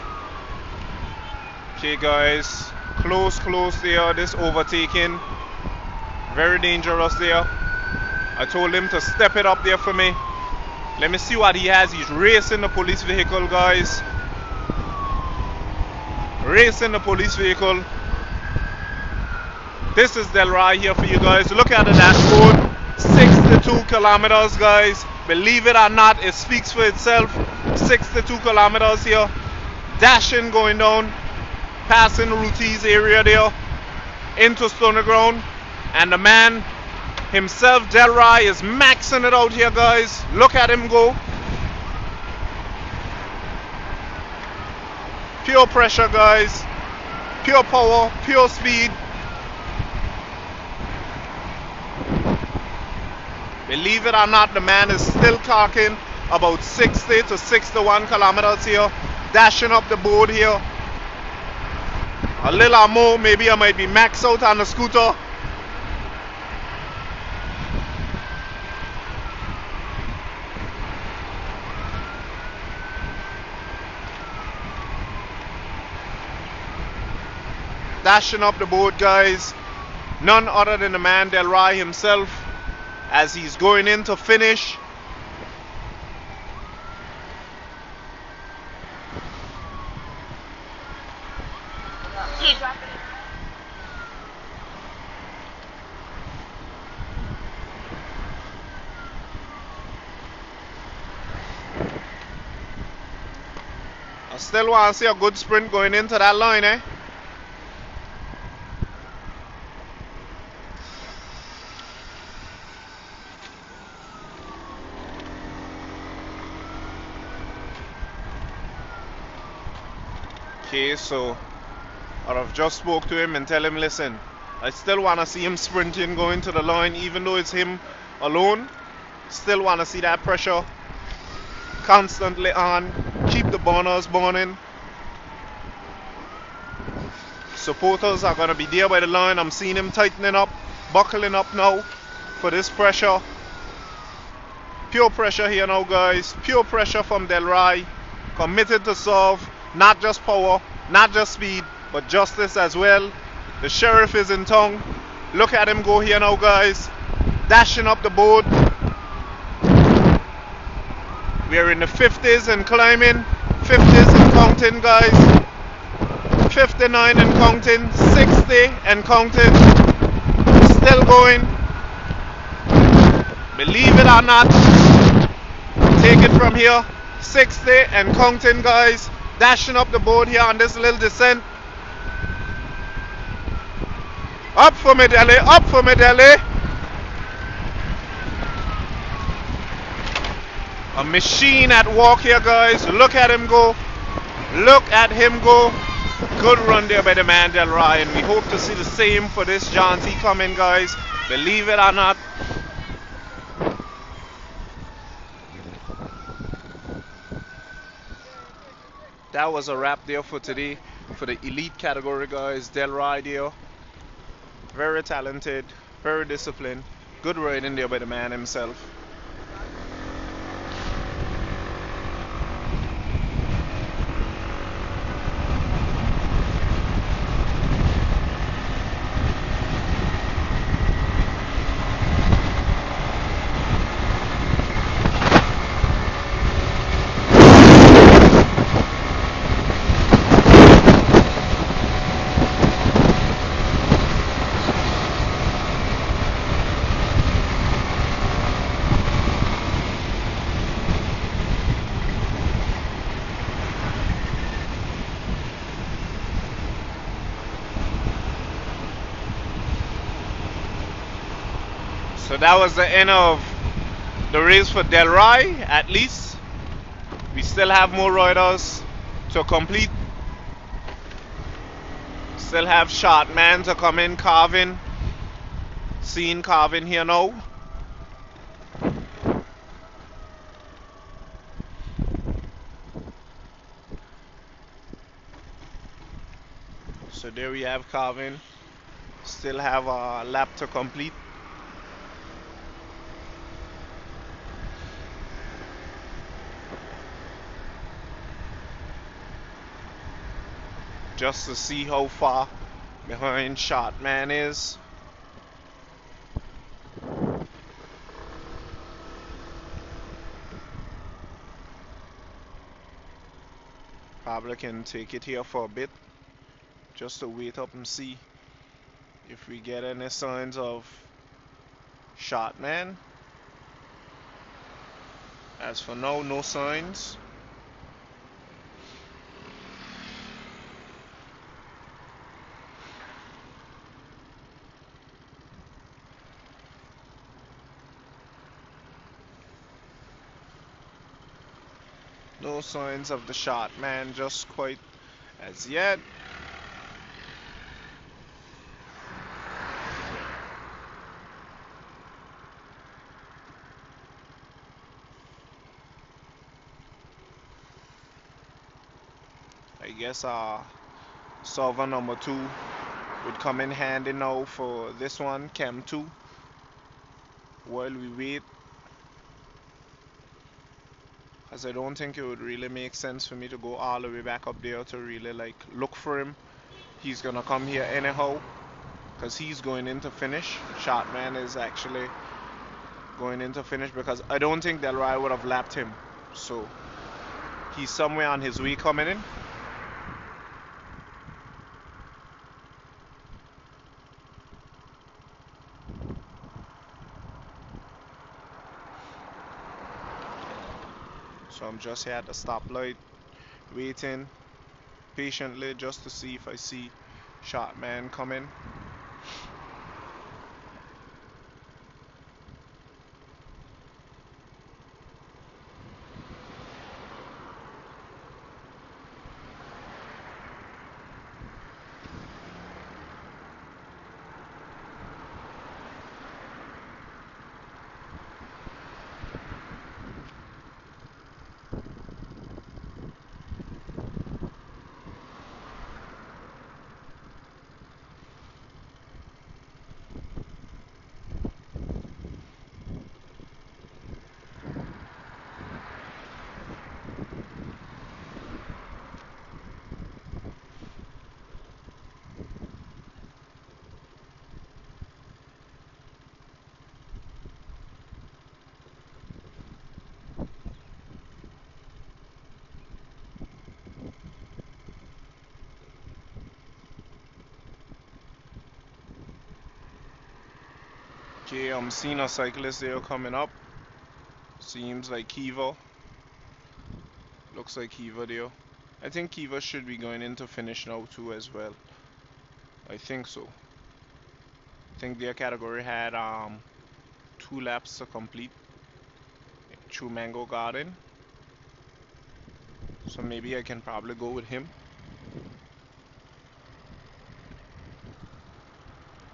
Okay guys, close there, this overtaking, very dangerous there. I told him to step it up there for me. Let me see what he has. He's racing the police vehicle, guys. Racing the police vehicle. This is Delry here for you guys. Look at the dashboard. 62 kilometers, guys. Believe it or not, it speaks for itself. 62 kilometers here. Dashing going down, passing Rooties area there into Stony Ground, and the man himself, Delry, is maxing it out here, guys. Look at him go. Pure pressure, guys. Pure power, pure speed. Believe it or not, the man is still talking about 60 to 61 kilometers here, dashing up the board here. A little more, maybe I might be maxed out on the scooter. Dashing up the board, guys. None other than the man Delry himself, as he's going in to finish. I still want to see a good sprint going into that line, eh? Okay, so I've just spoke to him and tell him, listen, I still want to see him sprinting going to the line, even though it's him alone. Still want to see that pressure constantly on. Keep the burners burning. Supporters are going to be there by the line. I'm seeing him tightening up, buckling up now for this pressure. Pure pressure here now, guys. Pure pressure from Delry. Committed to serve. Not just power, not just speed, but justice as well. The sheriff is in town. Look at him go here now, guys. Dashing up the board. We're in the 50s and climbing. 50s and counting, guys. 59 and counting. 60 and counting. Still going. Believe it or not. Take it from here. 60 and counting, guys. Dashing up the board here on this little descent. Up for me, Delry. Up for me, Delry. A machine at work here, guys. Look at him go. Look at him go. Good run there by the man Delry, and we hope to see the same for this Jaunty coming, guys. Believe it or not. That was a wrap there for today for the elite category, guys. Delry there. Very talented, very disciplined. Good riding there by the man himself. So that was the end of the race for Delry, at least. We still have more riders to complete. Still have Shotman to come in carving. Seeing carving here now. So there we have carving. Still have a lap to complete. Just to see how far behind Shotman is. Probably can take it here for a bit, just to wait up and see if we get any signs of Shotman. As for now, no signs. No signs of the Shotman just quite as yet. I guess solver number 2 would come in handy now for this one, Chem 2. While we wait, as I don't think it would really make sense for me to go all the way back up there to really like look for him. He's gonna come here anyhow, because he's going in to finish. Shotman is actually going in to finish because I don't think Delry would have lapped him. So he's somewhere on his way coming in. So I'm just here at the stoplight, waiting patiently just to see if I see Shotman coming. Okay, I'm seeing a cyclist there coming up. Seems like Kiva. Looks like Kiva there. I think Kiva should be going into finish now too as well. I think so. I think their category had 2 laps to complete through Mango Garden. So maybe I can probably go with him.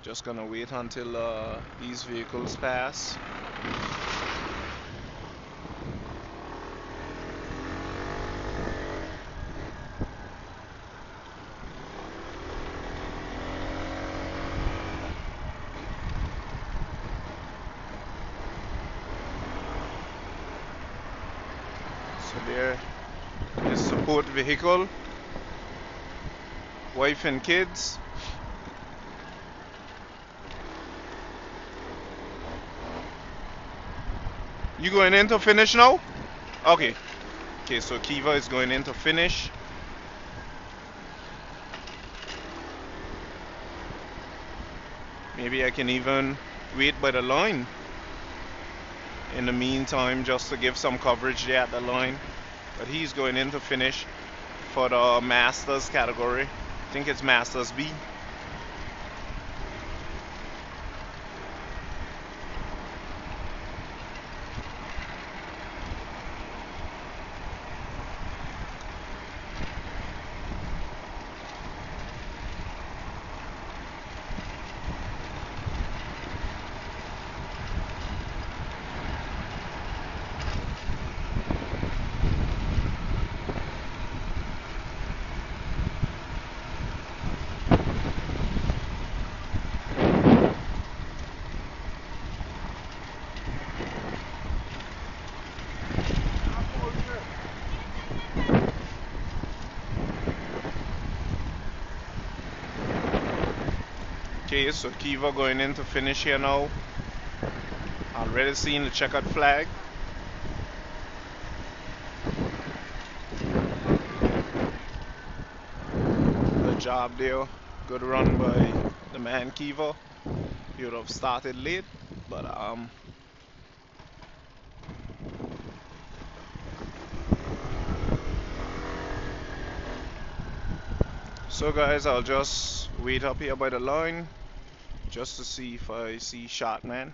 Just gonna wait until these vehicles pass. So there is support vehicle, wife and kids. You going in to finish now? Okay. Okay, so Kiva is going in to finish. Maybe I can even wait by the line in the meantime just to give some coverage there at the line. But he's going in to finish for the Masters category. I think it's Masters B. Okay, so Kiva going in to finish here now. Already seeing the checkered flag. Good job there. Good run by the man Kiva. He would have started late, but so guys, I'll just wait up here by the line just to see if I see Shotman.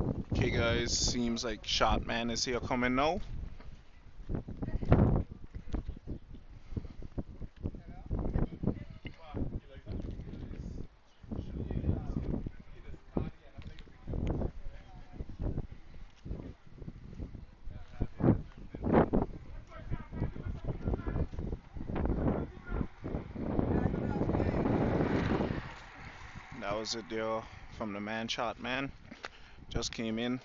Okay, guys, seems like Shot Man is here coming now. That was it there from the man Shot Man. Just came in.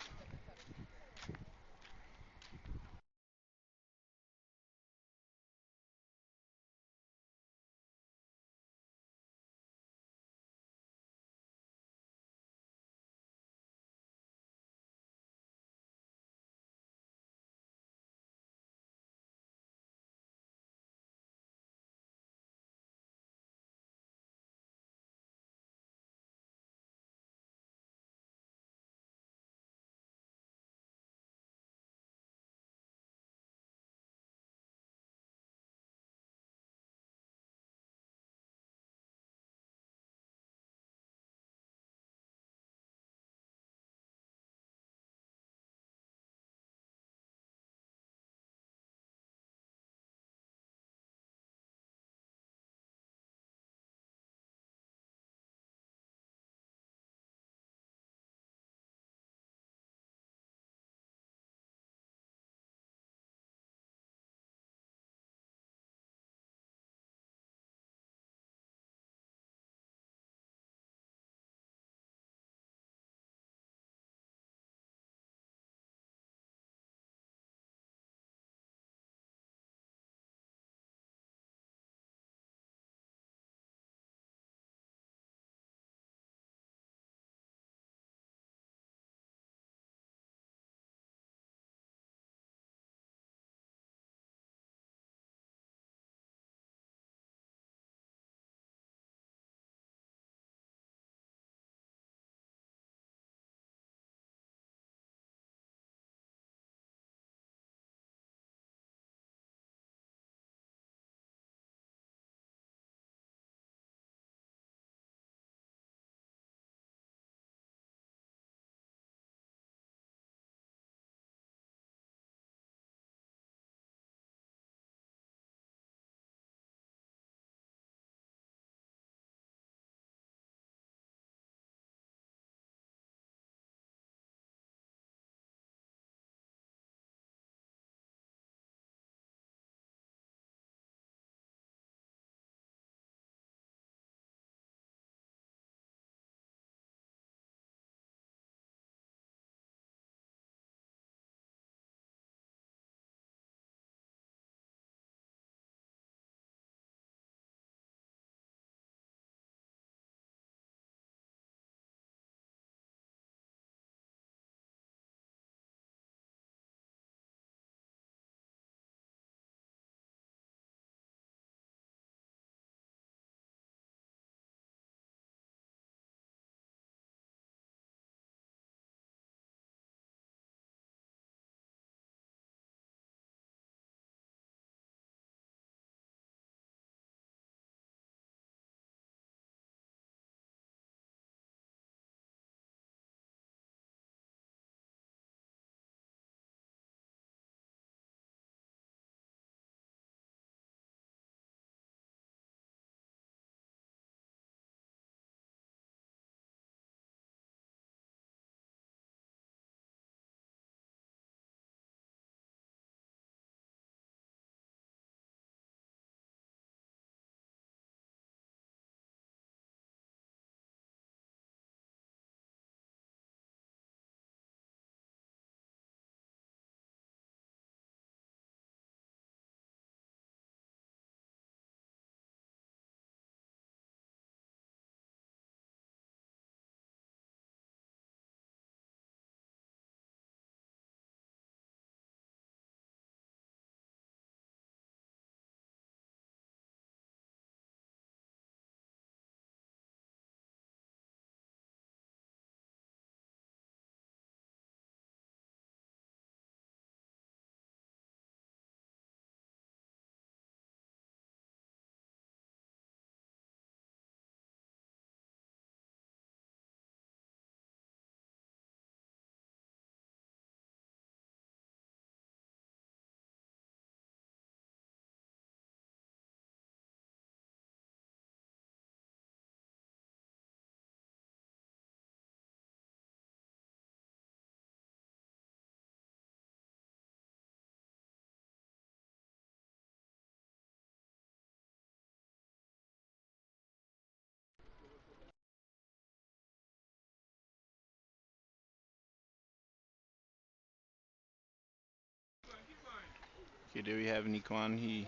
Okay, there we have Nikon. He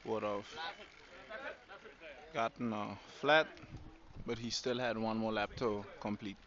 would have gotten a flat, but he still had one more lap to complete.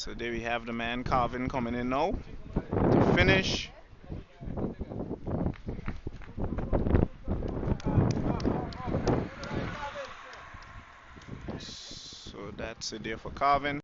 So there we have the man carving coming in now to finish. So that's it there for carving.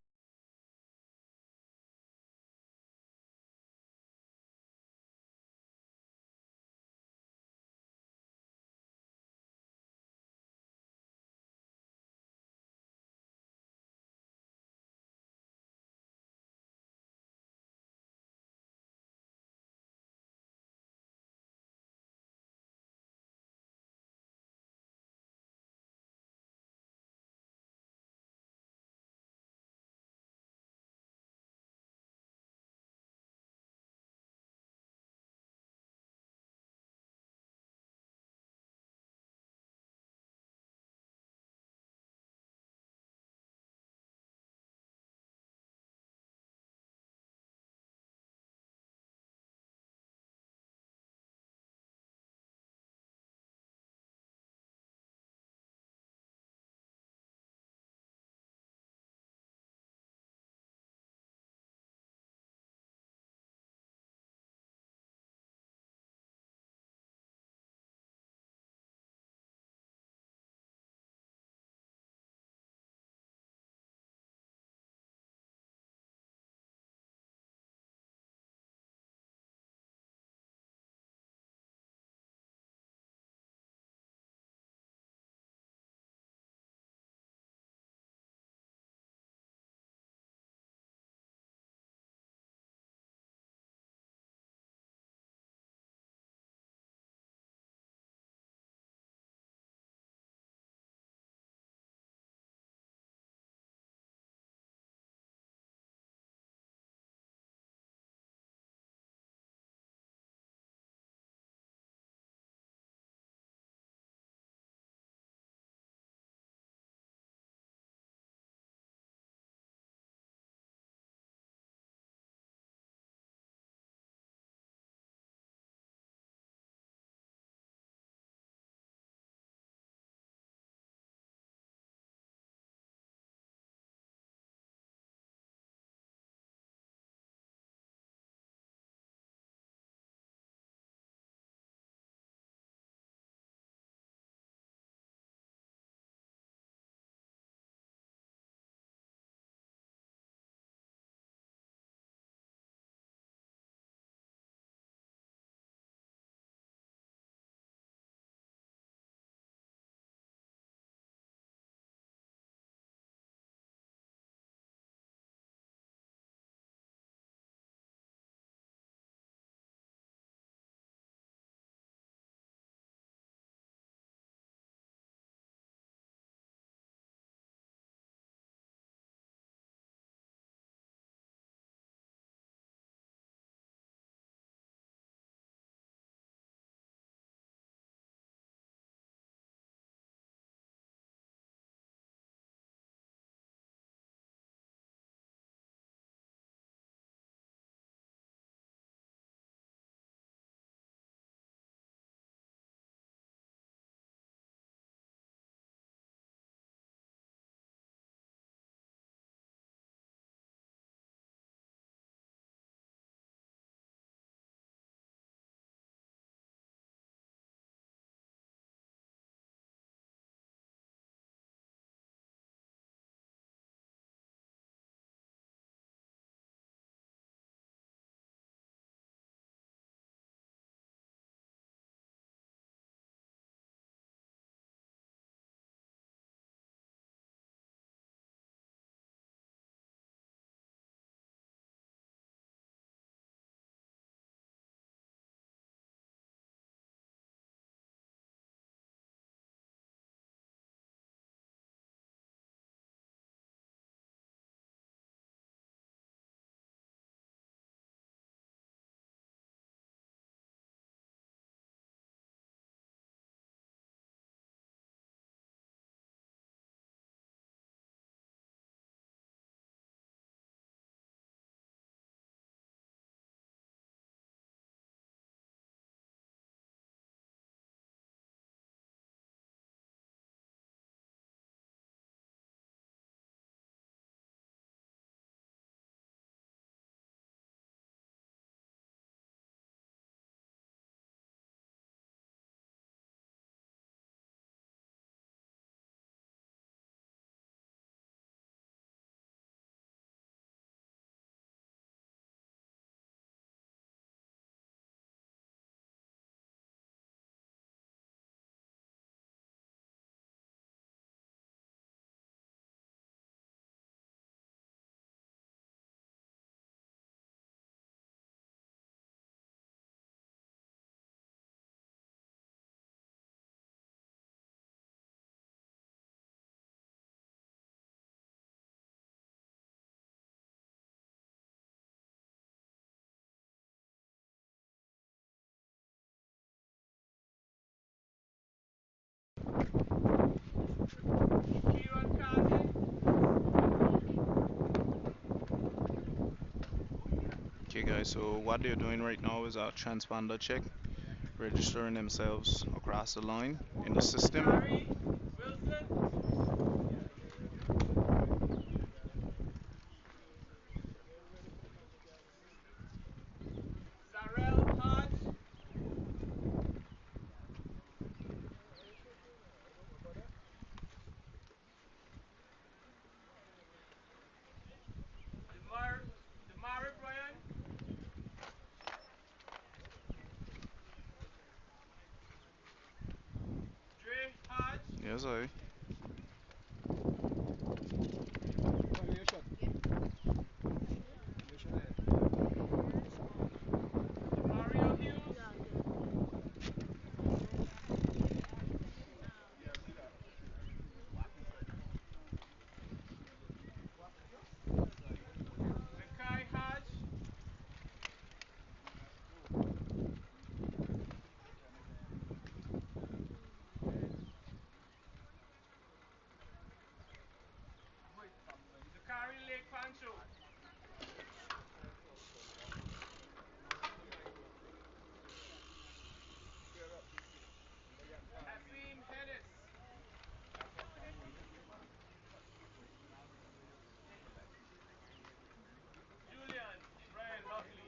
Kieran Carton. Okay, guys, so what they're doing right now is a transponder check, registering themselves across the line in the system. Gary Wilson. Zarel Hodge. Demari Bryan. Dre Hodge. Yes, I. Mario Hughes. Mackay Hodge. Zakari Lake Pancho. Asim Hennis. Julian Brian Buckley.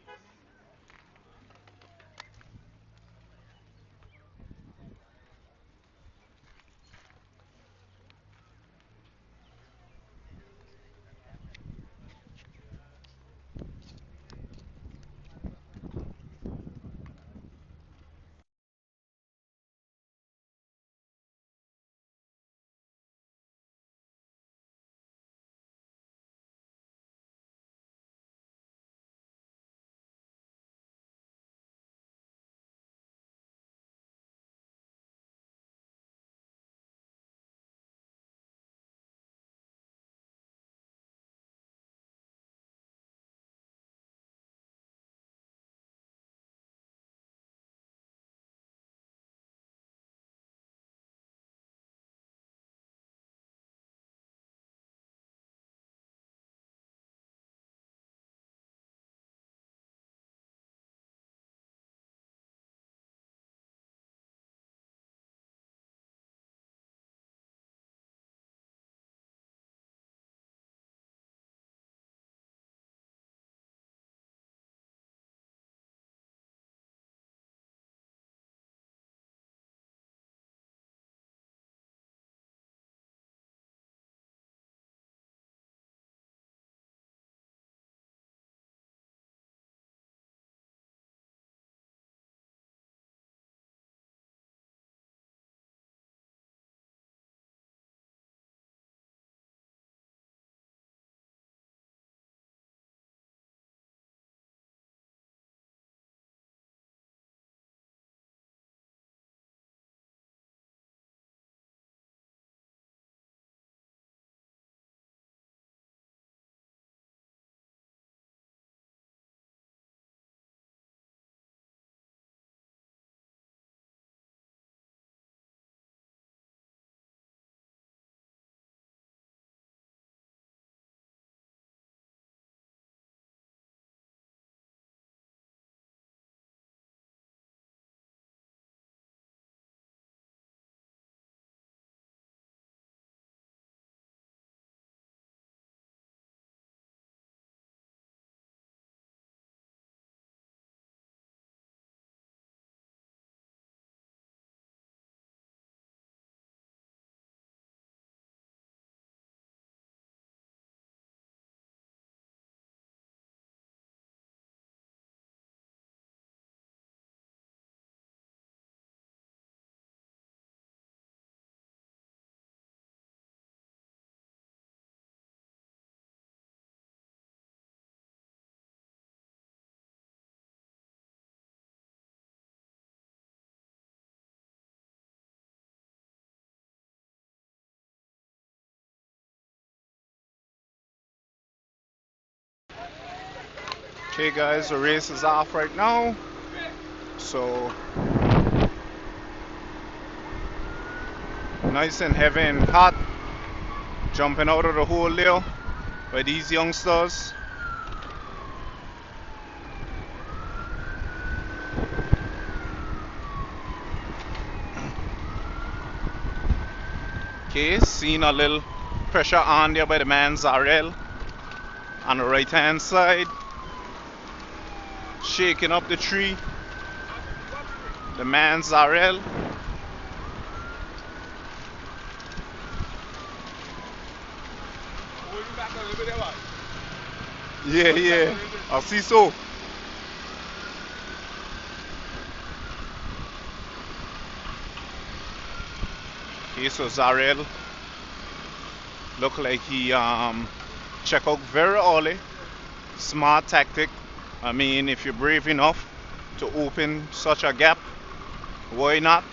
Okay, guys, the race is off right now. So Nice and heavy and hot. Jumping out of the hole there by these youngsters. Okay, seeing a little pressure on there by the man Zarel on the right hand side. Shaking up the tree. The man Zarel. Yeah, yeah. I see so. Okay, so Zarel look like he check out very early. Smart tactic. I mean, if you're brave enough to open such a gap, why not?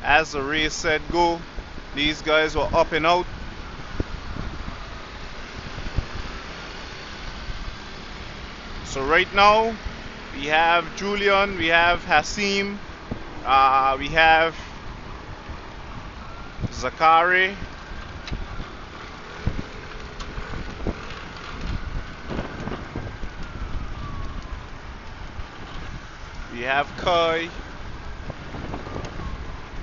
As the race said go, these guys were up and out. So right now, we have Julian, we have Hasim, we have Zakari, we have Kai,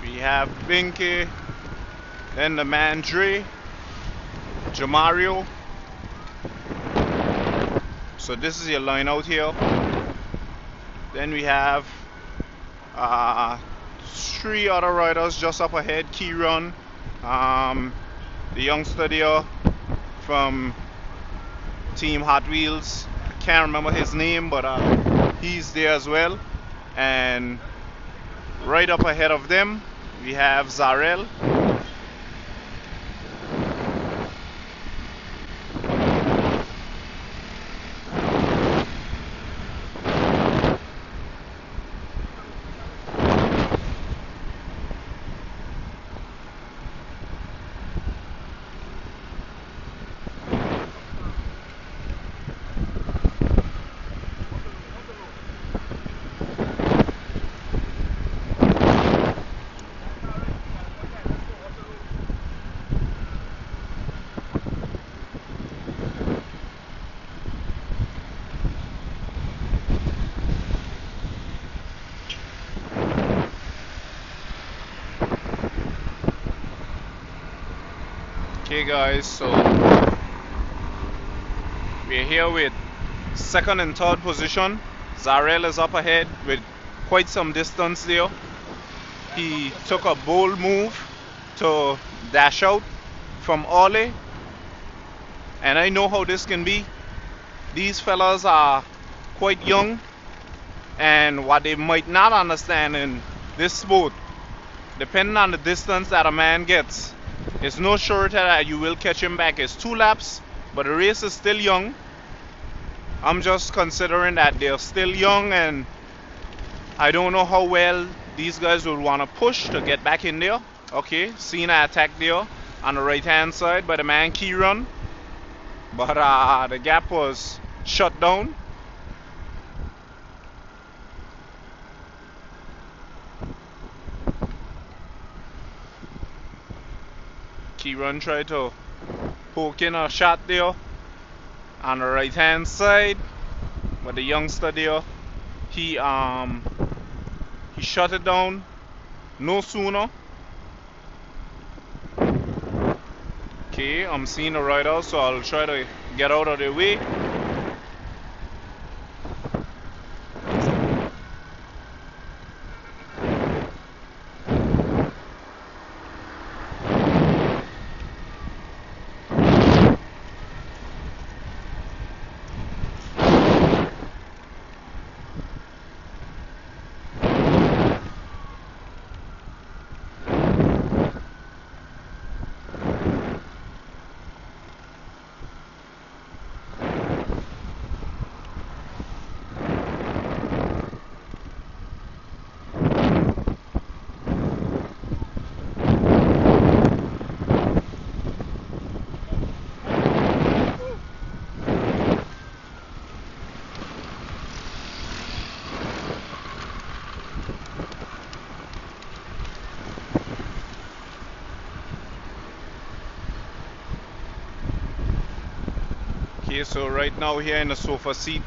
we have Binky, then the man Dre, Jamario. So this is your line out here. Then we have three other riders just up ahead. Kieran, the youngster there from Team Hot Wheels. I can't remember his name, but he's there as well. And right up ahead of them, we have Zarel. Okay guys, so we're here with second and third position. Zarel is up ahead with quite some distance there. He took a bold move to dash out from Ollie, and I know how this can be. These fellas are quite young, and what they might not understand in this sport, depending on the distance that a man gets, it's no surety that you will catch him back. It's 2 laps, but the race is still young. I'm just considering that they're still young, and I don't know how well these guys will want to push to get back in there. Okay, seeing an attack there on the right hand side by the man Kieran, but the gap was shut down. Kieran tried to poke in a shot there on the right hand side, but the youngster there, he shut it down no sooner. Okay, I'm seeing the rider, so I'll try to get out of the way. Okay, so right now here in the sofa seat,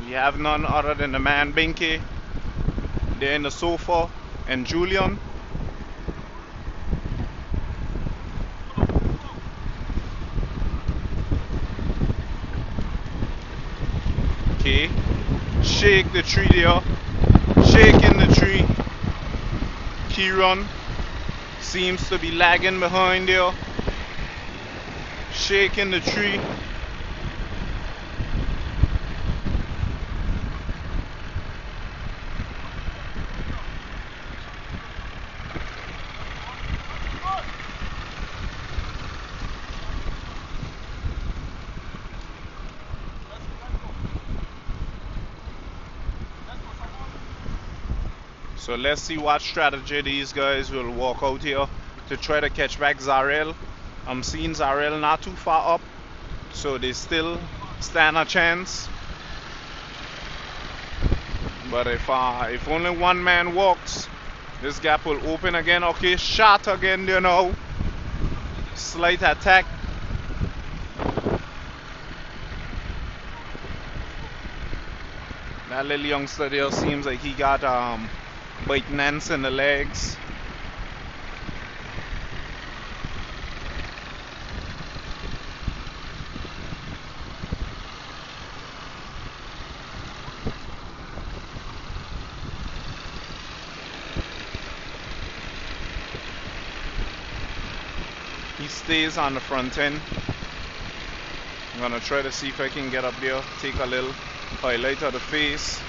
we have none other than the man Binky. They're in the sofa, and Julian. Okay, shake the tree there, shaking the tree. Kieran seems to be lagging behind there, shaking the tree. So let's see what strategy these guys will walk out here to try to catch back Zarel. I'm seeing Zarel not too far up, so they still stand a chance. But if only one man walks, this gap will open again. Okay, shot again, you know. Slight attack. That little youngster there seems like he got bite Nance in the legs. He stays on the front end. I'm gonna try to see if I can get up there, take a little highlight of the face.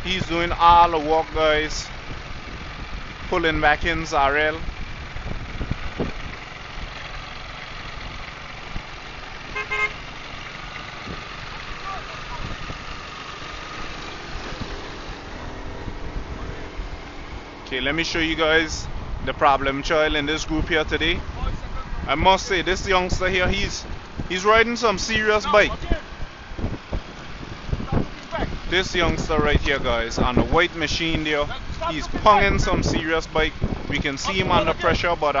He's doing all the work, guys. Pulling back in Zarel. Okay, let me show you guys the problem child in this group here today. I must say, this youngster here, he's riding some serious bike. This youngster right here, guys, on the white machine there, he's ponging some serious bike. We can see him under pressure, but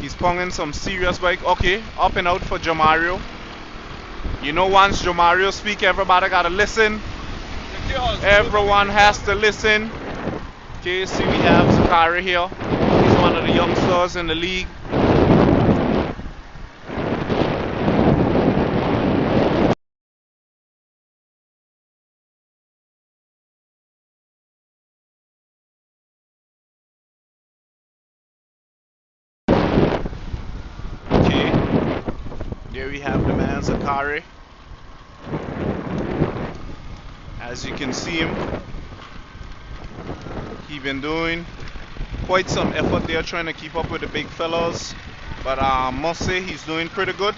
he's ponging some serious bike. Okay, up and out for Jamario. You know, once Jamario speak, everybody gotta listen. Everyone has to listen. Okay, see we have Zakari here. He's one of the youngsters in the league. Okay, there we have the man Zakari. As you can see him, he been doing quite some effort there trying to keep up with the big fellas, but I must say he's doing pretty good.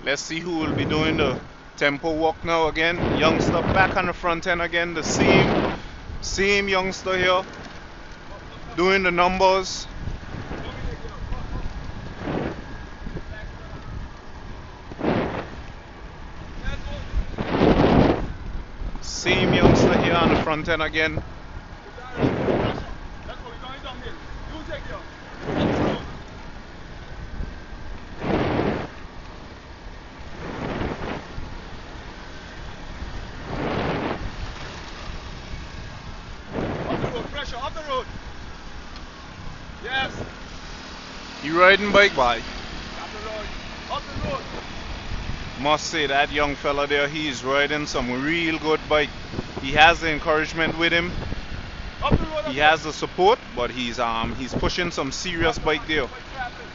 Let's see who will be doing the tempo walk now again. Youngster back on the front end again. The same youngster here doing the numbers. Same youngster here on the front end again. Up the road. Yes. He riding bike by. Up the road. Up the road. Must say that young fella there, he's riding some real good bike. He has the encouragement with him. Up the road. He has the support, but he's pushing some serious bike there.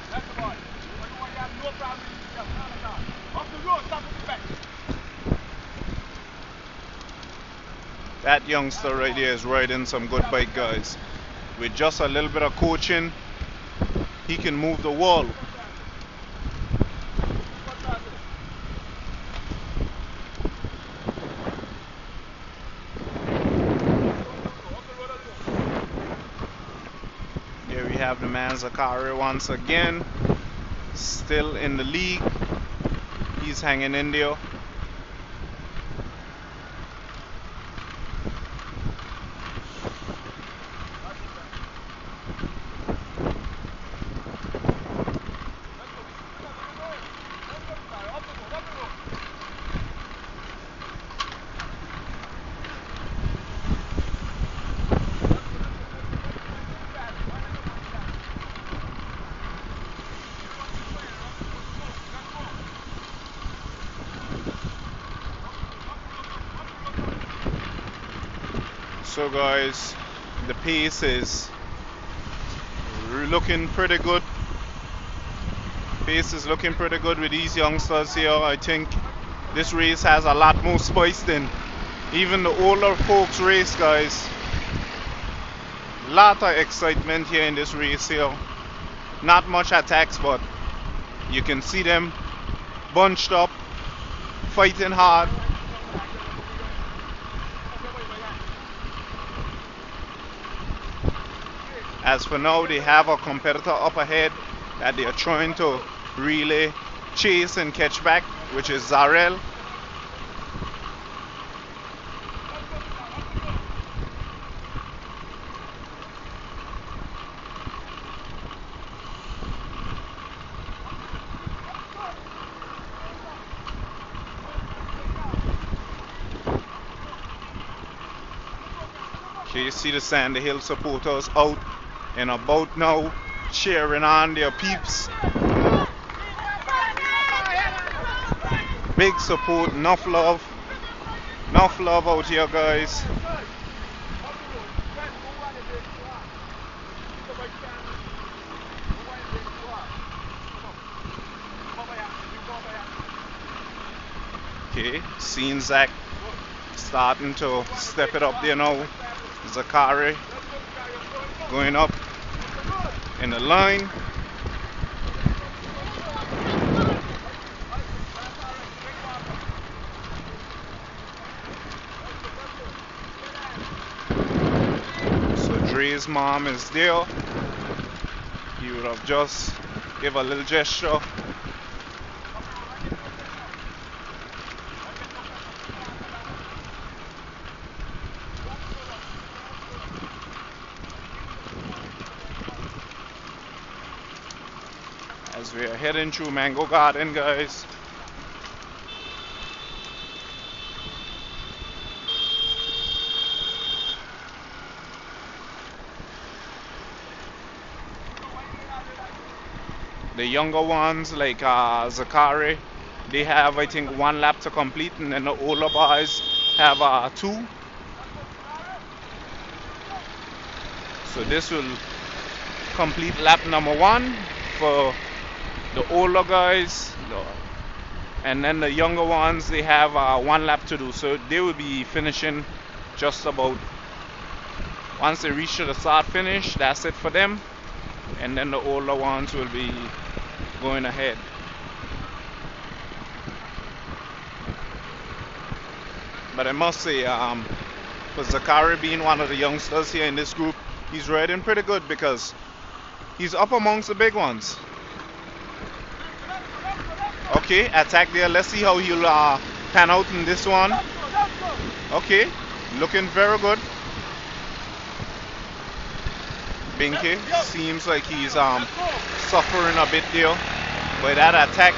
That's the one. No problem. Up the road. Stop with the back. That youngster right there is riding some good bike, guys. With just a little bit of coaching, he can move the wall. have the man Zakari once again, still in the league. He's hanging in there. So guys, the pace is looking pretty good. Pace is looking pretty good with these youngsters here. I think this race has a lot more spice than even the older folks race, guys. Lot of excitement here in this race here. Not much attacks, but you can see them bunched up, fighting hard. As for now, they have a competitor up ahead that they are trying to really chase and catch back, which is Zarel. Okay, you see the Sandy Hill supporters out and about now, cheering on their peeps. Big support, enough love out here, guys. Okay, seeing Zach starting to step it up there now. Zakari going up in the line. So Dre's mom is there. He would have just give a little gesture. As we are heading through Mango Garden, guys. The younger ones like Zakari, they have I think 1 lap to complete, and then the older boys have 2. So this will complete lap number 1 for the older guys, and then the younger ones, they have 1 lap to do. So they will be finishing just about, once they reach the start finish, that's it for them, and then the older ones will be going ahead. But I must say, for Zakari being one of the youngsters here in this group, he's riding pretty good because he's up amongst the big ones. Okay, attack there. Let's see how he'll pan out in this one. Okay, looking very good. Binky seems like he's suffering a bit there by that attack.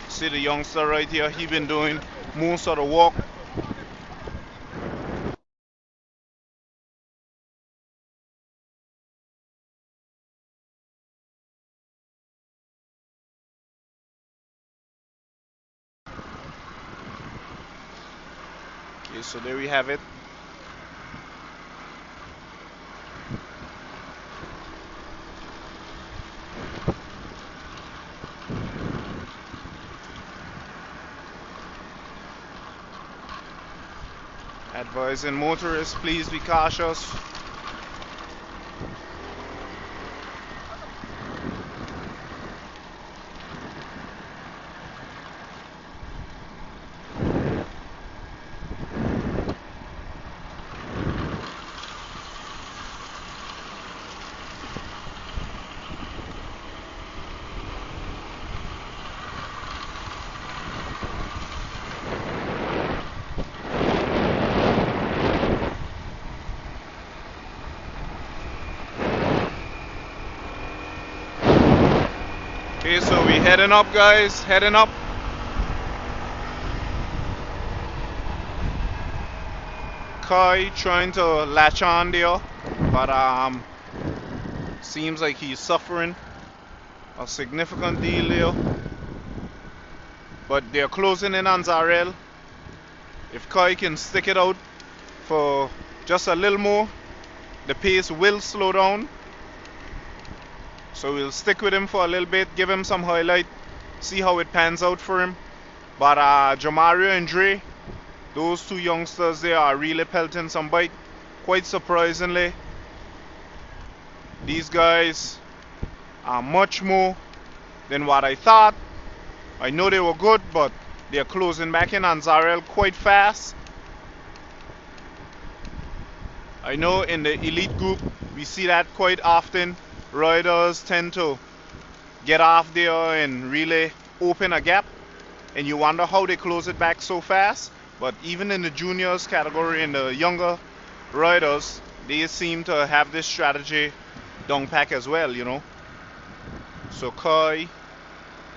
See the youngster right here, he been doing most of the walk. Okay, so there we have it. Advising motorists, please be cautious. Okay, so we heading up, guys. Heading up. Kai trying to latch on there, but seems like he's suffering a significant deal there. But they're closing in on Zarel. If Kai can stick it out for just a little more, the pace will slow down. So we'll stick with him for a little bit, give him some highlight, see how it pans out for him. But Jamario and Dre, those two youngsters, they are really pelting some bike. Quite surprisingly, these guys are much more than what I thought. I know they were good, but they're closing back in on Zarel quite fast. I know in the elite group we see that quite often. Riders tend to get off there and really open a gap, and you wonder how they close it back so fast. But even in the juniors category and the younger riders, they seem to have this strategy down pack as well, you know. So Kai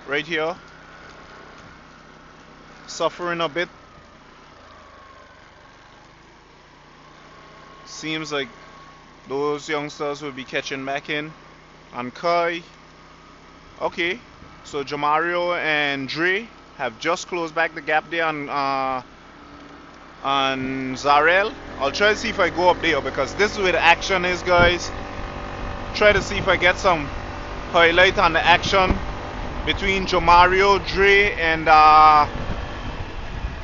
right here suffering a bit. Seems like those youngsters will be catching back in. And Kai, okay, so Jamario and Dre have just closed back the gap there on Zarel. I'll try to see if I go up there because this is where the action is, guys. Try to see if I get some highlight on the action between Jamario, Dre, and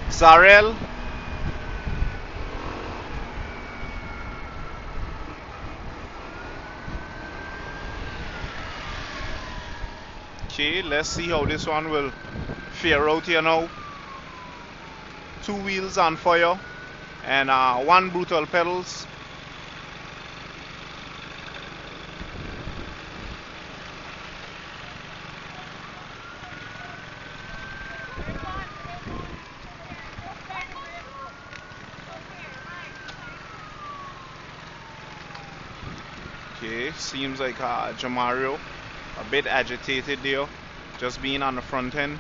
Zarel. Okay, let's see how this one will fare out here now. Two wheels on fire and one brutal pedals. Okay, seems like Jamario a bit agitated there, just being on the front end.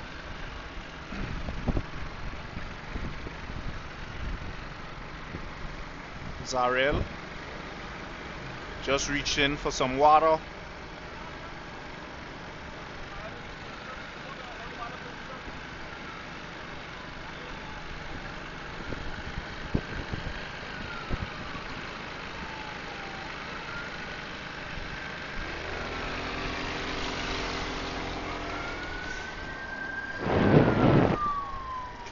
Zarel just reached in for some water.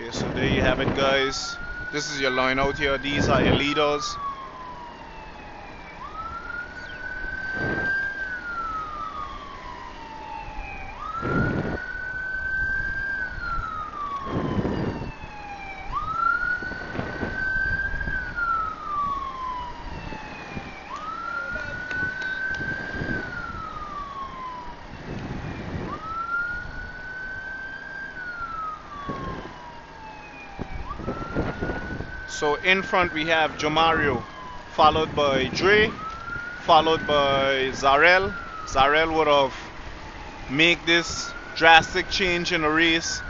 Okay, so there you have it, guys. This is your line out here. These are your leaders. So in front we have Jamario, followed by Dre, followed by Zarel. Zarel would have made this drastic change in the race.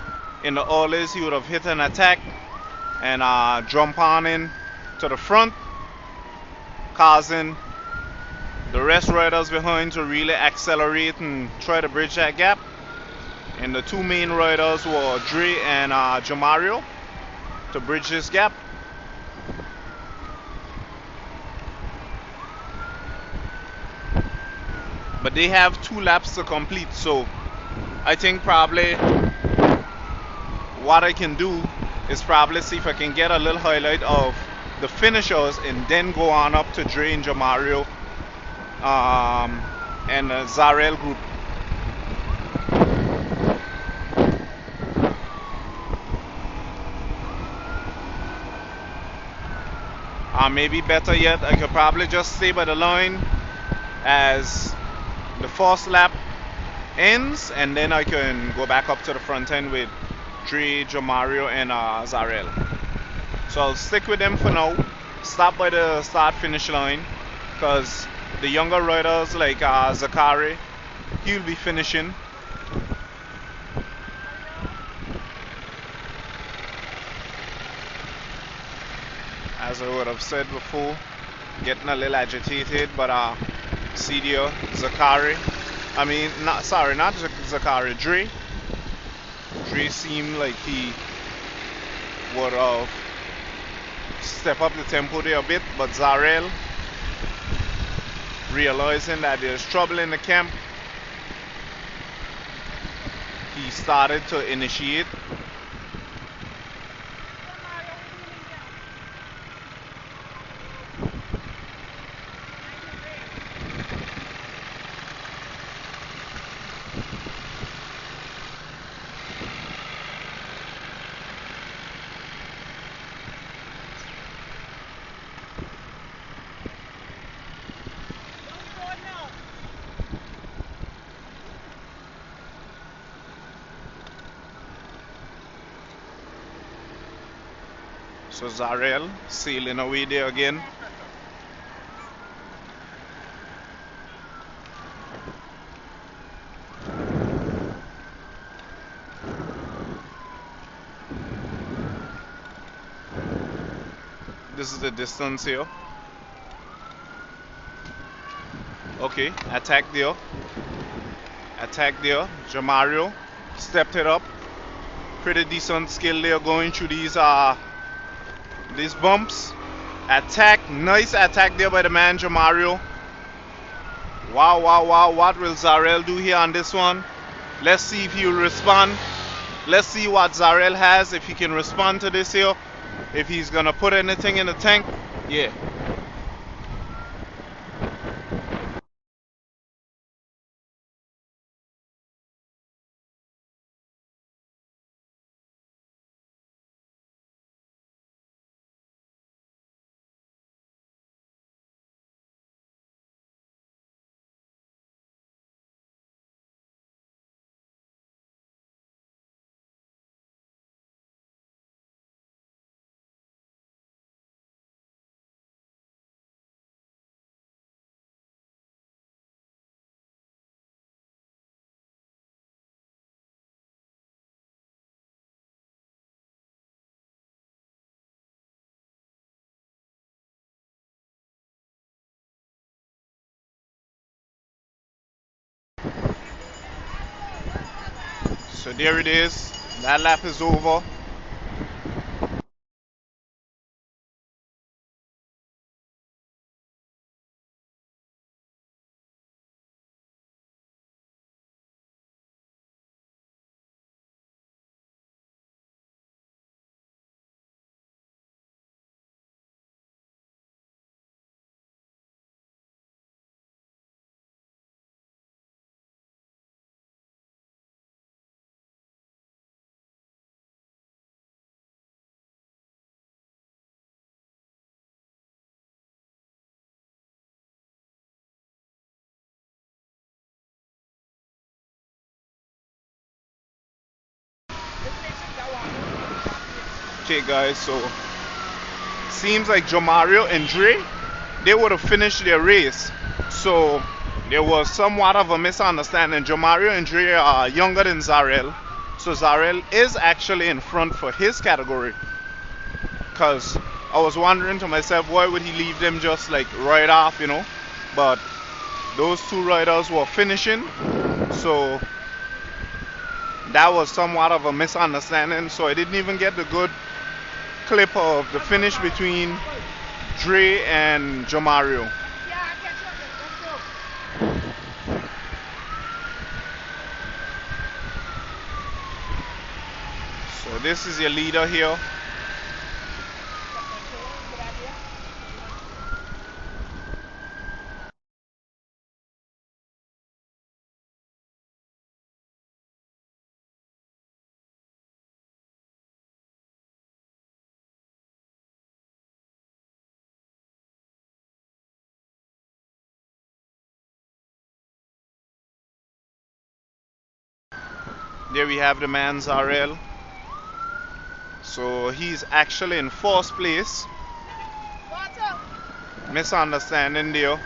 In the earlies, he would have hit an attack and jump on in to the front, causing the rest riders behind to really accelerate and try to bridge that gap. And the two main riders were Dre and Jamario to bridge this gap. But they have 2 laps to complete, so I think probably what I can do is probably see if I can get a little highlight of the finishers and then go on up to Dre and Jamario and the Zarel group. Maybe better yet, I could probably just stay by the line as the first lap ends, and then I can go back up to the front end with Dre, Jamario, and Zarel. So I'll stick with them for now. Stop by the start-finish line, because the younger riders like Zakari, he'll be finishing. as I would have said before, getting a little agitated, but see there, Zakari. I mean, not sorry, not Zakari, Dre. Dre seemed like he would step up the tempo there a bit, but Zarel, realizing that there's trouble in the camp, he started to initiate. So Zarel sailing away there again. This is the distance here. Okay, attack there. Attack there. Jamario stepped it up. Pretty decent skill there going through these bumps. Attack, nice attack there by the man Jamario. Wow, wow, wow. What will Zarel do here on this one? Let's see if he will respond. Let's see what Zarel has, if he can respond to this here. If he's gonna put anything in the tank. Yeah. So there it is. That lap is over. Okay guys, so seems like Jamario and Dre, they would have finished their race. So there was somewhat of a misunderstanding. Jamario and Dre are younger than Zarel. So Zarel is actually in front for his category. Cause I was wondering to myself, why would he leave them just like right off, you know? But those two riders were finishing. So that was somewhat of a misunderstanding. So I didn't even get the good clip of the finish between Dre and Jamario. So this is your leader here. There we have the man Zarel. So he's actually in fourth place. Misunderstanding there.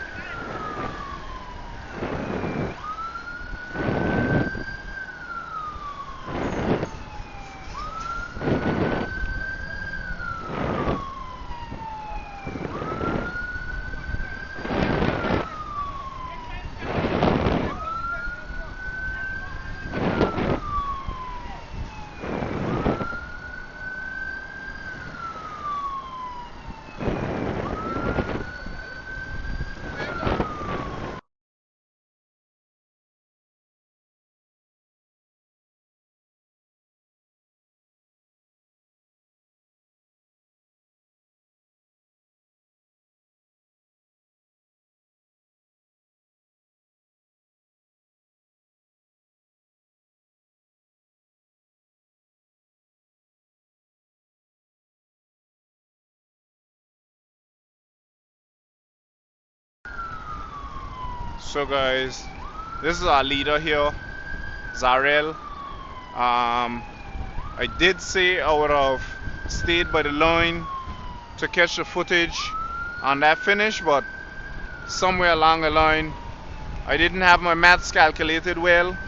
So guys, this is our leader here, Zarel. I did say I would have stayed by the line to catch the footage on that finish, but somewhere along the line I didn't have my maths calculated well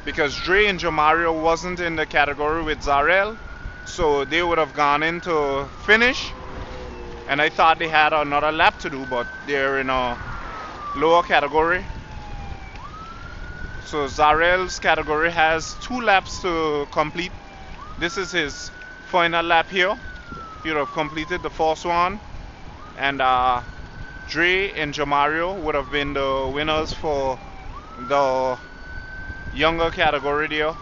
because Dre and Jamario wasn't in the category with Zarel, so they would have gone into finish, and I thought they had another lap to do, but they're in a lower category. So Zarel's category has 2 laps to complete. This is his final lap here. He would have completed the first one, and Dre and Jamario would have been the winners for the younger category there.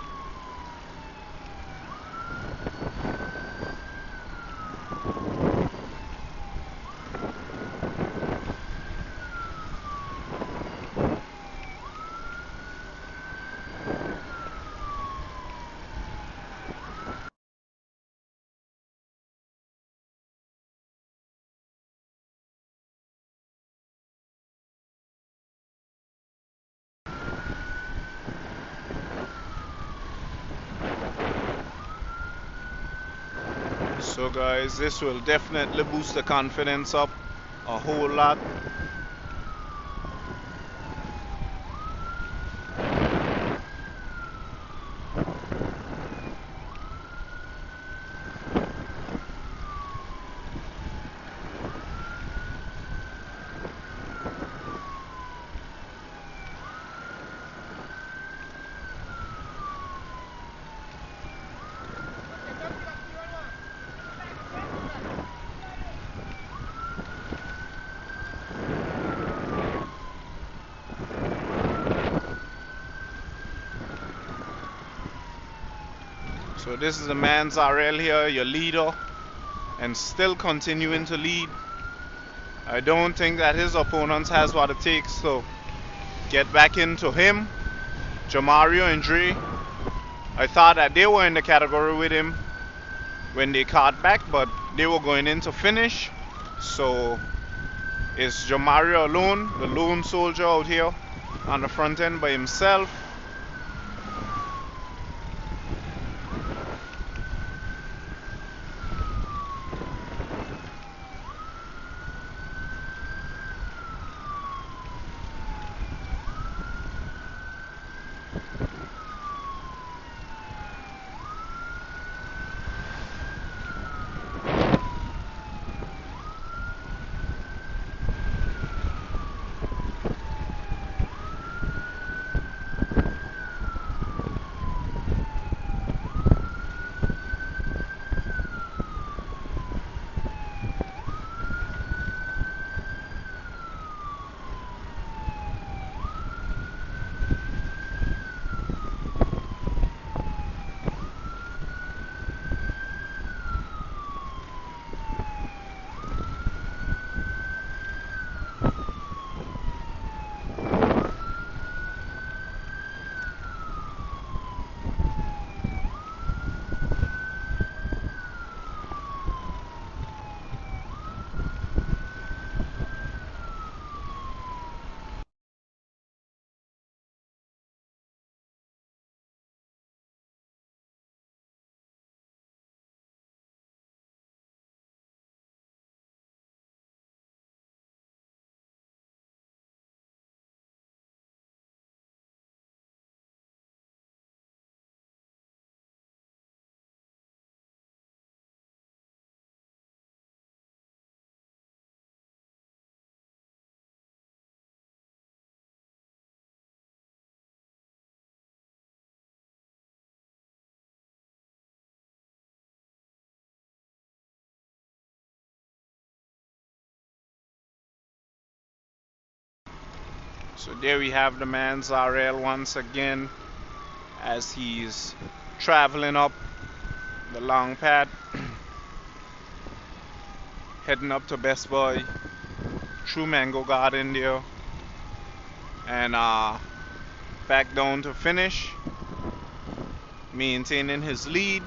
So guys, this will definitely boost the confidence up a whole lot. So this is the man Zarel here, your leader, and still continuing to lead. I don't think that his opponents has what it takes to get back into him. Jamario and Dre, I thought that they were in the category with him when they caught back, but they were going in to finish. So it's Jamario alone, the lone soldier out here on the front end by himself. So there we have the man Zarel once again as he's traveling up the long pad, heading up to Best Buy, through Mango Garden there, and back down to finish, maintaining his lead.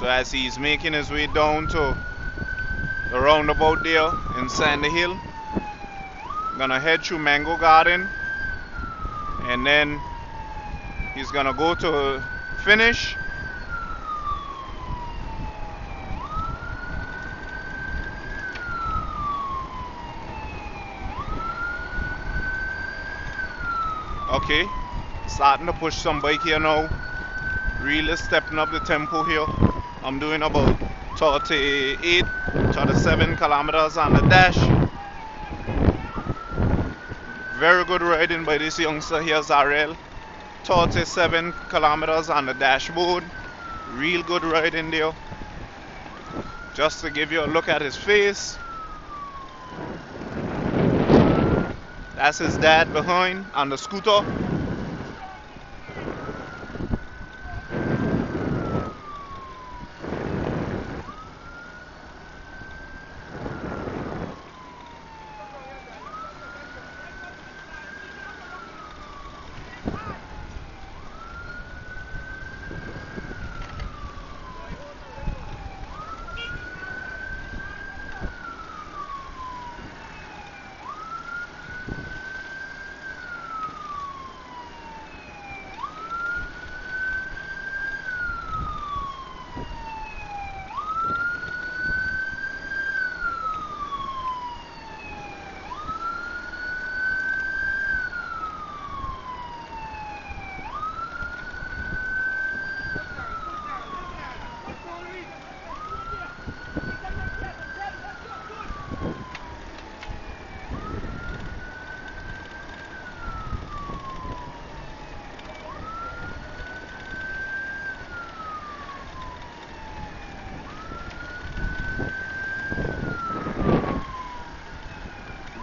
So as he's making his way down to the roundabout there in Sandy Hill, gonna head through Mango Garden, and then he's gonna go to finish. Okay, starting to push some bike here now. Really stepping up the tempo here. I'm doing about 38, 37 kilometers on the dash. Very good riding by this youngster here, Zarel. 37 kilometers on the dashboard. Real good riding there. Just to give you a look at his face. That's his dad behind on the scooter.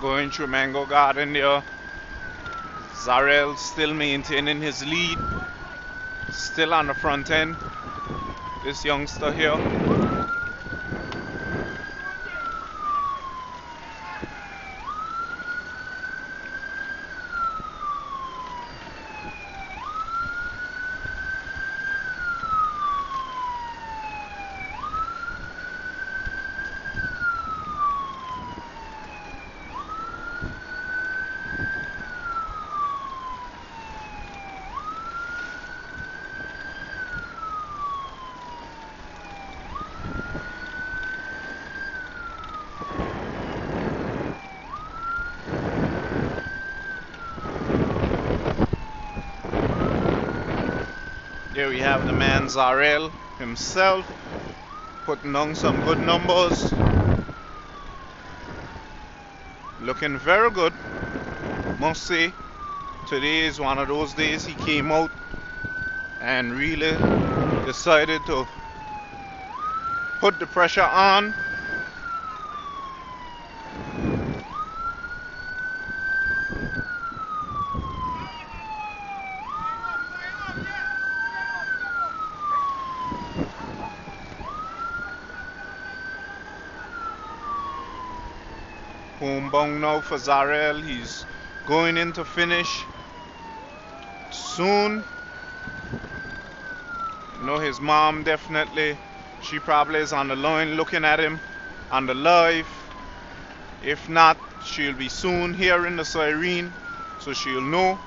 Going through Mango Garden there. Zarel still maintaining his lead. Still on the front end. This youngster here. There we have the man Zarel himself putting on some good numbers. Looking very good, must say. Today is one of those days he came out and really decided to put the pressure on. Homebound now for Zarel. He's going in to finish soon. You know, his mom definitely, she probably is on the line looking at him on the live. If not, she'll be soon hearing the siren, so she'll know.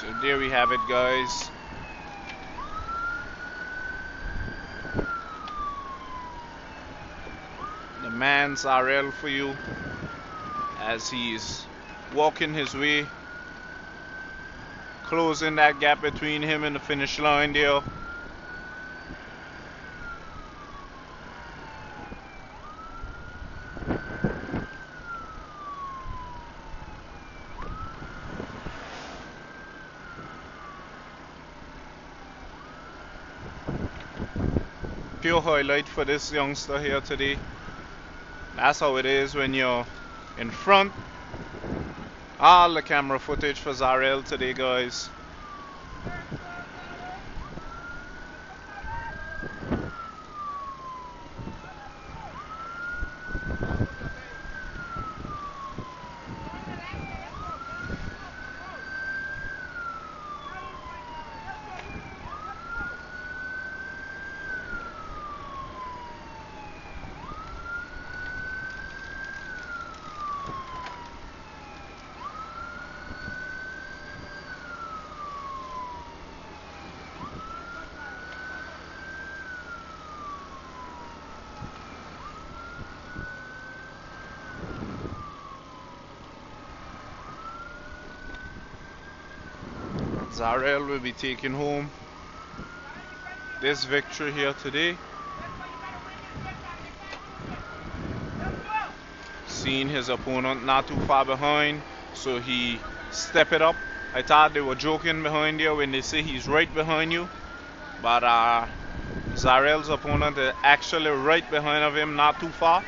So there we have it, guys. The man's RL for you as he's walking his way, closing that gap between him and the finish line there. Pure highlight for this youngster here today. That's how it is when you're in front. All the camera footage for Zarel today, guys. Zarel will be taking home this victory here today. Seeing his opponent not too far behind, so he step it up. I thought they were joking behind there when they say he's right behind you, but Zarel's opponent is actually right behind of him, not too far.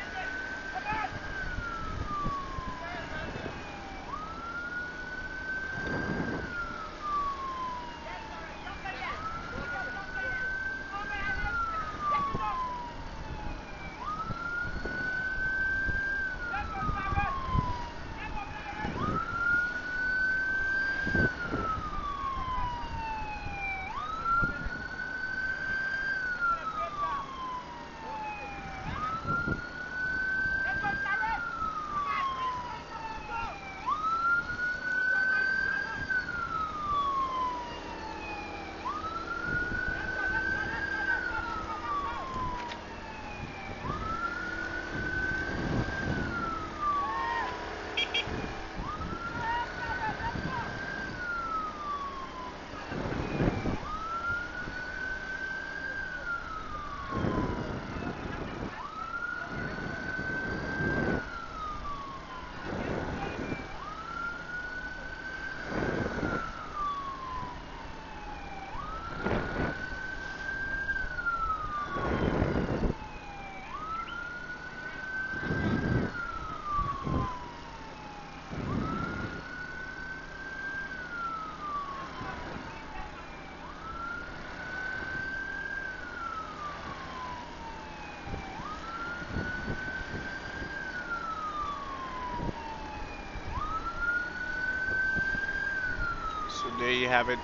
So there you have it.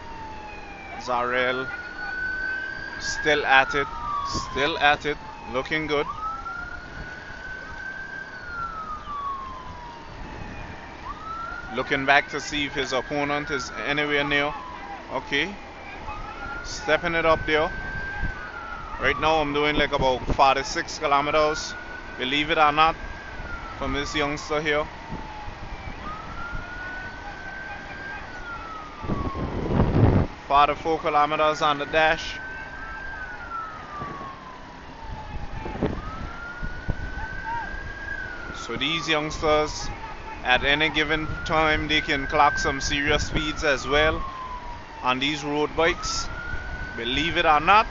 Zarel still at it, looking good. Looking back to see if his opponent is anywhere near. Okay, stepping it up there. Right now I'm doing like about 46 kilometers, believe it or not, from this youngster here. 44 kilometers on the dash. So these youngsters, at any given time, they can clock some serious speeds as well on these road bikes, believe it or not.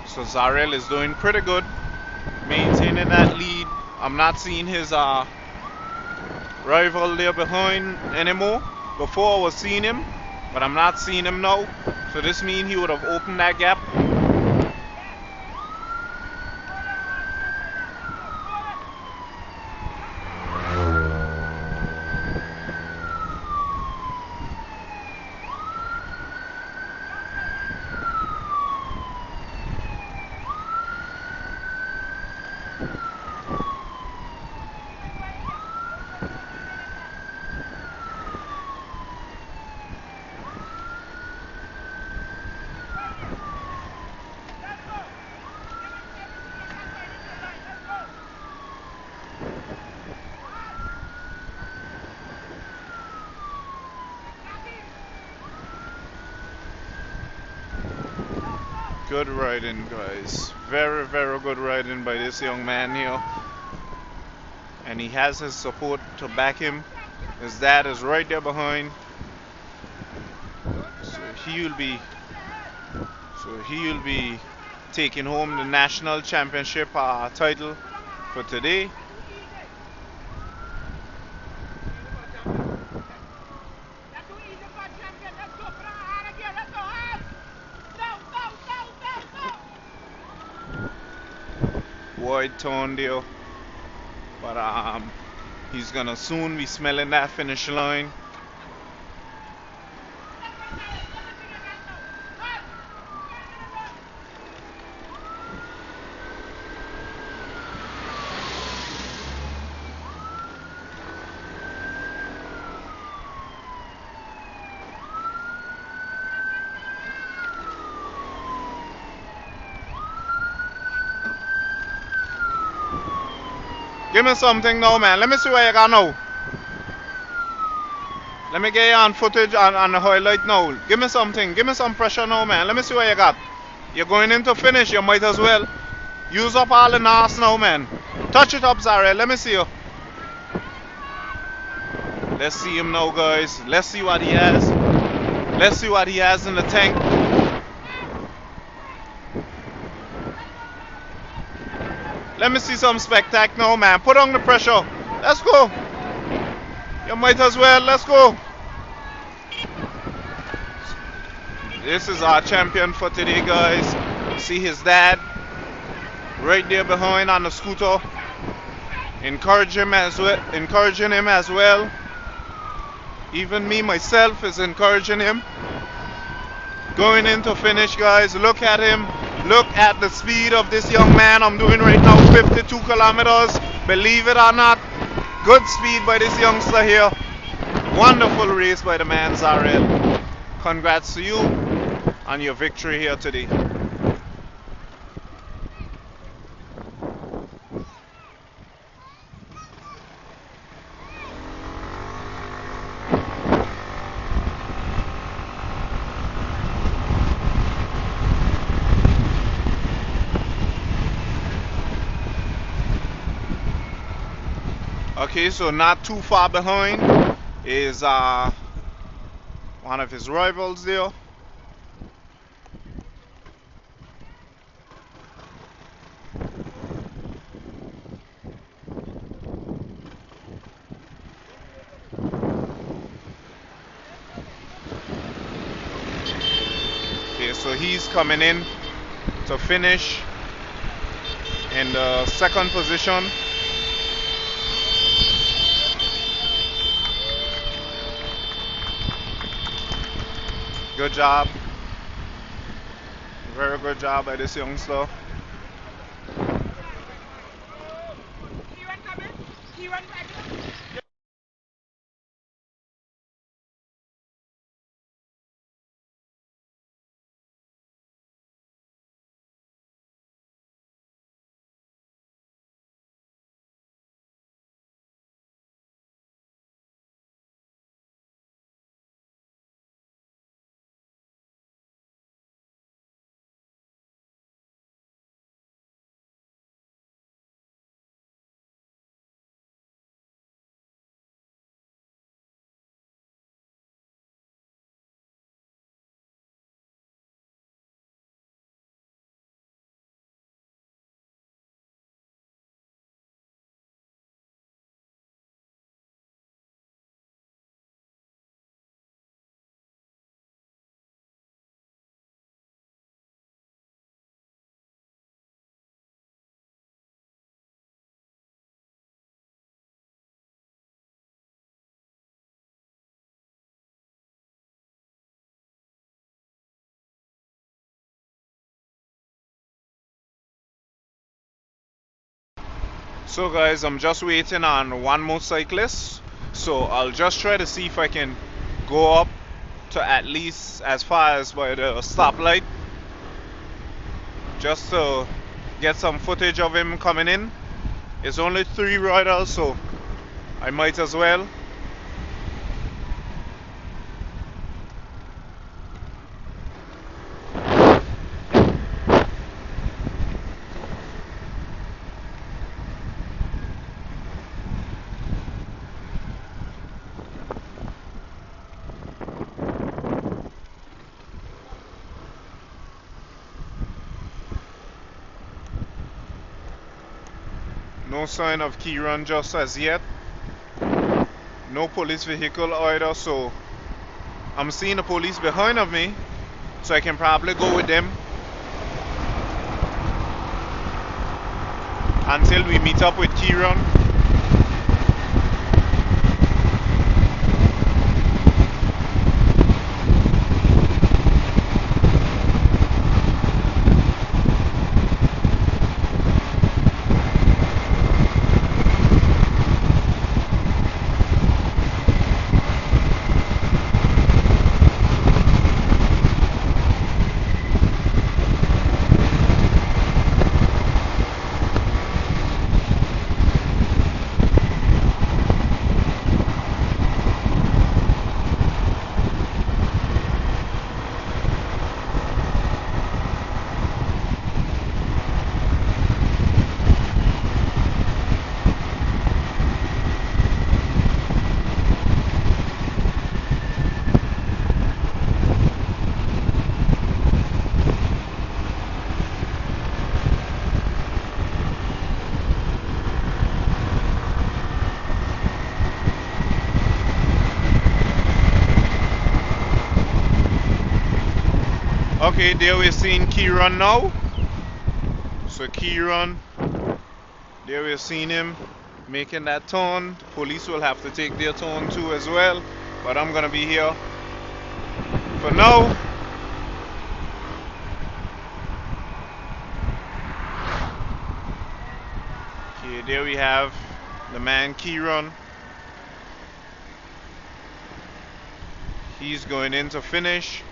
So Zarel is doing pretty good, maintaining that lead I'm not seeing his rival there behind anymore. Before I was seeing him, but I'm not seeing him now. So this means he would have opened that gap. Good riding, guys. Very, very good riding by this young man here. And he has his support to back him. His dad is right there behind. So he'll be taking home the national championship title for today. Wide turn there, but he's gonna soon be smelling that finish line. Give me something now, man. Let me see what you got now. Let me get you on footage on the highlight now. Give me something. Give me some pressure now, man. Let me see what you got. You're going in to finish. You might as well. Use up all the NAS now, man. Touch it up, Zara. Let me see you. Let's see him now, guys. Let's see what he has. Let's see what he has in the tank. Let me see some spectacle now, man. Put on the pressure. Let's go. You might as well. Let's go. This is our champion for today, guys. See his dad right there behind on the scooter. Encouraging him as well. Even me myself is encouraging him. Going into finish, guys. Look at him. Look at the speed of this young man. I'm doing right now 52 kilometers. Believe it or not. Good speed by this youngster here. Wonderful race by the man Zarel. Congrats to you on your victory here today. Okay, so not too far behind is one of his rivals there. Okay, so he's coming in to finish in the second position. Good job. Very good job by this youngster. So guys, I'm just waiting on one more cyclist. So I'll just try to see if I can go up to at least as far as by the stoplight, just to get some footage of him coming in. It's only 3 riders, so I might as well. No sign of Kieran just as yet. No police vehicle either, so I'm seeing the police behind of me, so I can probably go with them until we meet up with Kieran. Okay, there we're seeing Kieran now. So Kieran, there we're seeing him making that turn. Police will have to take their turn too as well. But I'm gonna be here for now. Okay, there we have the man Kieran. He's going in to finish.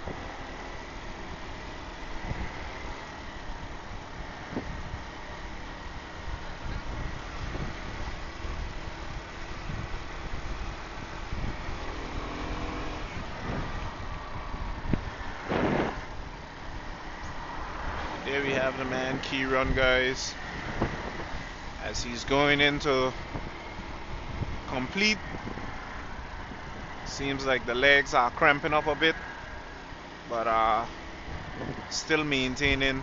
There we have the man Kieran, guys, as he's going into complete. Seems like the legs are cramping up a bit, but still maintaining,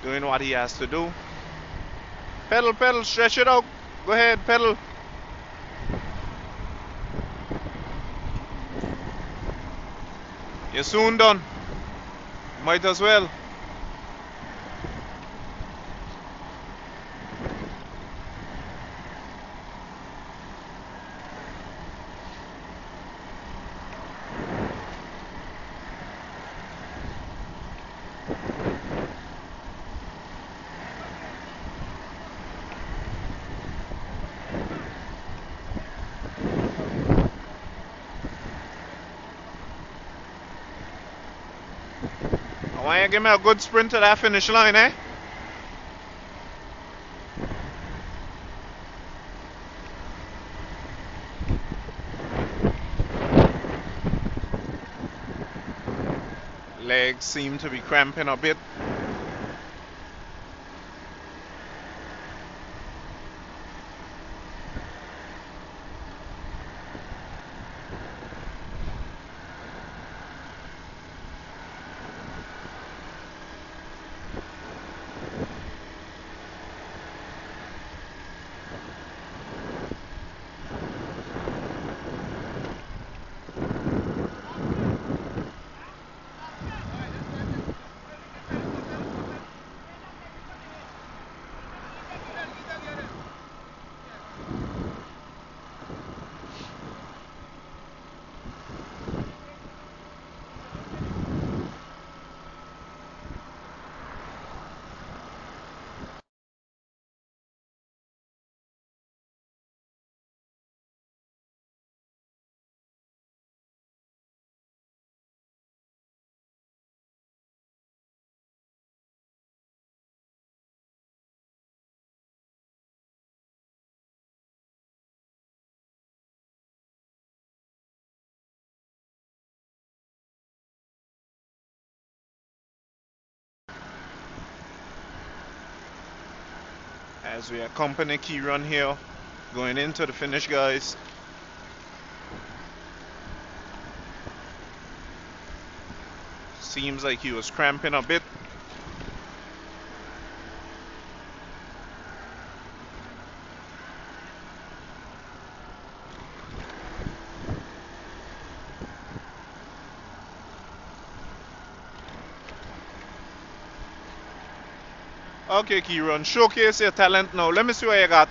doing what he has to do. Pedal, pedal, stretch it out. Go ahead, pedal. You're soon done. Might as well. I want you to give me a good sprint to that finish line, eh? Legs seem to be cramping a bit. as we accompany key run here, going into the finish, guys. Seems like he was cramping a bit. Okay, key run, showcase your talent now. Let me see what you got.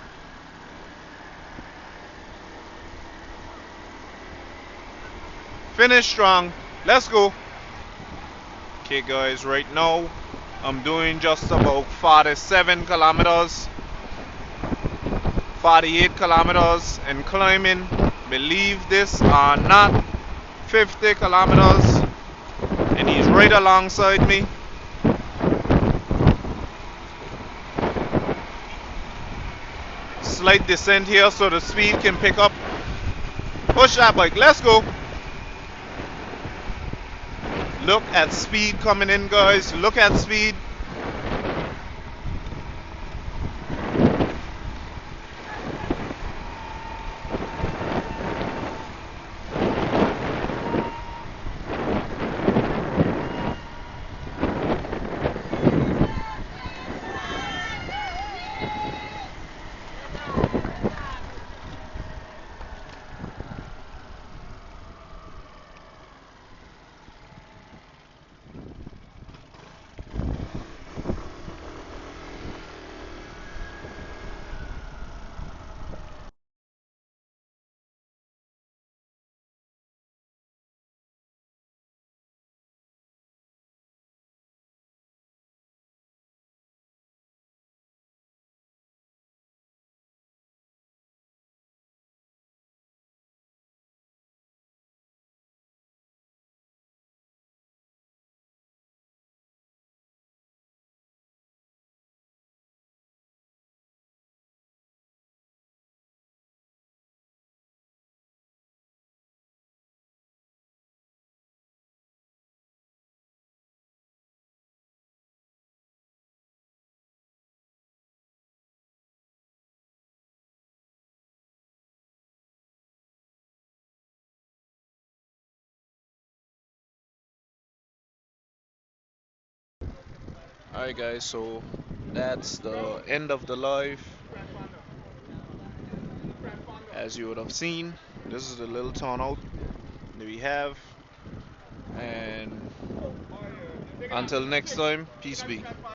Finish strong. Let's go. Okay, guys, right now I'm doing just about 47 kilometers, 48 kilometers, and climbing, believe this or not, 50 kilometers, and he's right alongside me. Slight descent here so the speed can pick up. Push that bike, let's go. Look at speed coming in, guys. Look at speed. Alright, guys, so that's the end of the live. As you would have seen, this is the little turnout that we have. And until next time, peace be.